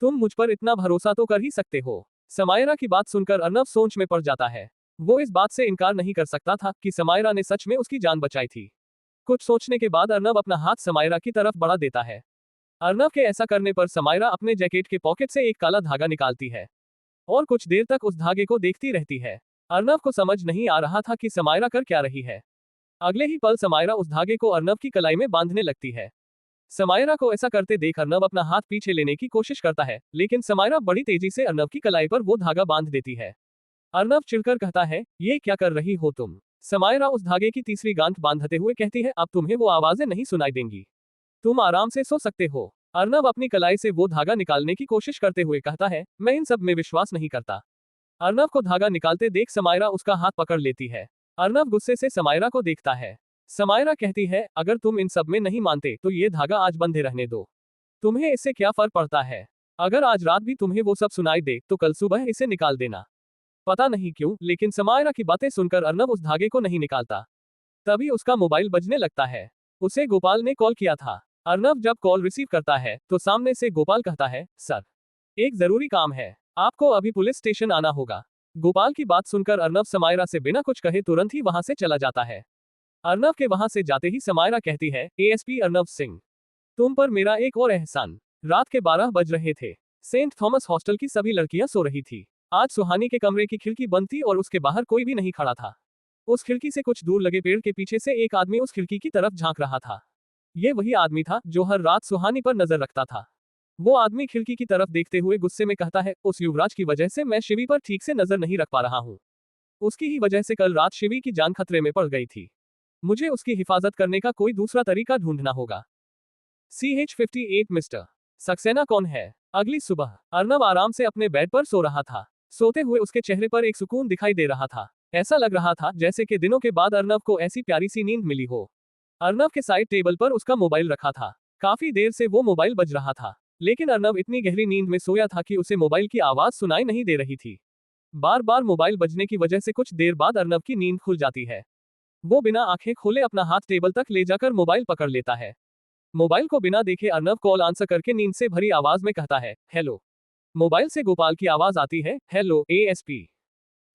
तुम मुझ पर इतना भरोसा तो कर ही सकते हो। समायरा की बात सुनकर अर्नव सोच में पड़ जाता है। वो इस बात से इनकार नहीं कर सकता था कि समायरा ने सच में उसकी जान बचाई थी। कुछ सोचने के बाद अर्नव अपना हाथ समायरा की तरफ बढ़ा देता है। अर्नव के ऐसा करने पर समायरा अपने जैकेट के पॉकेट से एक काला धागा निकालती है और कुछ देर तक उस धागे को देखती रहती है। अर्नव को समझ नहीं आ रहा था कि समायरा कर क्या रही है। अगले ही पल समायरा उस धागे को अर्नव की कलाई में बांधने लगती है। समायरा को ऐसा करते देख अर्नव अपना हाथ पीछे लेने की कोशिश करता है, लेकिन समायरा बड़ी तेजी से अर्नव की कलाई पर वो धागा बांध देती है। अर्नव चिढ़कर कहता है, ये क्या कर रही हो तुम? समायरा उस धागे की तीसरी गांठ बांधते हुए कहती है, अब तुम्हें वो आवाजें नहीं सुनाई देंगी, तुम आराम से सो सकते हो। अर्नव अपनी कलाई से वो धागा निकालने की कोशिश करते हुए कहता है, मैं इन सब में विश्वास नहीं करता। अर्नव को धागा निकालते देख समायरा उसका हाथ पकड़ लेती है। अर्नव गुस्से से समायरा को देखता है। समायरा कहती है, अगर तुम इन सब में नहीं मानते तो ये धागा आज बंधे रहने दो, तुम्हें इससे क्या फर्क पड़ता है? अगर आज रात भी तुम्हें वो सब सुनाई दे तो कल सुबह इसे निकाल देना। पता नहीं क्यों, लेकिन समायरा की बातें सुनकर अर्नव उस धागे को नहीं निकालता। तभी उसका मोबाइल बजने लगता है। उसे गोपाल ने कॉल किया था। अर्नव जब कॉल रिसीव करता है तो सामने से गोपाल कहता है, सर, एक जरूरी काम है, आपको अभी पुलिस स्टेशन आना होगा। गोपाल की बात सुनकर अर्नव समायरा से बिना कुछ कहे तुरंत ही वहां से चला जाता है। अर्नव के वहां से जाते ही समायरा कहती है, एएसपी अर्नव सिंह, तुम पर मेरा एक और एहसान। रात के 12 बज रहे थे। सेंट थॉमस हॉस्टल की सभी लड़कियां सो रही थी। आज सुहानी के कमरे की खिड़की बंद थी और उसके बाहर कोई भी नहीं खड़ा था। उस खिड़की से कुछ दूर लगे पेड़ के पीछे से एक आदमी उस खिड़की की तरफ झांक रहा था। ये वही आदमी था जो हर रात सुहानी पर नजर रखता था। वो आदमी खिड़की की तरफ देखते हुए गुस्से में कहता है, उस युवराज की वजह से मैं शिवी पर ठीक से नजर नहीं रख पा रहा हूँ। उसकी ही वजह से कल रात शिवी की जान खतरे में पड़ गई थी। मुझे उसकी हिफाजत करने का कोई दूसरा तरीका ढूंढना होगा। CH-58 मिस्टर सक्सेना कौन है? अगली सुबह अर्नव आराम से अपने बेड पर सो रहा था। सोते हुए उसके चेहरे पर एक सुकून दिखाई दे रहा था। ऐसा लग रहा था जैसे कि दिनों के बाद अर्नव को ऐसी प्यारी सी नींद मिली हो। अर्नव के साइड टेबल पर उसका मोबाइल रखा था। काफी देर से वो मोबाइल बज रहा था, लेकिन अर्नव इतनी गहरी नींद में सोया था कि उसे मोबाइल की आवाज सुनाई नहीं दे रही थी। बार बार मोबाइल बजने की वजह से कुछ देर बाद अर्नव की नींद खुल जाती है। वो बिना आंखें खोले अपना हाथ टेबल तक ले जाकर मोबाइल पकड़ लेता है। मोबाइल को बिना देखे अर्नव कॉल आंसर करके नींद से भरी आवाज में कहता है, हेलो। मोबाइल से गोपाल की आवाज आती है, हेलो एएसपी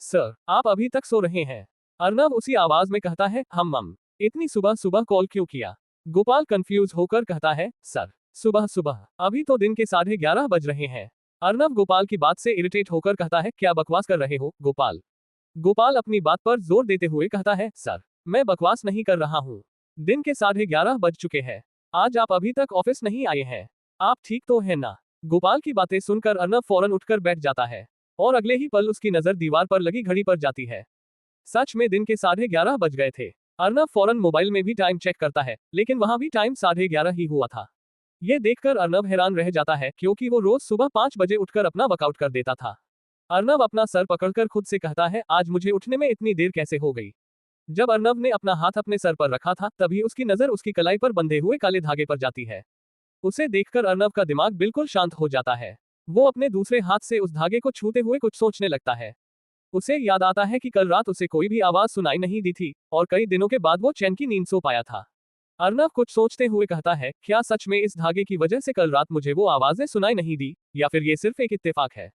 सर, आप अभी तक सो रहे हैं? अर्नव उसी आवाज में कहता है, हम इतनी सुबह सुबह कॉल क्यों किया? गोपाल कंफ्यूज होकर कहता है, सर, सुबह सुबह, अभी तो दिन के 11:30 बज रहे हैं। अर्नव गोपाल की बात से इरिटेट होकर कहता है, क्या बकवास कर रहे हो गोपाल? गोपाल अपनी बात पर जोर देते हुए कहता है, सर, मैं बकवास नहीं कर रहा हूँ। दिन के 11:30 बज चुके हैं। आज आप अभी तक ऑफिस नहीं आए हैं। आप ठीक तो है ना? गोपाल की बातें सुनकर अर्नव फौरन उठकर बैठ जाता है और अगले ही पल उसकी नजर दीवार पर लगी घड़ी पर जाती है। सच में दिन के 11:30 बज गए थे। अर्नव फौरन मोबाइल में भी टाइम चेक करता है, लेकिन वहां भी टाइम 11:30 ही हुआ था। ये देखकर अर्नव हैरान रह जाता है, क्योंकि वो रोज सुबह 5 बजे उठकर अपना वर्कआउट कर देता था। अर्नव अपना सर पकड़कर खुद से कहता है, आज मुझे उठने में इतनी देर कैसे हो गई? जब अर्नव ने अपना हाथ अपने सर पर रखा था, तभी उसकी नजर उसकी कलाई पर बंधे हुए काले धागे पर जाती है। उसे देखकर अर्नव का दिमाग बिल्कुल शांत हो जाता है। वो अपने दूसरे हाथ से उस धागे को छूते हुए कुछ सोचने लगता है। उसे याद आता है कि कल रात उसे कोई भी आवाज सुनाई नहीं दी थी और कई दिनों के बाद वो चैन की नींद सो पाया था। अर्नव कुछ सोचते हुए कहता है, क्या सच में इस धागे की वजह से कल रात मुझे वो आवाजें सुनाई नहीं दी, या फिर ये सिर्फ एक इत्तेफाक है?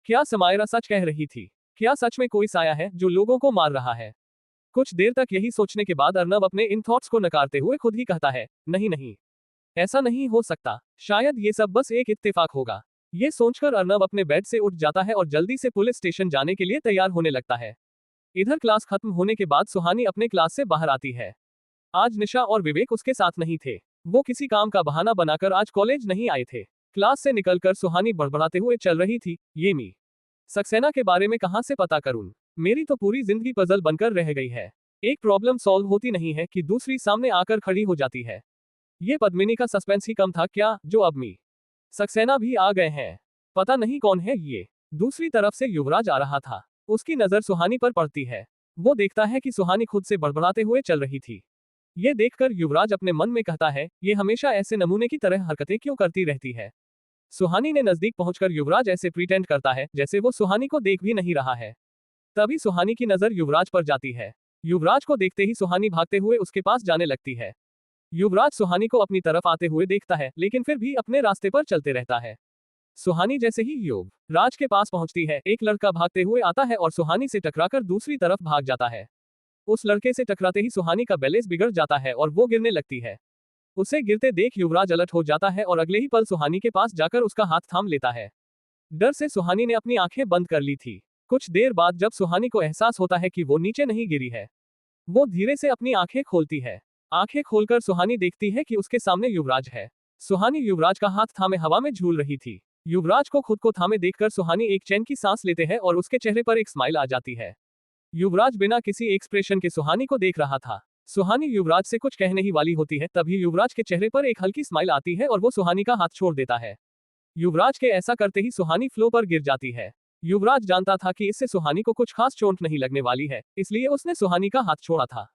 क्या समायरा सच कह रही थी? क्या सच में कोई साया है जो लोगों को मार रहा है? कुछ देर तक यही सोचने के बाद अर्नव अपने इन थॉट्स को नकारते हुए खुद ही कहता है, नहीं नहीं, ऐसा नहीं हो सकता, शायद ये सब बस एक इत्तेफाक होगा। ये सोचकर अर्नव अपने बेड से उठ जाता है और जल्दी से पुलिस स्टेशन जाने के लिए तैयार होने लगता है। इधर क्लास खत्म होने के बाद सुहानी अपने क्लास से बाहर आती है। आज निशा और विवेक उसके साथ नहीं थे। वो किसी काम का बहाना बनाकर आज कॉलेज नहीं आए थे। क्लास से निकलकर सुहानी बड़बड़ाते हुए चल रही थी, ये मी सक्सेना के बारे में कहां से पता करूं? मेरी तो पूरी जिंदगी पजल बनकर रह गई है। एक प्रॉब्लम सॉल्व होती नहीं है कि दूसरी सामने आकर खड़ी हो जाती है। ये पद्मिनी का सस्पेंस ही कम था क्या, जो अब मी सक्सेना भी आ गए हैं। पता नहीं कौन है ये। दूसरी तरफ से युवराज आ रहा था। उसकी नजर सुहानी पर पड़ती है। वो देखता है कि सुहानी खुद से बड़बड़ाते हुए चल रही थी। ये देखकर युवराज अपने मन में कहता है, ये हमेशा ऐसे नमूने की तरह हरकतें क्यों करती रहती है। सुहानी ने नजदीक पहुंचकर युवराज ऐसे प्रिटेंड करता है जैसे वो सुहानी को देख भी नहीं रहा है। तभी सुहानी की नजर युवराज पर जाती है। युवराज को देखते ही सुहानी भागते हुए उसके पास जाने लगती है। युवराज सुहानी को अपनी तरफ आते हुए देखता है, लेकिन फिर भी अपने रास्ते पर चलते रहता है। सुहानी जैसे ही युवराज के पास पहुंचती है, एक लड़का भागते हुए आता है और सुहानी से टकराकर दूसरी तरफ भाग जाता है। उस लड़के से टकराते ही सुहानी का बैलेंस बिगड़ जाता है और वो गिरने लगती है। उसे गिरते देख युवराज अलर्ट हो जाता है और अगले ही पल सुहानी के पास जाकर उसका हाथ थाम लेता है। डर से सुहानी ने अपनी आंखें बंद कर ली थी। कुछ देर बाद जब सुहानी को एहसास होता है कि वो नीचे नहीं गिरी है, वो धीरे से अपनी आंखें खोलती है। आंखें खोलकर सुहानी देखती है कि उसके सामने युवराज है। सुहानी युवराज का हाथ थामे हवा में झूल रही थी। युवराज को खुद को थामे देखकर सुहानी एक चैन की सांस लेते हैं और उसके चेहरे पर एक स्माइल आ जाती है। युवराज बिना किसी एक्सप्रेशन के सुहानी को देख रहा था। सुहानी युवराज से कुछ कहने ही वाली होती है, तभी युवराज के चेहरे पर एक हल्की स्माइल आती है और वो सुहानी का हाथ छोड़ देता है। युवराज के ऐसा करते ही सुहानी फ्लो पर गिर जाती है। युवराज जानता था कि इससे सुहानी को कुछ खास चोट नहीं लगने वाली है, इसलिए उसने सुहानी का हाथ छोड़ा था।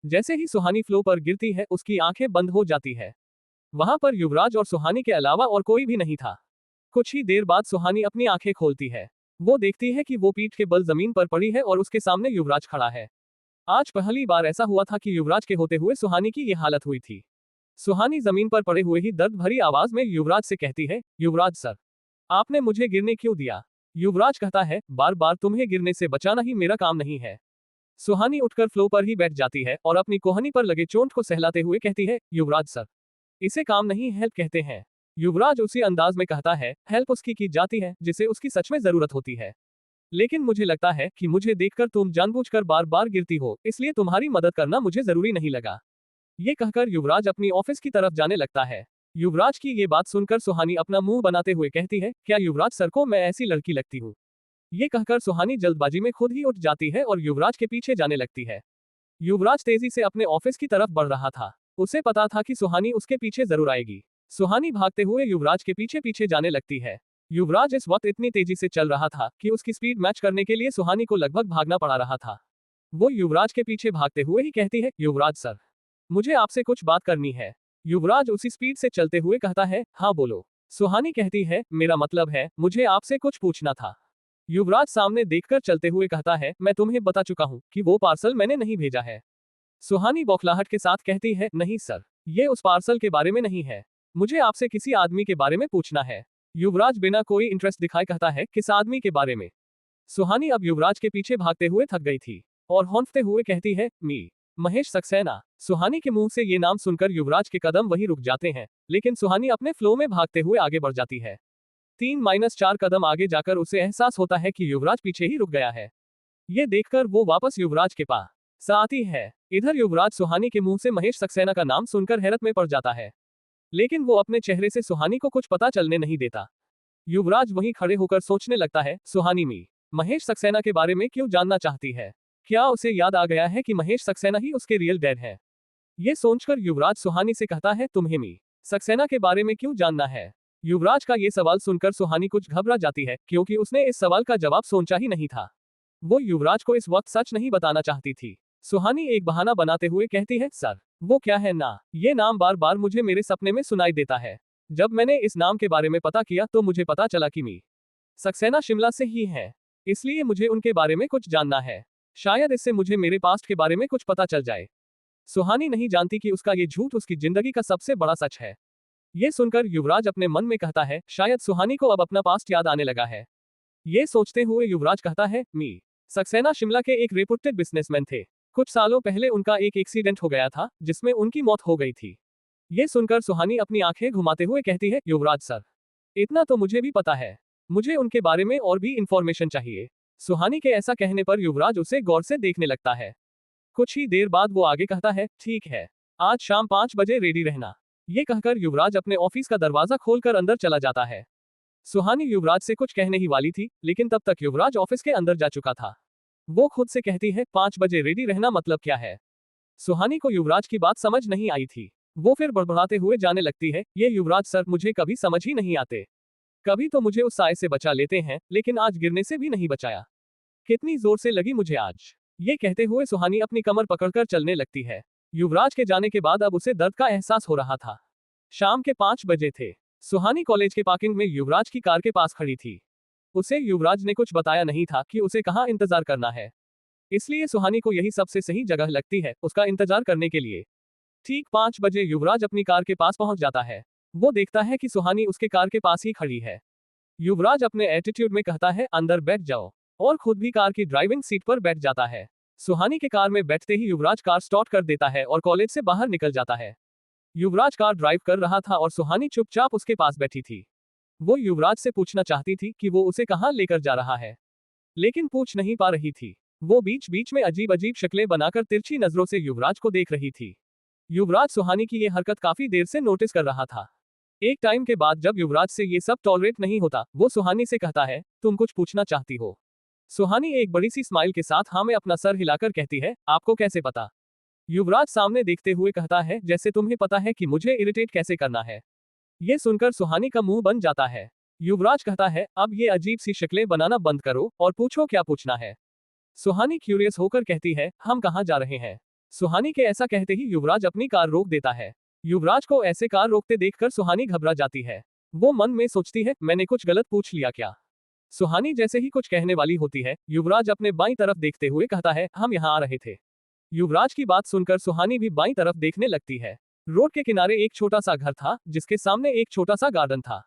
जैसे ही सुहानी फ्लो पर गिरती है, उसकी आंखें बंद हो जाती है। वहां पर युवराज और सुहानी के अलावा और कोई भी नहीं था। कुछ ही देर बाद सुहानी अपनी आंखें खोलती है। वो देखती है कि वो पीठ के बल जमीन पर पड़ी है और उसके सामने युवराज खड़ा है। आज पहली बार ऐसा हुआ था कि युवराज के होते हुए सुहानी की ये हालत हुई थी। सुहानी जमीन पर पड़े हुए ही दर्द भरी आवाज में युवराज से कहती है, युवराज सर, आपने मुझे गिरने क्यों दिया? युवराज कहता है, बार बार तुम्हें गिरने से बचाना ही मेरा काम नहीं है। सुहानी उठकर फ्लो पर ही बैठ जाती है और अपनी कोहनी पर लगे चोट को सहलाते हुए कहती है, युवराज सर, इसे काम नहीं हेल्प कहते हैं। युवराज उसी अंदाज में कहता है, हेल्प उसकी की जाती है जिसे उसकी सच में जरूरत होती है। लेकिन मुझे लगता है कि मुझे देखकर तुम जानबूझकर बार बार गिरती हो, इसलिए तुम्हारी मदद करना मुझे जरूरी नहीं लगा। ये कहकर युवराज अपनी ऑफिस की तरफ जाने लगता है। युवराज की ये बात सुनकर सुहानी अपना मुंह बनाते हुए कहती है, क्या युवराज सर को मैं ऐसी लड़की लगती हूँ? ये कहकर सुहानी जल्दबाजी में खुद ही उठ जाती है और युवराज के पीछे जाने लगती है। युवराज तेजी से अपने ऑफिस की तरफ बढ़ रहा था। उसे पता था कि सुहानी उसके पीछे जरूर आएगी। सुहानी भागते हुए युवराज के पीछे पीछे जाने लगती है। युवराज इस वक्त इतनी तेजी से चल रहा था कि उसकी स्पीड मैच करने के लिए सुहानी को लगभग भागना पड़ा रहा था। वो युवराज के पीछे भागते हुए ही कहती है, युवराज सर, मुझे आपसे कुछ बात करनी है। युवराज उसी स्पीड से चलते हुए कहता है, हाँ बोलो। सुहानी कहती है, मेरा मतलब है, मुझे आपसे कुछ पूछना था। युवराज सामने देखकर चलते हुए कहता है, मैं तुम्हें बता चुका हूँ कि वो पार्सल मैंने नहीं भेजा है। सुहानी बौखलाहट के साथ कहती है, नहीं सर, ये उस पार्सल के बारे में नहीं है। मुझे आपसे किसी आदमी के बारे में पूछना है। युवराज बिना कोई इंटरेस्ट दिखाए कहता है, किस आदमी के बारे में? सुहानी अब युवराज के पीछे भागते हुए थक गई थी और हौंफते हुए कहती है, मी महेश सक्सेना। सुहानी के मुंह से ये नाम सुनकर युवराज के कदम वहीं रुक जाते हैं, लेकिन सुहानी अपने फ्लो में भागते हुए आगे बढ़ जाती है। 3-4 कदम आगे जाकर उसे एहसास होता है कि युवराज पीछे ही रुक गया है। ये देखकर वो वापस युवराज के पास आती है। इधर युवराज सुहानी के मुंह से महेश सक्सेना का नाम सुनकर हैरत में पड़ जाता है, लेकिन वो अपने चेहरे से सुहानी को कुछ पता चलने नहीं देता। युवराज वहीं खड़े होकर सोचने लगता है, सुहानी मी महेश सक्सेना के बारे में क्यों जानना चाहती है? क्या उसे याद आ गया है कि महेश सक्सेना ही उसके रियल डैड है? ये सोचकर युवराज सुहानी से कहता है, तुम्हें मी सक्सेना के बारे में क्यों जानना है? युवराज का ये सवाल सुनकर सुहानी कुछ घबरा जाती है, क्योंकि उसने इस सवाल का जवाब सोचा ही नहीं था। वो युवराज को इस वक्त सच नहीं बताना चाहती थी। सुहानी एक बहाना बनाते हुए कहती है, सर, वो क्या है ना, ये नाम बार बार मुझे मेरे सपने में सुनाई देता है। जब मैंने इस नाम के बारे में पता किया तो मुझे पता चला कि मी सक्सेना शिमला से ही है, इसलिए मुझे उनके बारे में कुछ जानना है। शायद इससे मुझे मेरे पास्ट के बारे में कुछ पता चल जाए। सुहानी नहीं जानती कि उसका ये झूठ उसकी जिंदगी का सबसे बड़ा सच है। ये सुनकर युवराज अपने मन में कहता है, शायद सुहानी को अब अपना पास्ट याद आने लगा है। ये सोचते हुए युवराज कहता है, मी सक्सेना शिमला के एक रेपुटेड बिजनेसमैन थे। कुछ सालों पहले उनका एक एक्सीडेंट हो गया था जिसमें उनकी मौत हो गई थी। ये सुनकर सुहानी अपनी आंखें घुमाते हुए कहती है, युवराज सर, इतना तो मुझे भी पता है, मुझे उनके बारे में और भी इंफॉर्मेशन चाहिए। सुहानी के ऐसा कहने पर युवराज उसे गौर से देखने लगता है। कुछ ही देर बाद वो आगे कहता है, ठीक है, आज शाम 5 बजे रेडी रहना। ये कहकर युवराज अपने ऑफिस का दरवाजा खोलकर अंदर चला जाता है। सुहानी युवराज से कुछ कहने ही वाली थी, लेकिन तब तक युवराज ऑफिस के अंदर जा चुका था। वो खुद से कहती है 5 बजे रेडी रहना मतलब क्या है। सुहानी को युवराज की बात समझ नहीं आई थी। वो फिर बड़बड़ाते हुए जाने लगती है, ये युवराज सर मुझे कभी समझ ही नहीं आते। कभी तो मुझे उस साए से बचा लेते हैं, लेकिन आज गिरने से भी नहीं बचाया। कितनी जोर से लगी मुझे आज। ये कहते हुए सुहानी अपनी कमर पकड़कर चलने लगती है। युवराज के जाने के बाद अब उसे दर्द का एहसास हो रहा था। शाम के 5 बजे थे। सुहानी कॉलेज के पार्किंग में युवराज की कार के पास खड़ी थी। उसे युवराज ने कुछ बताया नहीं था कि उसे कहाँ इंतजार करना है, इसलिए सुहानी को यही सबसे सही जगह लगती है उसका इंतजार करने के लिए। ठीक 5 बजे युवराज अपनी कार के पास पहुंच जाता है। वो देखता है कि सुहानी उसके कार के पास ही खड़ी है। युवराज अपने एटीट्यूड में कहता है अंदर बैठ जाओ, और खुद भी कार की ड्राइविंग सीट पर बैठ जाता है। सुहानी के कार में बैठते ही युवराज कार स्टार्ट कर देता है और कॉलेज से बाहर निकल जाता है। युवराज कार ड्राइव कर रहा था और सुहानी चुपचाप उसके पास बैठी थी। वो युवराज से पूछना चाहती थी कि वो उसे कहाँ लेकर जा रहा है, लेकिन पूछ नहीं पा रही थी। वो बीच बीच में अजीब अजीब शक्लें बनाकर तिरछी नजरों से युवराज को देख रही थी। युवराज सुहानी की ये हरकत काफी देर से नोटिस कर रहा था। एक टाइम के बाद जब युवराज से ये सब टॉलरेट नहीं होता, वो सुहानी से कहता है, तुम कुछ पूछना चाहती हो। सुहानी एक बड़ी सी स्माइल के साथ हाँ में अपना सर हिलाकर कहती है, आपको कैसे पता। युवराज सामने देखते हुए कहता है, जैसे तुम्हें पता है कि मुझे इरिटेट कैसे करना है। ये सुनकर सुहानी का मुंह बन जाता है। युवराज कहता है, अब ये अजीब सी शक्लें बनाना बंद करो और पूछो क्या पूछना है। सुहानी क्यूरियस होकर कहती है, हम कहाँ जा रहे हैं। सुहानी के ऐसा कहते ही युवराज अपनी कार रोक देता है। युवराज को ऐसे कार रोकते देखकर सुहानी घबरा जाती है। वो मन में सोचती है, मैंने कुछ गलत पूछ लिया क्या। सुहानी जैसे ही कुछ कहने वाली होती है, युवराज अपने बाईं तरफ देखते हुए कहता है, हम यहाँ आ रहे थे। युवराज की बात सुनकर सुहानी भी बाईं तरफ देखने लगती है। रोड के किनारे एक छोटा सा घर था, जिसके सामने एक छोटा सा गार्डन था।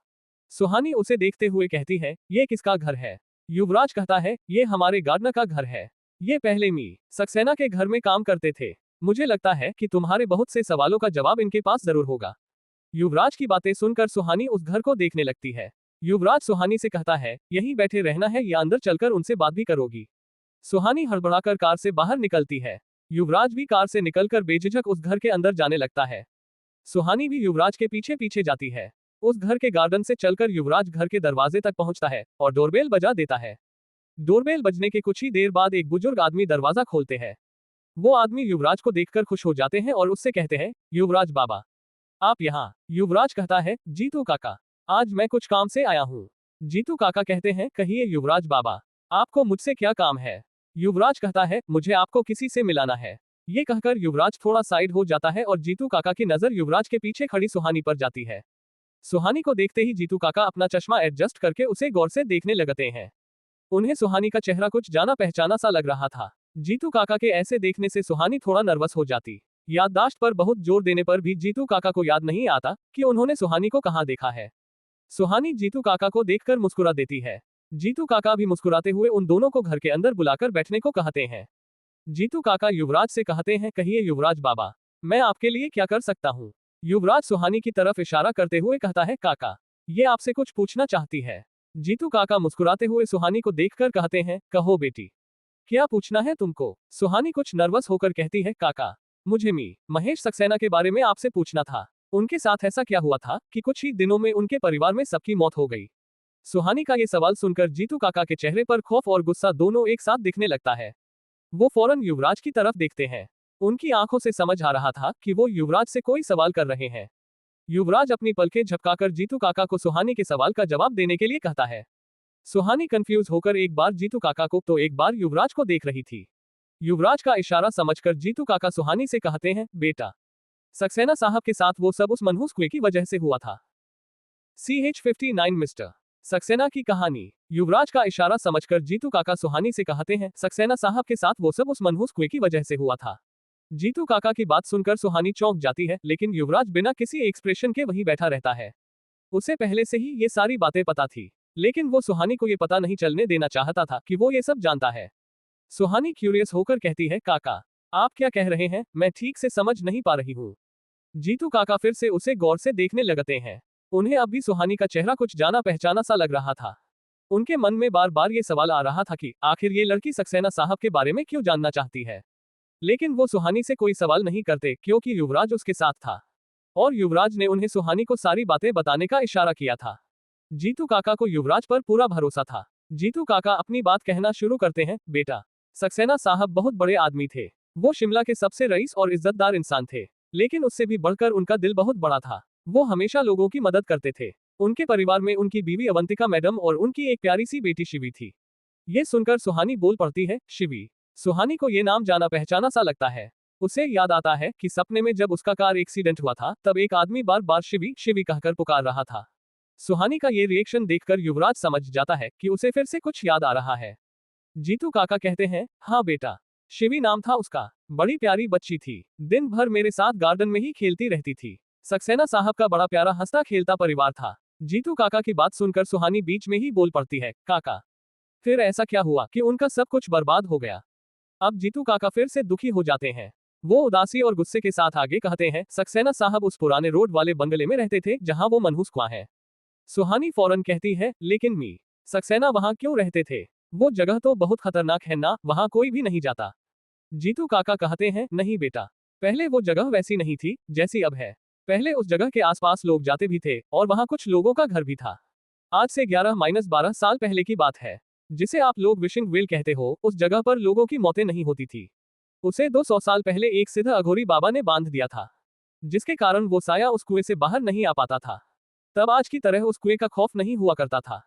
सुहानी उसे देखते हुए कहती है, ये किसका घर है। युवराज कहता है, ये हमारे गार्डनर का घर है। ये पहले मी सक्सेना के घर में काम करते थे। मुझे लगता है कि तुम्हारे बहुत से सवालों का जवाब इनके पास जरूर होगा। युवराज की बातें सुनकर सुहानी उस घर को देखने लगती है। युवराज सुहानी से कहता है, यहीं बैठे रहना है या अंदर चलकर उनसे बात भी करोगी। सुहानी हड़बड़ाकर कार से बाहर निकलती है। युवराज भी कार से निकलकर बेझिझक उस घर के अंदर जाने लगता है। सुहानी भी युवराज के पीछे पीछे जाती है। उस घर के गार्डन से चलकर युवराज घर के दरवाजे तक पहुंचता है और डोरबेल बजा देता है। डोरबेल बजने के कुछ ही देर बाद एक बुजुर्ग आदमी दरवाजा खोलते हैं। वो आदमी युवराज को देखकर खुश हो जाते हैं और उससे कहते हैं, युवराज बाबा, आप यहाँ। युवराज कहता है, जीतू काका, आज मैं कुछ काम से आया हूँ। जीतू काका कहते हैं, कहिए युवराज बाबा, आपको मुझसे क्या काम है। युवराज कहता है, मुझे आपको किसी से मिलाना है। ये कहकर युवराज थोड़ा साइड हो जाता है और जीतू काका की नजर युवराज के पीछे खड़ी सुहानी पर जाती है। सुहानी को देखते ही जीतू काका अपना चश्मा एडजस्ट करके उसे गौर से देखने लगते हैं। उन्हें सुहानी का चेहरा कुछ जाना पहचाना सा लग रहा था। जीतू काका के ऐसे देखने से सुहानी थोड़ा नर्वस हो जाती। याददाश्त पर बहुत जोर देने पर भी जीतू काका को याद नहीं आता कि उन्होंने सुहानी को कहाँ देखा है। सुहानी जीतू काका को देखकर मुस्कुरा देती है। जीतू काका भी मुस्कुराते हुए उन दोनों को घर के अंदर बुलाकर बैठने को कहते हैं। जीतू काका युवराज से कहते हैं, कहिए युवराज बाबा, मैं आपके लिए क्या कर सकता हूँ। युवराज सुहानी की तरफ इशारा करते हुए कहता है, काका, ये आपसे कुछ पूछना चाहती है। जीतू काका मुस्कुराते हुए सुहानी को देखकर कहते हैं, कहो बेटी, क्या पूछना है तुमको। सुहानी कुछ नर्वस होकर कहती है, काका, मुझे महेश सक्सेना के बारे में आपसे पूछना था। उनके साथ ऐसा क्या हुआ था कि कुछ ही दिनों में उनके परिवार में सबकी मौत हो गई। सुहानी का ये सवाल सुनकर जीतू काका के चेहरे पर खौफ और गुस्सा दोनों एक साथ दिखने लगता है। वो फौरन युवराज की तरफ देखते हैं। उनकी आंखों से समझ आ रहा था कि वो युवराज से कोई सवाल कर रहे हैं। युवराज अपनी पलकें झपकाकर जीतू काका को सुहानी के सवाल का जवाब देने के लिए कहता है। सुहानी कंफ्यूज होकर एक बार जीतू काका को तो एक बार युवराज को देख रही थी। युवराज का इशारा समझकर जीतू काका सुहानी से कहते हैं, बेटा, सक्सेना साहब के साथ वो सब उस मनहूस कुएं की वजह से हुआ था। CH-59 मिस्टर सक्सेना की कहानी। युवराज का इशारा समझकर जीतू काका सुहानी से कहते हैं, सक्सेना साहब के साथ वो सब उस मनहूस कुएं की वजह से हुआ था। जीतू काका की बात सुनकर सुहानी चौंक जाती है, लेकिन युवराज बिना किसी एक्सप्रेशन के वहीं बैठा रहता है। उसे पहले से ही ये सारी बातें पता थी, लेकिन वो सुहानी को ये पता नहीं चलने देना चाहता था कि वो ये सब जानता है। सुहानी क्यूरियस होकर कहती है, काका, आप क्या कह रहे हैं, मैं ठीक से समझ नहीं पा रही हूँ। जीतू काका फिर से उसे गौर से देखने लगते हैं। उन्हें अब भी सुहानी का चेहरा कुछ जाना पहचाना सा लग रहा था। उनके मन में बार बार ये सवाल आ रहा था कि आखिर ये लड़की सक्सेना साहब के बारे में क्यों जानना चाहती है। लेकिन वो सुहानी से कोई सवाल नहीं करते क्योंकि युवराज उसके साथ था। और युवराज ने उन्हें सुहानी को सारी बातें बताने का इशारा किया था। जीतू काका को युवराज पर पूरा भरोसा था। जीतू काका अपनी बात कहना शुरू करते हैं, बेटा, सक्सेना साहब बहुत बड़े आदमी थे। वो शिमला के सबसे रईस और इज्जतदार इंसान थे। लेकिन उससे भी बढ़कर उनका दिल बहुत बड़ा था। वो हमेशा लोगों की मदद करते थे। उनके परिवार में उनकी बीवी अवंतिका मैडम और उनकी एक प्यारी सी बेटी शिवी थी। ये सुनकर सुहानी बोल पड़ती है, शिवी। सुहानी को ये नाम जाना पहचाना सा लगता है। उसे याद आता है कि सपने में जब उसका कार एक्सीडेंट हुआ था तब एक आदमी बार बार शिवी शिवी कहकर पुकार रहा था। सुहानी का ये रिएक्शन देखकर युवराज समझ जाता है कि उसे फिर से कुछ याद आ रहा है। जीतू काका कहते हैं, हाँ बेटा, शिवी नाम था उसका। बड़ी प्यारी बच्ची थी। दिन भर मेरे साथ गार्डन में ही खेलती रहती थी। सक्सेना साहब का बड़ा प्यारा हंसता खेलता परिवार था। जीतू काका की बात सुनकर सुहानी बीच में ही बोल पड़ती है, काका, फिर ऐसा क्या हुआ कि उनका सब कुछ बर्बाद हो गया? अब जीतू काका फिर से दुखी हो जाते हैं। वो उदासी और गुस्से के साथ आगे कहते हैं, सक्सेना साहब उस पुराने रोड वाले बंगले में रहते थे जहां वो मनहूस कुआं है। सुहानी फौरन कहती है, लेकिन मी, सक्सेना वहां क्यों रहते थे? वो जगह तो बहुत खतरनाक है ना, वहां कोई भी नहीं जाता। जीतू काका कहते हैं, नहीं बेटा, पहले वो जगह वैसी नहीं थी जैसी अब है। पहले उस जगह के आसपास लोग जाते भी थे और वहां कुछ लोगों का घर भी था। आज से 11-12 साल पहले की बात है। जिसे आप लोग विशिंग वेल कहते हो, उस जगह पर लोगों की मौतें नहीं होती थी। उसे 200 साल पहले एक सिद्ध अघोरी बाबा ने बांध दिया था, जिसके कारण वो साया उस कुएं से बाहर नहीं आ पाता था। तब आज की तरह उस कुएं का खौफ नहीं हुआ करता था।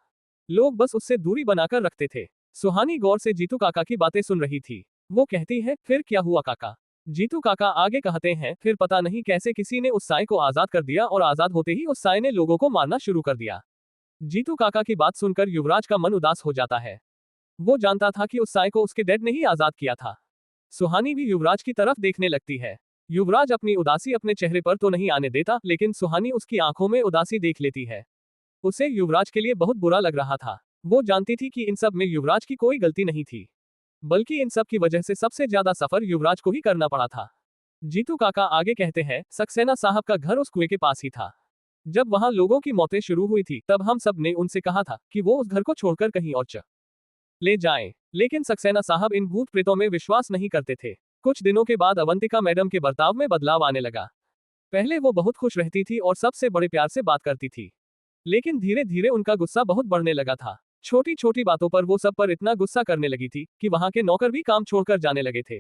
लोग बस उससे दूरी बनाकर रखते थे। सुहानी गौर से जीतू काका की बातें सुन रही थी। वो कहती है, फिर क्या हुआ काका? जीतू काका आगे कहते हैं, फिर पता नहीं कैसे किसी ने उस साए को आजाद कर दिया और आजाद होते ही उस साए ने लोगों को मारना शुरू कर दिया। जीतू काका की बात सुनकर युवराज का मन उदास हो जाता है। वो जानता था कि उस साए को उसके डैड ने ही आजाद किया था। सुहानी भी युवराज की तरफ देखने लगती है। युवराज अपनी उदासी अपने चेहरे पर तो नहीं आने देता, लेकिन सुहानी उसकी आंखों में उदासी देख लेती है। उसे युवराज के लिए बहुत बुरा लग रहा था। वो जानती थी कि इन सब में युवराज की कोई गलती नहीं थी, बल्कि इन सब की वजह से सबसे ज्यादा सफर युवराज को ही करना पड़ा था। जीतू काका आगे कहते हैं, सक्सेना साहब का घर उस कुएं के पास ही था। जब वहां लोगों की मौतें शुरू हुई थी तब हम सब ने उनसे कहा था कि वो उस घर को छोड़कर कहीं और ले जाएं। लेकिन सक्सेना साहब इन भूत प्रेतों में विश्वास नहीं करते थे। कुछ दिनों के बाद अवंतिका मैडम के बर्ताव में बदलाव आने लगा। पहले वो बहुत खुश रहती थी और सबसे बड़े प्यार से बात करती थी, लेकिन धीरे धीरे उनका गुस्सा बहुत बढ़ने लगा था। छोटी छोटी बातों पर वो सब पर इतना गुस्सा करने लगी थी कि वहां के नौकर भी काम छोड़कर जाने लगे थे।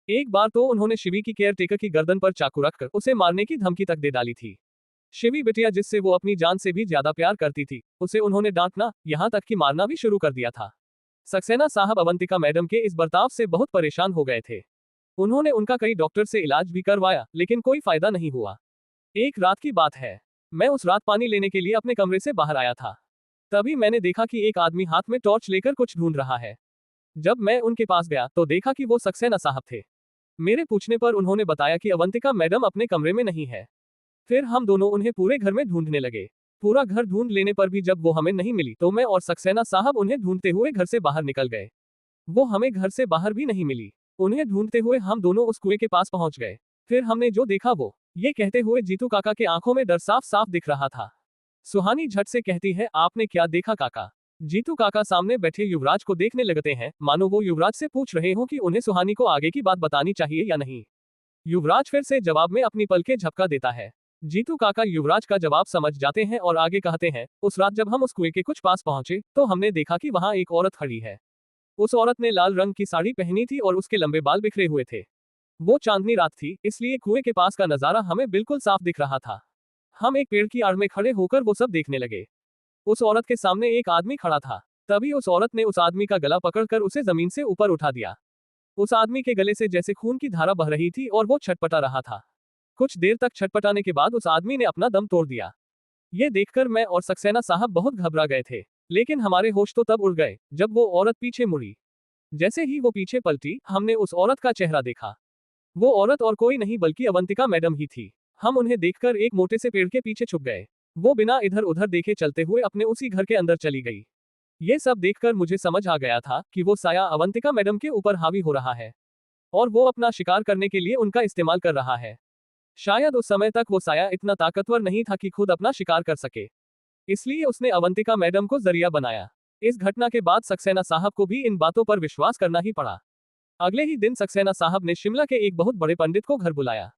एक बार तो उन्होंने शिवी की केयर टेकर की गर्दन पर चाकू रखकर उसे मारने की धमकी तक दे डाली थी। शिवी बिटिया, जिससे वो अपनी जान से भी ज्यादा प्यार करती थी, उसे उन्होंने डांटना, यहाँ तक कि मारना भी शुरू कर दिया था। सक्सेना साहब अवंतिका मैडम के इस बर्ताव से बहुत परेशान हो गए थे। उन्होंने उनका कई डॉक्टर से इलाज भी करवाया, लेकिन कोई फायदा नहीं हुआ। एक रात की बात है, मैं उस रात पानी लेने के लिए अपने कमरे से बाहर आया था। तभी मैंने देखा कि एक आदमी हाथ में टॉर्च लेकर कुछ ढूंढ रहा है। जब मैं उनके पास गया तो देखा कि वो सक्सेना साहब थे। मेरे पूछने पर उन्होंने बताया कि अवंतिका मैडम अपने कमरे में नहीं है। फिर हम दोनों उन्हें पूरे घर में ढूंढने लगे। पूरा घर ढूंढ लेने पर भी जब वो हमें नहीं मिली तो मैं और सक्सेना साहब उन्हें ढूंढते हुए घर से बाहर निकल गए। वो हमें घर से बाहर भी नहीं मिली। उन्हें ढूंढते हुए हम दोनों उस कुएं के पास पहुंच गए। फिर हमने जो देखा वो, ये कहते हुए जीतू काका के आंखों में डर साफ साफ दिख रहा था। सुहानी झट से कहती है, आपने क्या देखा काका? जीतू काका सामने बैठे युवराज को देखने लगते हैं, मानो वो युवराज से पूछ रहे हो कि उन्हें सुहानी को आगे की बात बतानी चाहिए या नहीं। युवराज फिर से जवाब में अपनी पलकें झपका देता है। जीतू काका युवराज का जवाब समझ जाते हैं और आगे कहते हैं, उस रात जब हम उस कुएं के कुछ पास पहुंचे तो हमने देखा कि वहां एक औरत खड़ी है। उस औरत ने लाल रंग की साड़ी पहनी थी और उसके लंबे बाल बिखरे हुए थे। वो चांदनी रात थी, इसलिए कुएं के पास का नजारा हमें बिल्कुल साफ दिख रहा था। हम एक पेड़ की आड़ में खड़े होकर वो सब देखने लगे। उस औरत के सामने एक आदमी खड़ा था। तभी उस औरत ने उस आदमी का गला पकड़कर उसे जमीन से ऊपर उठा दिया। उस आदमी के गले से जैसे खून की धारा बह रही थी और वो छटपटा रहा था। कुछ देर तक छटपटाने के बाद उस आदमी ने अपना दम तोड़ दिया। ये देखकर मैं और सक्सेना साहब बहुत घबरा गए थे, लेकिन हमारे होश तो तब उड़ गए जब वो औरत पीछे मुड़ी। जैसे ही वो पीछे पलटी, हमने उस औरत का चेहरा देखा। वो औरत और कोई नहीं बल्कि अवंतिका मैडम ही थी। हम उन्हें देखकर एक मोटे से पेड़ के पीछे छुप गए। वो बिना इधर उधर देखे चलते हुए अपने उसी घर के अंदर चली गई। ये सब देखकर मुझे समझ आ गया था कि वो साया अवंतिका मैडम के ऊपर हावी हो रहा है और वो अपना शिकार करने के लिए उनका इस्तेमाल कर रहा है। शायद उस समय तक वो साया इतना ताकतवर नहीं था कि खुद अपना शिकार कर सके, इसलिए उसने अवंतिका मैडम को जरिया बनाया। इस घटना के बाद सक्सेना साहब को भी इन बातों पर विश्वास करना ही पड़ा। अगले ही दिन सक्सेना साहब ने शिमला के एक बहुत बड़े पंडित को घर बुलाया।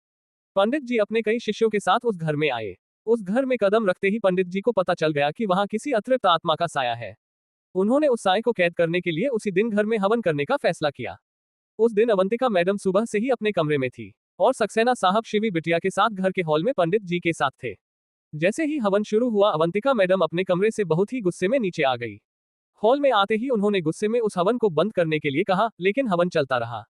पंडित जी अपने कई शिष्यों के साथ उस घर में आए। उस घर में कदम रखते ही पंडित जी को पता चल गया कि वहां किसी अतृप्त आत्मा का साया है। उन्होंने उस साए को कैद करने के लिए उसी दिन घर में हवन करने का फैसला किया। उस दिन अवंतिका मैडम सुबह से ही अपने कमरे में थी और सक्सेना साहब शिवी बिटिया के साथ घर के हॉल में पंडित जी के साथ थे। जैसे ही हवन शुरू हुआ, अवंतिका मैडम अपने कमरे से बहुत ही गुस्से में नीचे आ गई। हॉल में आते ही उन्होंने गुस्से में उस हवन को बंद करने के लिए कहा, लेकिन हवन चलता रहा।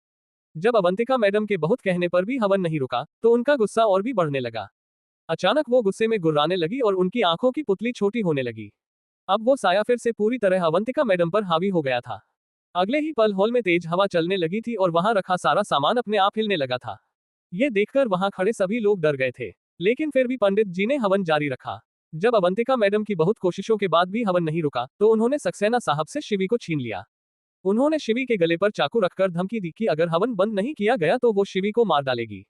जब अवंतिका मैडम के बहुत कहने पर भी हवन नहीं रुका, तो उनका गुस्सा और भी बढ़ने लगा। अचानक वो गुस्से में गुर्राने लगी और उनकी आंखों की पुतली छोटी होने लगी। अब वो साया फिर से पूरी तरह अवंतिका मैडम पर हावी हो गया था। अगले ही पल हॉल में तेज हवा चलने लगी थी और वहां रखा सारा सामान अपने आप हिलने लगा था। ये देखकर वहां खड़े सभी लोग डर गए थे, लेकिन फिर भी पंडित जी ने हवन जारी रखा। जब अवंतिका मैडम की बहुत कोशिशों के बाद भी हवन नहीं रुका, तो उन्होंने सक्सेना साहब से शिवी को छीन लिया। उन्होंने शिवी के गले पर चाकू रखकर धमकी दी कि अगर हवन बंद नहीं किया गया तो वो शिवी को मार डालेगी।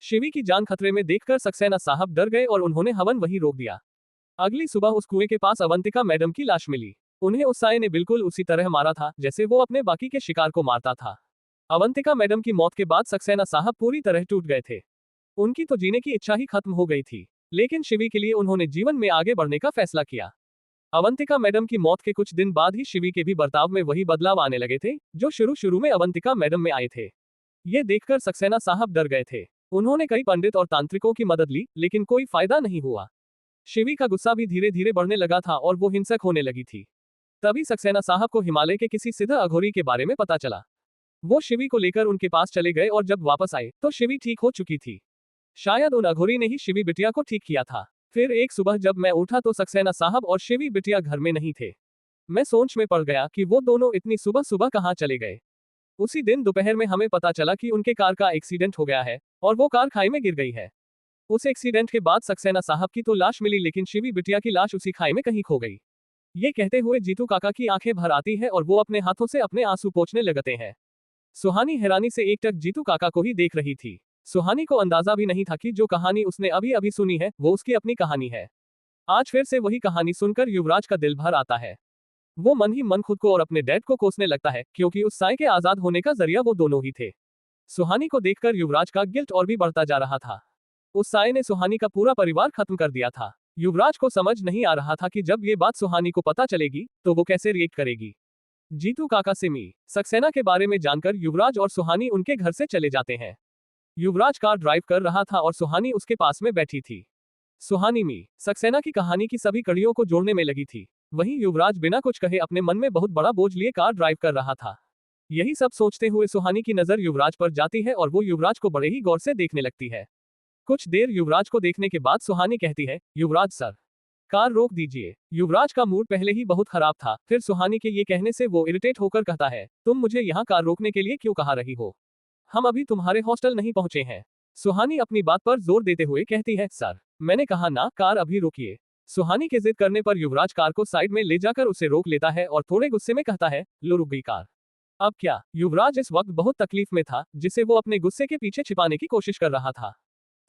शिवी की जान खतरे में देखकर सक्सेना साहब डर गए और उन्होंने हवन वहीं रोक दिया। अगली सुबह उस कुएं के पास अवंतिका मैडम की लाश मिली। उन्हें उस साये ने बिल्कुल उसी तरह मारा था जैसे वो अपने बाकी के शिकार को मारता था। अवंतिका मैडम की मौत के बाद सक्सेना साहब पूरी तरह टूट गए थे। उनकी तो जीने की इच्छा ही खत्म हो गई थी, लेकिन शिवी के लिए उन्होंने जीवन में आगे बढ़ने का फैसला किया। अवंतिका मैडम की मौत के कुछ दिन बाद ही शिवी के भी बर्ताव में वही बदलाव आने लगे थे जो शुरू में अवंतिका मैडम में आए थे। ये देखकर सक्सेना साहब डर गए थे। उन्होंने कई पंडित और तांत्रिकों की मदद ली, लेकिन कोई फायदा नहीं हुआ। शिवी का गुस्सा भी धीरे धीरे बढ़ने लगा था और वो हिंसक होने लगी थी। तभी सक्सेना साहब को हिमालय के किसी सिद्ध अघोरी के बारे में पता चला। वो शिवी को लेकर उनके पास चले गए और जब वापस आए तो शिवी ठीक हो चुकी थी। शायद उन अघोरी ने ही शिवी बिटिया को ठीक किया था। फिर एक सुबह जब मैं उठा तो सक्सेना साहब और शिवी बिटिया घर में नहीं थे। मैं सोच में पड़ गया कि वो दोनों इतनी सुबह सुबह कहाँ चले गए। उसी दिन दोपहर में हमें पता चला कि उनके कार का एक्सीडेंट हो गया है और वो कार खाई में गिर गई है। उस एक्सीडेंट के बाद सक्सेना साहब की तो लाश मिली, लेकिन शिवी बिटिया की लाश उसी खाई में कहीं खो गई। ये कहते हुए जीतू काका की आंखें भर आती है और वो अपने हाथों से अपने आंसू पोंछने लगते हैं। सुहानी हैरानी से एकटक जीतू काका को ही देख रही थी। सुहानी को अंदाजा भी नहीं था कि जो कहानी उसने अभी अभी सुनी है वो उसकी अपनी कहानी है। आज फिर से वही कहानी सुनकर युवराज का दिल भर आता है। वो मन ही मन खुद को और अपने डैड को कोसने लगता है, क्योंकि उस साए के आजाद होने का जरिया वो दोनों ही थे। सुहानी को देखकर युवराज का गिल्ट और भी बढ़ता जा रहा था। उस साए ने सुहानी का पूरा परिवार खत्म कर दिया था। युवराज को समझ नहीं आ रहा था कि जब ये बात सुहानी को पता चलेगी तो वो कैसे रिएक्ट करेगी। जीतू काका से मी सक्सेना के बारे में जानकर युवराज और सुहानी उनके घर से चले जाते हैं। युवराज कार ड्राइव कर रहा था और सुहानी उसके पास में बैठी थी। सुहानी मी सक्सेना की कहानी की सभी कड़ियों को जोड़ने में लगी थी। वहीं युवराज बिना कुछ कहे अपने मन में बहुत बड़ा बोझ लिए कार ड्राइव कर रहा था। यही सब सोचते हुए सुहानी की नजर युवराज पर जाती है और वो युवराज को बड़े ही गौर से देखने लगती है। कुछ देर युवराज को देखने के बाद सुहानी कहती है, युवराज सर, कार रोक दीजिए। युवराज का मूड पहले ही बहुत खराब था, फिर सुहानी के ये कहने से वो इरिटेट होकर कहता है, तुम मुझे यहाँ कार रोकने के लिए क्यों कहा रही हो? हम अभी तुम्हारे हॉस्टल नहीं पहुंचे हैं। सुहानी अपनी बात पर जोर देते हुए कहती है, सर मैंने कहा ना, कार अभी रोकिए। सुहानी के जिद करने पर युवराज कार को साइड में ले जाकर उसे रोक लेता है और थोड़े गुस्से में कहता है, लो रुक गई कार। अब क्या? युवराज इस वक्त बहुत तकलीफ में था, जिसे वो अपने गुस्से के पीछे छिपाने की कोशिश कर रहा था।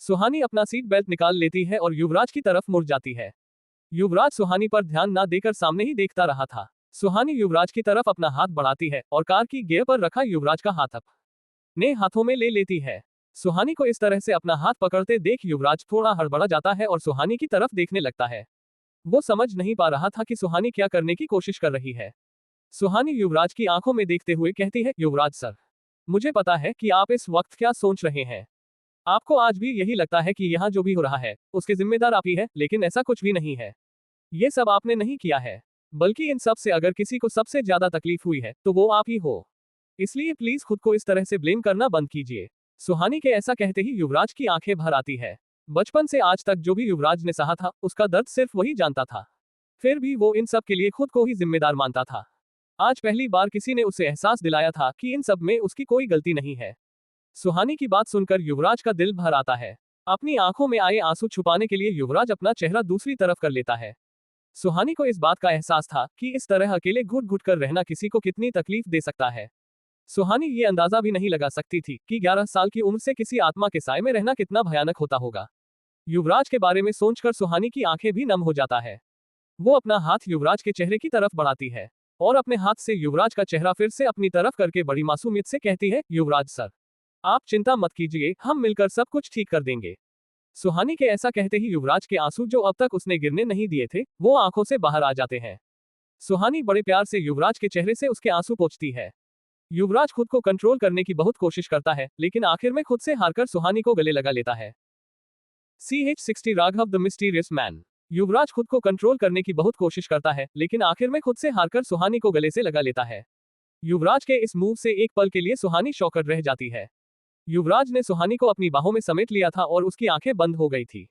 सुहानी अपना सीट बेल्ट निकाल लेती है और युवराज की तरफ मुड़ जाती है। युवराज सुहानी पर ध्यान ना देकर सामने ही देखता रहा था। सुहानी युवराज की तरफ अपना हाथ बढ़ाती है और कार की गियर पर रखा युवराज का हाथ अपने हाथों में ले लेती है। सुहानी को इस तरह से अपना हाथ पकड़ते देख युवराज थोड़ा हड़बड़ा जाता है और सुहानी की तरफ देखने लगता है। वो समझ नहीं पा रहा था कि सुहानी क्या करने की कोशिश कर रही है। सुहानी युवराज की आंखों में देखते हुए कहती है, युवराज सर, मुझे पता है कि आप इस वक्त क्या सोच रहे हैं। आपको आज भी यही लगता है कि यहाँ जो भी हो रहा है उसके जिम्मेदार आप ही है, लेकिन ऐसा कुछ भी नहीं है। ये सब आपने नहीं किया है, बल्कि इन सब से अगर किसी को सबसे ज्यादा तकलीफ हुई है तो वो आप ही हो। इसलिए प्लीज खुद को इस तरह से ब्लेम करना बंद कीजिए। सुहानी के ऐसा कहते ही युवराज की आंखें भर आती है। बचपन से आज तक जो भी युवराज ने सहा था उसका दर्द सिर्फ वही जानता था, फिर भी वो इन सब के लिए खुद को ही जिम्मेदार मानता था। आज पहली बार किसी ने उसे एहसास दिलाया था कि इन सब में उसकी कोई गलती नहीं है। सुहानी की बात सुनकर युवराज का दिल भर आता है। अपनी आंखों में आए आंसू छुपाने के लिए युवराज अपना चेहरा दूसरी तरफ कर लेता है। सुहानी को इस बात का एहसास था कि इस तरह अकेले घुट घुट कर रहना किसी को कितनी तकलीफ दे सकता है। सुहानी ये अंदाजा भी नहीं लगा सकती थी कि 11 साल की उम्र से किसी आत्मा के साए में रहना कितना भयानक होता होगा। युवराज के बारे में सोचकर सुहानी की आंखें भी नम हो जाता है। वो अपना हाथ युवराज के चेहरे की तरफ बढ़ाती है और अपने हाथ से युवराज का चेहरा फिर से अपनी तरफ करके बड़ी मासूमियत से कहती है, युवराज सर, आप चिंता मत कीजिए, हम मिलकर सब कुछ ठीक कर देंगे। सुहानी के ऐसा कहते ही युवराज के आंसू जो अब तक उसने गिरने नहीं दिए थे, वो आंखों से बाहर आ जाते हैं। सुहानी बड़े प्यार से युवराज के चेहरे से उसके आंसू पोंछती है। युवराज खुद को कंट्रोल करने की बहुत कोशिश करता है, लेकिन आखिर में खुद से हारकर सुहानी को गले लगा लेता है। CH60 Raghav the mysterious man. Yuvraj खुद को कंट्रोल करने की बहुत कोशिश करता है, लेकिन आखिर में खुद से हारकर सुहानी को गले से लगा लेता है। युवराज के इस मूव से एक पल के लिए सुहानी शॉकर रह जाती है। युवराज ने सुहानी को अपनी बाहों में समेट लिया था और उसकी आंखें बंद हो गई थी।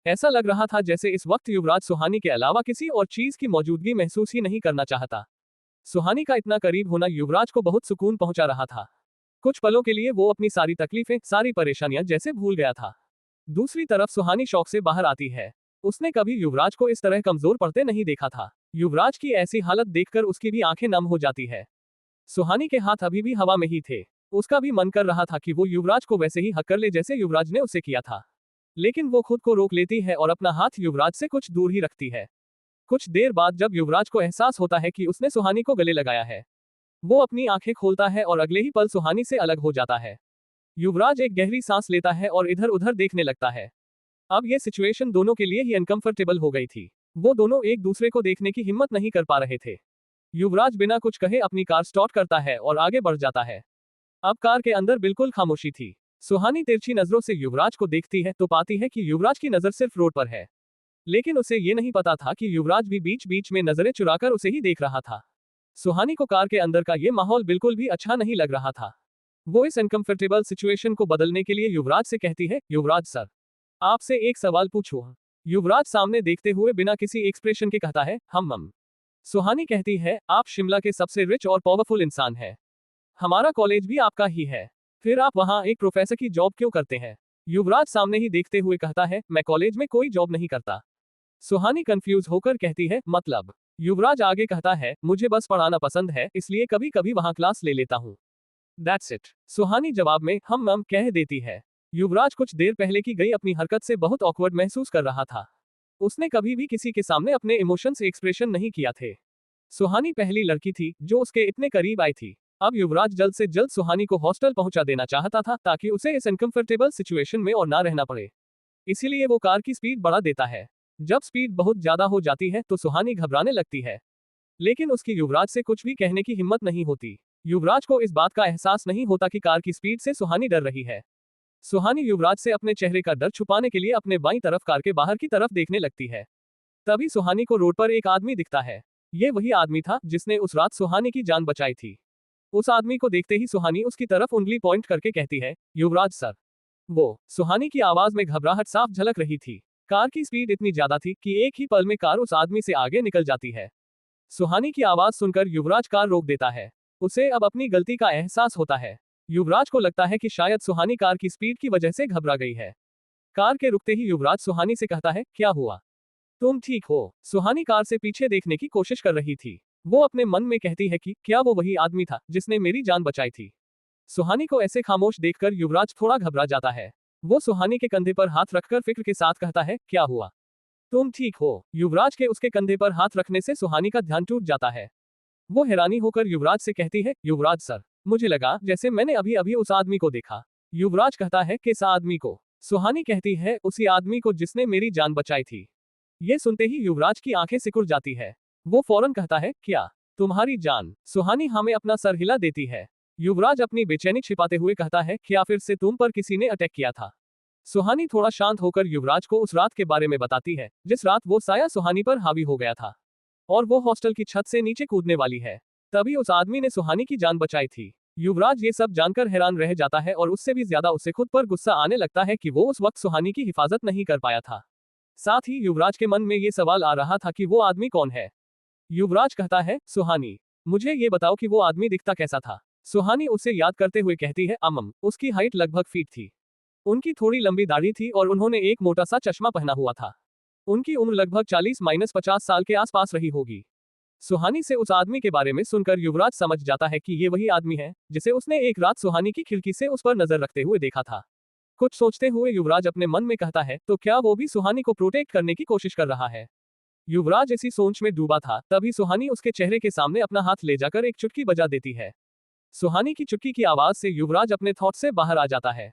ऐसा लग रहा था जैसे इस वक्त युवराज सुहानी के अलावा किसी और चीज की मौजूदगी महसूस ही नहीं करना चाहता। सुहानी का इतना करीब होना युवराज को बहुत सुकून पहुंचा रहा था। कुछ पलों के लिए वो अपनी सारी तकलीफें, सारी परेशानियां जैसे भूल गया था। दूसरी तरफ सुहानी शौक से बाहर आती है। उसने कभी युवराज को इस तरह कमजोर पड़ते नहीं देखा था। युवराज की ऐसी हालत देखकर उसकी भी आंखें नम हो जाती है। सुहानी के हाथ अभी भी हवा में ही थे। उसका भी मन कर रहा था कि वो युवराज को वैसे ही हक कर ले जैसे युवराज ने उसे किया था, लेकिन वो खुद को रोक लेती है और अपना हाथ युवराज से कुछ दूर ही रखती है। कुछ देर बाद जब युवराज को एहसास होता है कि उसने सुहानी को गले लगाया है, वो अपनी आंखें खोलता है और अगले ही पल सुहानी से अलग हो जाता है। युवराज एक गहरी सांस लेता है और इधर उधर देखने लगता है। अब ये सिचुएशन दोनों के लिए ही अनकंफर्टेबल हो गई थी। वो दोनों एक दूसरे को देखने की हिम्मत नहीं कर पा रहे थे। युवराज बिना कुछ कहे अपनी कार स्टार्ट करता है और आगे बढ़ जाता है। अब कार के अंदर बिल्कुल खामोशी थी। सुहानी तिरछी नजरों से युवराज को देखती है तो पाती है कि युवराज की नजर सिर्फ रोड पर है, लेकिन उसे ये नहीं पता था कि युवराज भी बीच बीच में नजरें चुराकर उसे ही देख रहा था। सुहानी को कार के अंदर का ये माहौल बिल्कुल भी अच्छा नहीं लग रहा था। वो इस अनकंफर्टेबल सिचुएशन को बदलने के लिए युवराज से कहती है, युवराज सर, आपसे एक सवाल पूछूं? युवराज सामने देखते हुए बिना किसी एक्सप्रेशन के कहता है, हम। सुहानी कहती है, आप शिमला के सबसे रिच और पावरफुल इंसान हैं। हमारा कॉलेज भी आपका ही है, फिर आप वहां एक प्रोफेसर की जॉब क्यों करते हैं? युवराज सामने ही देखते हुए कहता है, मैं कॉलेज में कोई जॉब नहीं करता। सुहानी कंफ्यूज होकर कहती है, मतलब? युवराज आगे कहता है, मुझे बस पढ़ाना पसंद है, इसलिए कभी कभी वहां क्लास ले लेता हूँ। That's it. सुहानी जवाब में हम कह देती है। युवराज कुछ देर पहले की गई अपनी हरकत से बहुत ऑकवर्ड महसूस कर रहा था। उसने कभी भी किसी के सामने अपने इमोशंस एक्सप्रेशन नहीं किया थे। सुहानी पहली लड़की थी जो उसके इतने करीब आई थी। अब युवराज जल्द से जल्द सुहानी को हॉस्टल पहुंचा देना चाहता था ताकि उसे इस अनकंफर्टेबल सिचुएशन में और ना रहना पड़े। इसीलिए वो कार की स्पीड बढ़ा देता है। जब स्पीड बहुत ज्यादा हो जाती है तो सुहानी घबराने लगती है, लेकिन उसकी युवराज से कुछ भी कहने की हिम्मत नहीं होती। युवराज को इस बात का एहसास नहीं होता कि कार की स्पीड से सुहानी डर रही है। सुहानी युवराज से अपने चेहरे का डर छुपाने के लिए अपने बाईं तरफ कार के बाहर की तरफ देखने लगती है। तभी सुहानी को रोड पर एक आदमी दिखता है। ये वही आदमी था जिसने उस रात सुहानी की जान बचाई थी। उस आदमी को देखते ही सुहानी उसकी तरफ उंगली पॉइंट करके कहती है, युवराज सर। वो सुहानी की आवाज में घबराहट साफ झलक रही थी। कार की स्पीड इतनी ज्यादा थी कि एक ही पल में कार उस आदमी से आगे निकल जाती है। सुहानी की आवाज सुनकर युवराज कार रोक देता है। उसे अब अपनी गलती का एहसास होता है। युवराज को लगता है कि शायद सुहानी कार की स्पीड की वजह से घबरा गई है। कार के रुकते ही युवराज सुहानी से कहता है, क्या हुआ? तुम ठीक हो? सुहानी कार से पीछे देखने की कोशिश कर रही थी। वो अपने मन में कहती है कि क्या वो वही आदमी था जिसने मेरी जान बचाई थी? सुहानी को ऐसे खामोश देखकर युवराज थोड़ा घबरा जाता है। वो सुहानी के कंधे पर हाथ रखकर फिक्र के साथ कहता है, क्या हुआ? तुम ठीक हो? युवराज के उसके कंधे पर हाथ रखने से सुहानी का ध्यान टूट जाता है। वो हैरानी होकर युवराज से कहती है, युवराज सर, मुझे लगा जैसे मैंने अभी अभी उस आदमी को देखा। युवराज कहता है, किस आदमी को? सुहानी कहती है, उसी आदमी को जिसने मेरी जान बचाई थी। ये सुनते ही युवराज की आंखें सिकुड़ जाती है। वो फौरन कहता है, क्या तुम्हारी जान? सुहानी हमें अपना सर हिला देती है। युवराज अपनी बेचैनी छिपाते हुए कहता है, क्या फिर से तुम पर किसी ने अटैक किया था? सुहानी थोड़ा शांत होकर युवराज को उस रात के बारे में बताती है जिस रात वो साया सुहानी पर हावी हो गया था और वो हॉस्टल की छत से नीचे कूदने वाली है। तभी उस आदमी ने सुहानी की जान बचाई थी। युवराज ये सब जानकर हैरान रह जाता है और उससे भी ज्यादा उसे खुद पर गुस्सा आने लगता है कि वो उस वक्त सुहानी की हिफाजत नहीं कर पाया था। साथ ही युवराज के मन में ये सवाल आ रहा था कि वो आदमी कौन है। युवराज कहता है, सुहानी, मुझे ये बताओ कि वो आदमी दिखता कैसा था? सुहानी उसे याद करते हुए कहती है, उसकी हाइट लगभग फीट थी। उनकी थोड़ी लंबी दाढ़ी थी और उन्होंने एक मोटा सा चश्मा पहना हुआ था। उनकी उम्र लगभग 40-50 साल के आसपास रही होगी। सुहानी से उस आदमी के बारे में सुनकर युवराज समझ जाता है कि ये वही आदमी है जिसे उसने एक रात सुहानी की खिड़की से उस पर नजर रखते हुए देखा था। कुछ सोचते हुए युवराज अपने मन में कहता है, तो क्या वो भी सुहानी को प्रोटेक्ट करने की कोशिश कर रहा है? युवराज इसी सोच में डूबा था, तभी सुहानी उसके चेहरे के सामने अपना हाथ ले जाकर एक चुटकी बजा देती है। सुहानी की चुटकी की आवाज से युवराज अपने थॉट से बाहर आ जाता है।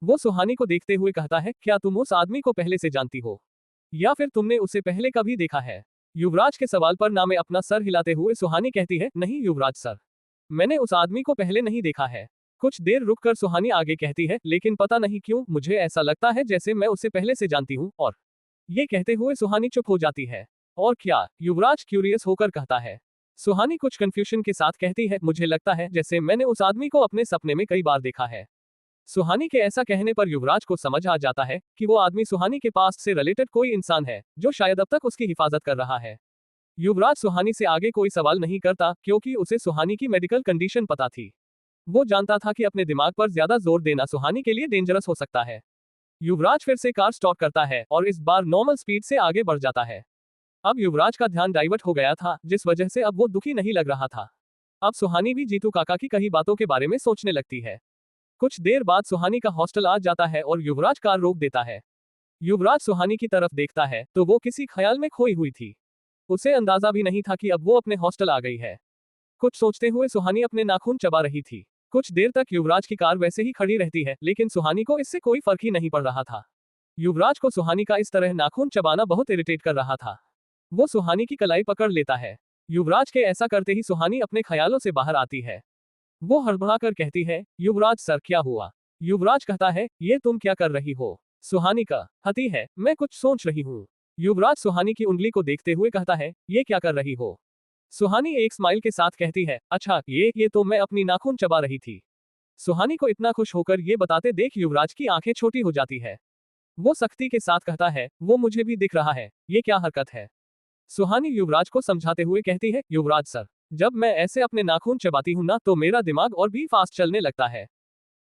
वो सुहानी को देखते हुए कहता है, क्या तुम उस आदमी को पहले से जानती हो, या फिर तुमने उसे पहले कभी देखा है? युवराज के सवाल पर नामे अपना सर हिलाते हुए सुहानी कहती है, नहीं युवराज सर, मैंने उस आदमी को पहले नहीं देखा है। कुछ देर रुककर सुहानी आगे कहती है, लेकिन पता नहीं क्यों मुझे ऐसा लगता है जैसे मैं उसे पहले से जानती हूँ। और ये कहते हुए सुहानी चुप हो जाती है। और क्या? युवराज क्यूरियस होकर कहता है। सुहानी कुछ कंफ्यूजन के साथ कहती है, मुझे लगता है जैसे मैंने उस आदमी को अपने सपने में कई बार देखा है। सुहानी के ऐसा कहने पर युवराज को समझ आ जाता है कि वो आदमी सुहानी के पास्ट से रिलेटेड कोई इंसान है जो शायद अब तक उसकी हिफाजत कर रहा है। युवराज सुहानी से आगे कोई सवाल नहीं करता क्योंकि उसे सुहानी की मेडिकल कंडीशन पता थी। वो जानता था कि अपने दिमाग पर ज्यादा जोर देना सुहानी के लिए डेंजरस हो सकता है। युवराज फिर से कार स्टार्ट करता है और इस बार नॉर्मल स्पीड से आगे बढ़ जाता है। अब युवराज का ध्यान डाइवर्ट हो गया था, जिस वजह से अब वो दुखी नहीं लग रहा था। अब सुहानी भी जीतू काका की कई बातों के बारे में सोचने लगती है। कुछ देर बाद सुहानी का हॉस्टल आ जाता है और युवराज कार रोक देता है। युवराज सुहानी की तरफ देखता है तो वो किसी ख्याल में खोई हुई थी। उसे अंदाजा भी नहीं था कि अब वो अपने हॉस्टल आ गई है। कुछ सोचते हुए सुहानी अपने नाखून चबा रही थी। कुछ देर तक युवराज की कार वैसे ही खड़ी रहती है, लेकिन सुहानी को इससे कोई फर्क ही नहीं पड़ रहा था। युवराज को सुहानी का इस तरह नाखून चबाना बहुत इरिटेट कर रहा था। वो सुहानी की कलाई पकड़ लेता है। युवराज के ऐसा करते ही सुहानी अपने ख्यालों से बाहर आती है। वो हड़बड़ाकर कहती है, युवराज सर क्या हुआ? युवराज कहता है, ये तुम क्या कर रही हो? सुहानी का हती है, मैं कुछ सोच रही हूँ। युवराज सुहानी की उंगली को देखते हुए कहता है, ये क्या कर रही हो? सुहानी एक स्माइल के साथ कहती है, अच्छा ये तो मैं अपनी नाखून चबा रही थी। सुहानी को इतना खुश होकर ये बताते देख युवराज की आंखें छोटी हो जाती है। वो सख्ती के साथ कहता है, वो मुझे भी दिख रहा है, ये क्या हरकत है? सुहानी युवराज को समझाते हुए कहती है, युवराज सर, जब मैं ऐसे अपने नाखून चबाती हूँ ना तो मेरा दिमाग और भी फास्ट चलने लगता है।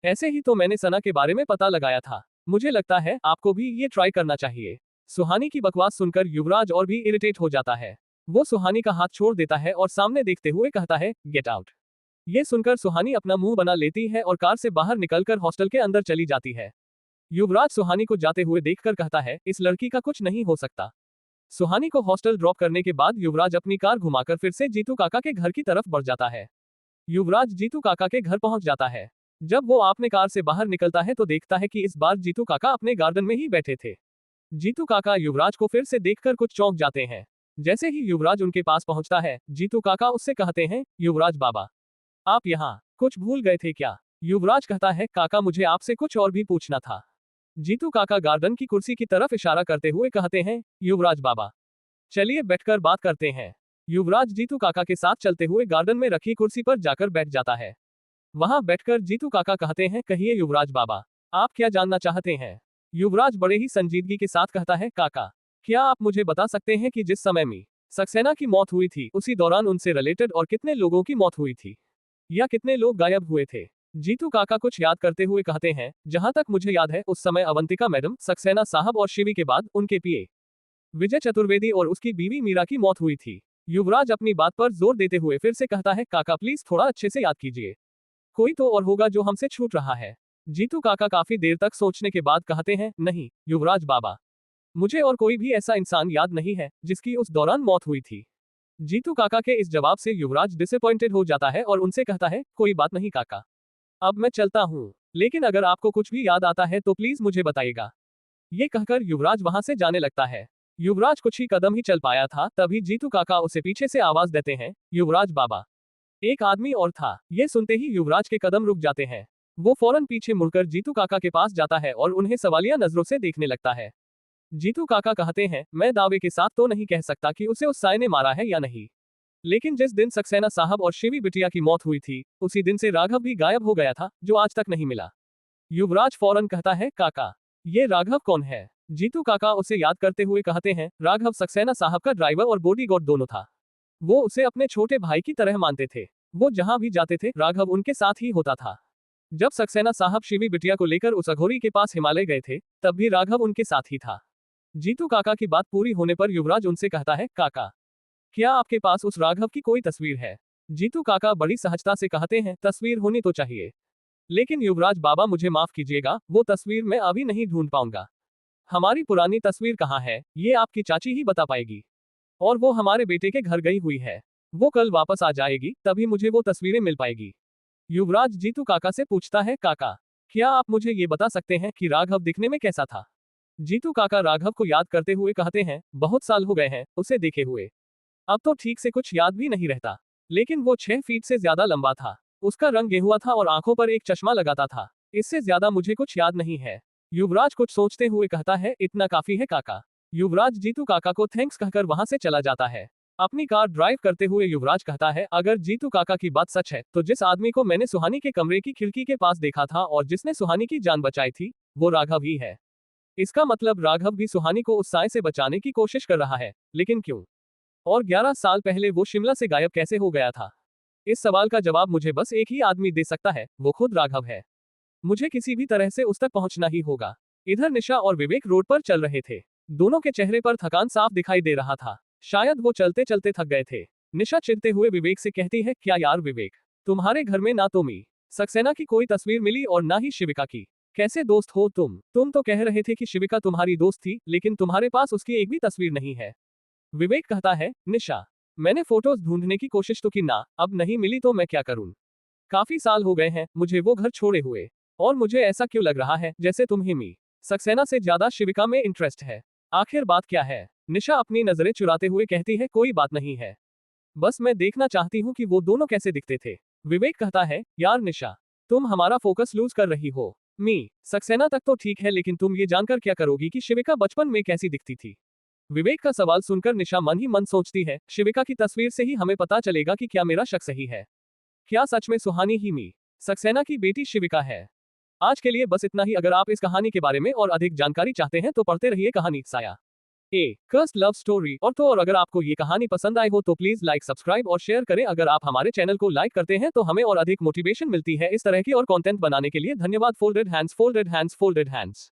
ऐसे ही तो मैंने सना के बारे में पता लगाया था। मुझे लगता है आपको भी ये ट्राई करना चाहिए। सुहानी की बकवास सुनकर युवराज और भी इरिटेट हो जाता है। वो सुहानी का हाथ छोड़ देता है और सामने देखते हुए कहता है, गेट आउट। ये सुनकर सुहानी अपना मुंह बना लेती है और कार से बाहर निकलकर हॉस्टल के अंदर चली जाती है। युवराज सुहानी को जाते हुए देखकर कहता है, इस लड़की का कुछ नहीं हो सकता। सुहानी को हॉस्टल ड्रॉप करने के बाद युवराज अपनी कार घुमाकर फिर से जीतू काका के घर की तरफ बढ़ जाता है। युवराज जीतू काका के घर पहुंच जाता है। जब वो अपने कार से बाहर निकलता है तो देखता है कि इस बार जीतू काका अपने गार्डन में ही बैठे थे। जीतू काका युवराज को फिर से देखकर कुछ चौंक जाते हैं। जैसे ही युवराज उनके पास पहुंचता है, जीतू काका उससे कहते हैं, युवराज बाबा, आप यहाँ कुछ भूल गए थे क्या? युवराज कहता है, काका मुझे आपसे कुछ और भी पूछना था। जीतू काका गार्डन की कुर्सी की तरफ इशारा करते हुए कहते हैं, युवराज बाबा, चलिए बैठकर बात करते हैं। युवराज जीतू काका के साथ चलते हुए गार्डन में रखी कुर्सी पर जाकर बैठ जाता है। वहां बैठकर जीतू काका कहते हैं, कहिए युवराज बाबा, आप क्या जानना चाहते हैं? युवराज बड़े ही संजीदगी के साथ कहता है, काका, क्या आप मुझे बता सकते हैं कि जिस समय में सक्सेना की मौत हुई थी उसी दौरान उनसे रिलेटेड और कितने लोगों की मौत हुई थी, या कितने लोग गायब हुए थे? जीतू काका कुछ याद करते हुए कहते हैं, जहां तक मुझे याद है उस समय अवंतिका मैडम, सक्सेना साहब और शिवी के बाद उनके पीए विजय चतुर्वेदी और उसकी बीवी मीरा की मौत हुई थी। युवराज अपनी बात पर जोर देते हुए फिर से कहता है, काका प्लीज थोड़ा अच्छे से याद कीजिए, कोई तो और होगा जो हमसे छूट रहा है। जीतू काका काफी देर तक सोचने के बाद कहते हैं, नहीं युवराज बाबा, मुझे और कोई भी ऐसा इंसान याद नहीं है जिसकी उस दौरान मौत हुई थी। जीतू काका के इस जवाब से युवराज डिसअपॉइंटेड हो जाता है और उनसे कहता है, कोई बात नहीं काका, अब मैं चलता हूँ, लेकिन अगर आपको कुछ भी याद आता है तो प्लीज मुझे बताइएगा। ये कहकर युवराज वहां से जाने लगता है। युवराज कुछ ही कदम ही चल पाया था, तभी जीतू काका उसे पीछे से आवाज देते हैं, युवराज बाबा, एक आदमी और था। ये सुनते ही युवराज के कदम रुक जाते हैं। वो फौरन पीछे मुड़कर जीतू काका के पास जाता है और उन्हें सवालिया नजरों से देखने लगता है। जीतू काका कहते हैं, मैं दावे के साथ तो नहीं कह सकता कि उसे उस साय ने मारा है या नहीं, लेकिन जिस दिन सक्सेना साहब और शिवी बिटिया की मौत हुई थी उसी दिन से राघव भी गायब हो गया था, जो आज तक नहीं मिला। युवराज फौरन कहता है, काका, ये राघव कौन है? जीतू काका उसे याद करते हुए कहते हैं, राघव सक्सेना साहब का ड्राइवर और बॉडीगार्ड दोनों था। वो उसे अपने छोटे भाई की तरह मानते थे। वो जहां भी जाते थे राघव उनके साथ ही होता था। जब सक्सेना साहब शिवी बिटिया को लेकर उस अघोरी के पास हिमालय गए थे तब भी राघव उनके साथ ही था। जीतू काका की बात पूरी होने पर युवराज उनसे कहता है, काका, क्या आपके पास उस राघव की कोई तस्वीर है? जीतू काका बड़ी सहजता से कहते हैं, तस्वीर होनी तो चाहिए, लेकिन युवराज बाबा मुझे माफ कीजिएगा, वो तस्वीर मैं अभी नहीं ढूंढ पाऊंगा। हमारी पुरानी तस्वीर कहाँ है ये आपकी चाची ही बता पाएगी, और वो हमारे बेटे के घर गई हुई है। वो कल वापस आ जाएगी, तभी मुझे वो तस्वीरें मिल पाएगी। युवराज जीतू काका से पूछता है, काका, क्या आप मुझे ये बता सकते हैं कि राघव दिखने में कैसा था? जीतू काका राघव को याद करते हुए कहते हैं, बहुत साल हो गए हैं उसे देखे हुए। अब तो ठीक से कुछ याद भी नहीं रहता। लेकिन वो 6 फीट से ज्यादा लंबा था। उसका रंग गेहुआ था और आंखों पर एक चश्मा लगाता था। इससे ज्यादा मुझे कुछ याद नहीं है। युवराज कुछ सोचते हुए कहता है, इतना काफी है काका। युवराज जीतू काका को थैंक्स कहकर वहां से चला जाता है। अपनी कार ड्राइव करते हुए युवराज कहता है, अगर जीतू काका की बात सच है तो जिस आदमी को मैंने सुहानी के कमरे की खिड़की के पास देखा था और जिसने सुहानी की जान बचाई थी, वो राघव ही है। इसका मतलब राघव भी सुहानी को उस साय से बचाने की कोशिश कर रहा है, लेकिन क्यों? और 11 साल पहले वो शिमला से गायब कैसे हो गया था? इस सवाल का जवाब मुझे बस एक ही आदमी दे सकता है, वो खुद राघव है। मुझे किसी भी तरह से उस तक पहुंचना ही होगा। इधर निशा और विवेक रोड पर चल रहे थे। दोनों के चेहरे पर थकान साफ दिखाई दे रहा था। शायद वो चलते चलते थक गए थे। निशा चिढ़ते हुए विवेक से कहती है, क्या यार विवेक, तुम्हारे घर में ना तो मी सक्सेना की कोई तस्वीर मिली और ना ही शिविका की। कैसे दोस्त हो तुम तो कह रहे थे कि शिविका तुम्हारी दोस्त थी, लेकिन तुम्हारे पास उसकी एक भी तस्वीर नहीं है। विवेक कहता है, निशा, मैंने फोटोज ढूंढने की कोशिश तो की ना, अब नहीं मिली तो मैं क्या करूं? काफी साल हो गए हैं मुझे वो घर छोड़े हुए। और मुझे ऐसा क्यों लग रहा है जैसे तुम्हें मी सक्सेना से ज्यादा शिविका में इंटरेस्ट है। आखिर बात क्या है? निशा अपनी नजरें चुराते हुए कहती है, कोई बात नहीं है, बस मैं देखना चाहती हूँ कि वो दोनों कैसे दिखते थे। विवेक कहता है, यार निशा, तुम हमारा फोकस लूज कर रही हो। मी सक्सेना तक तो ठीक है, लेकिन तुम ये जानकर क्या करोगी कि शिविका बचपन में कैसी दिखती थी? विवेक का सवाल सुनकर निशा मन ही मन सोचती है, शिविका की तस्वीर से ही हमें पता चलेगा कि क्या मेरा शक सही है। क्या सच में सुहानी ही मी सक्सेना की बेटी शिविका है? आज के लिए बस इतना ही। अगर आप इस कहानी के बारे में और अधिक जानकारी चाहते हैं तो पढ़ते रहिए कहानी साया ए कर्स्ड लव स्टोरी। और अगर आपको ये कहानी पसंद आई हो तो प्लीज लाइक, सब्सक्राइब और शेयर करें। अगर आप हमारे चैनल को लाइक करते हैं तो हमें और अधिक मोटिवेशन मिलती है इस तरह की और कंटेंट बनाने के लिए। धन्यवाद। Folded hands, folded hands, folded hands.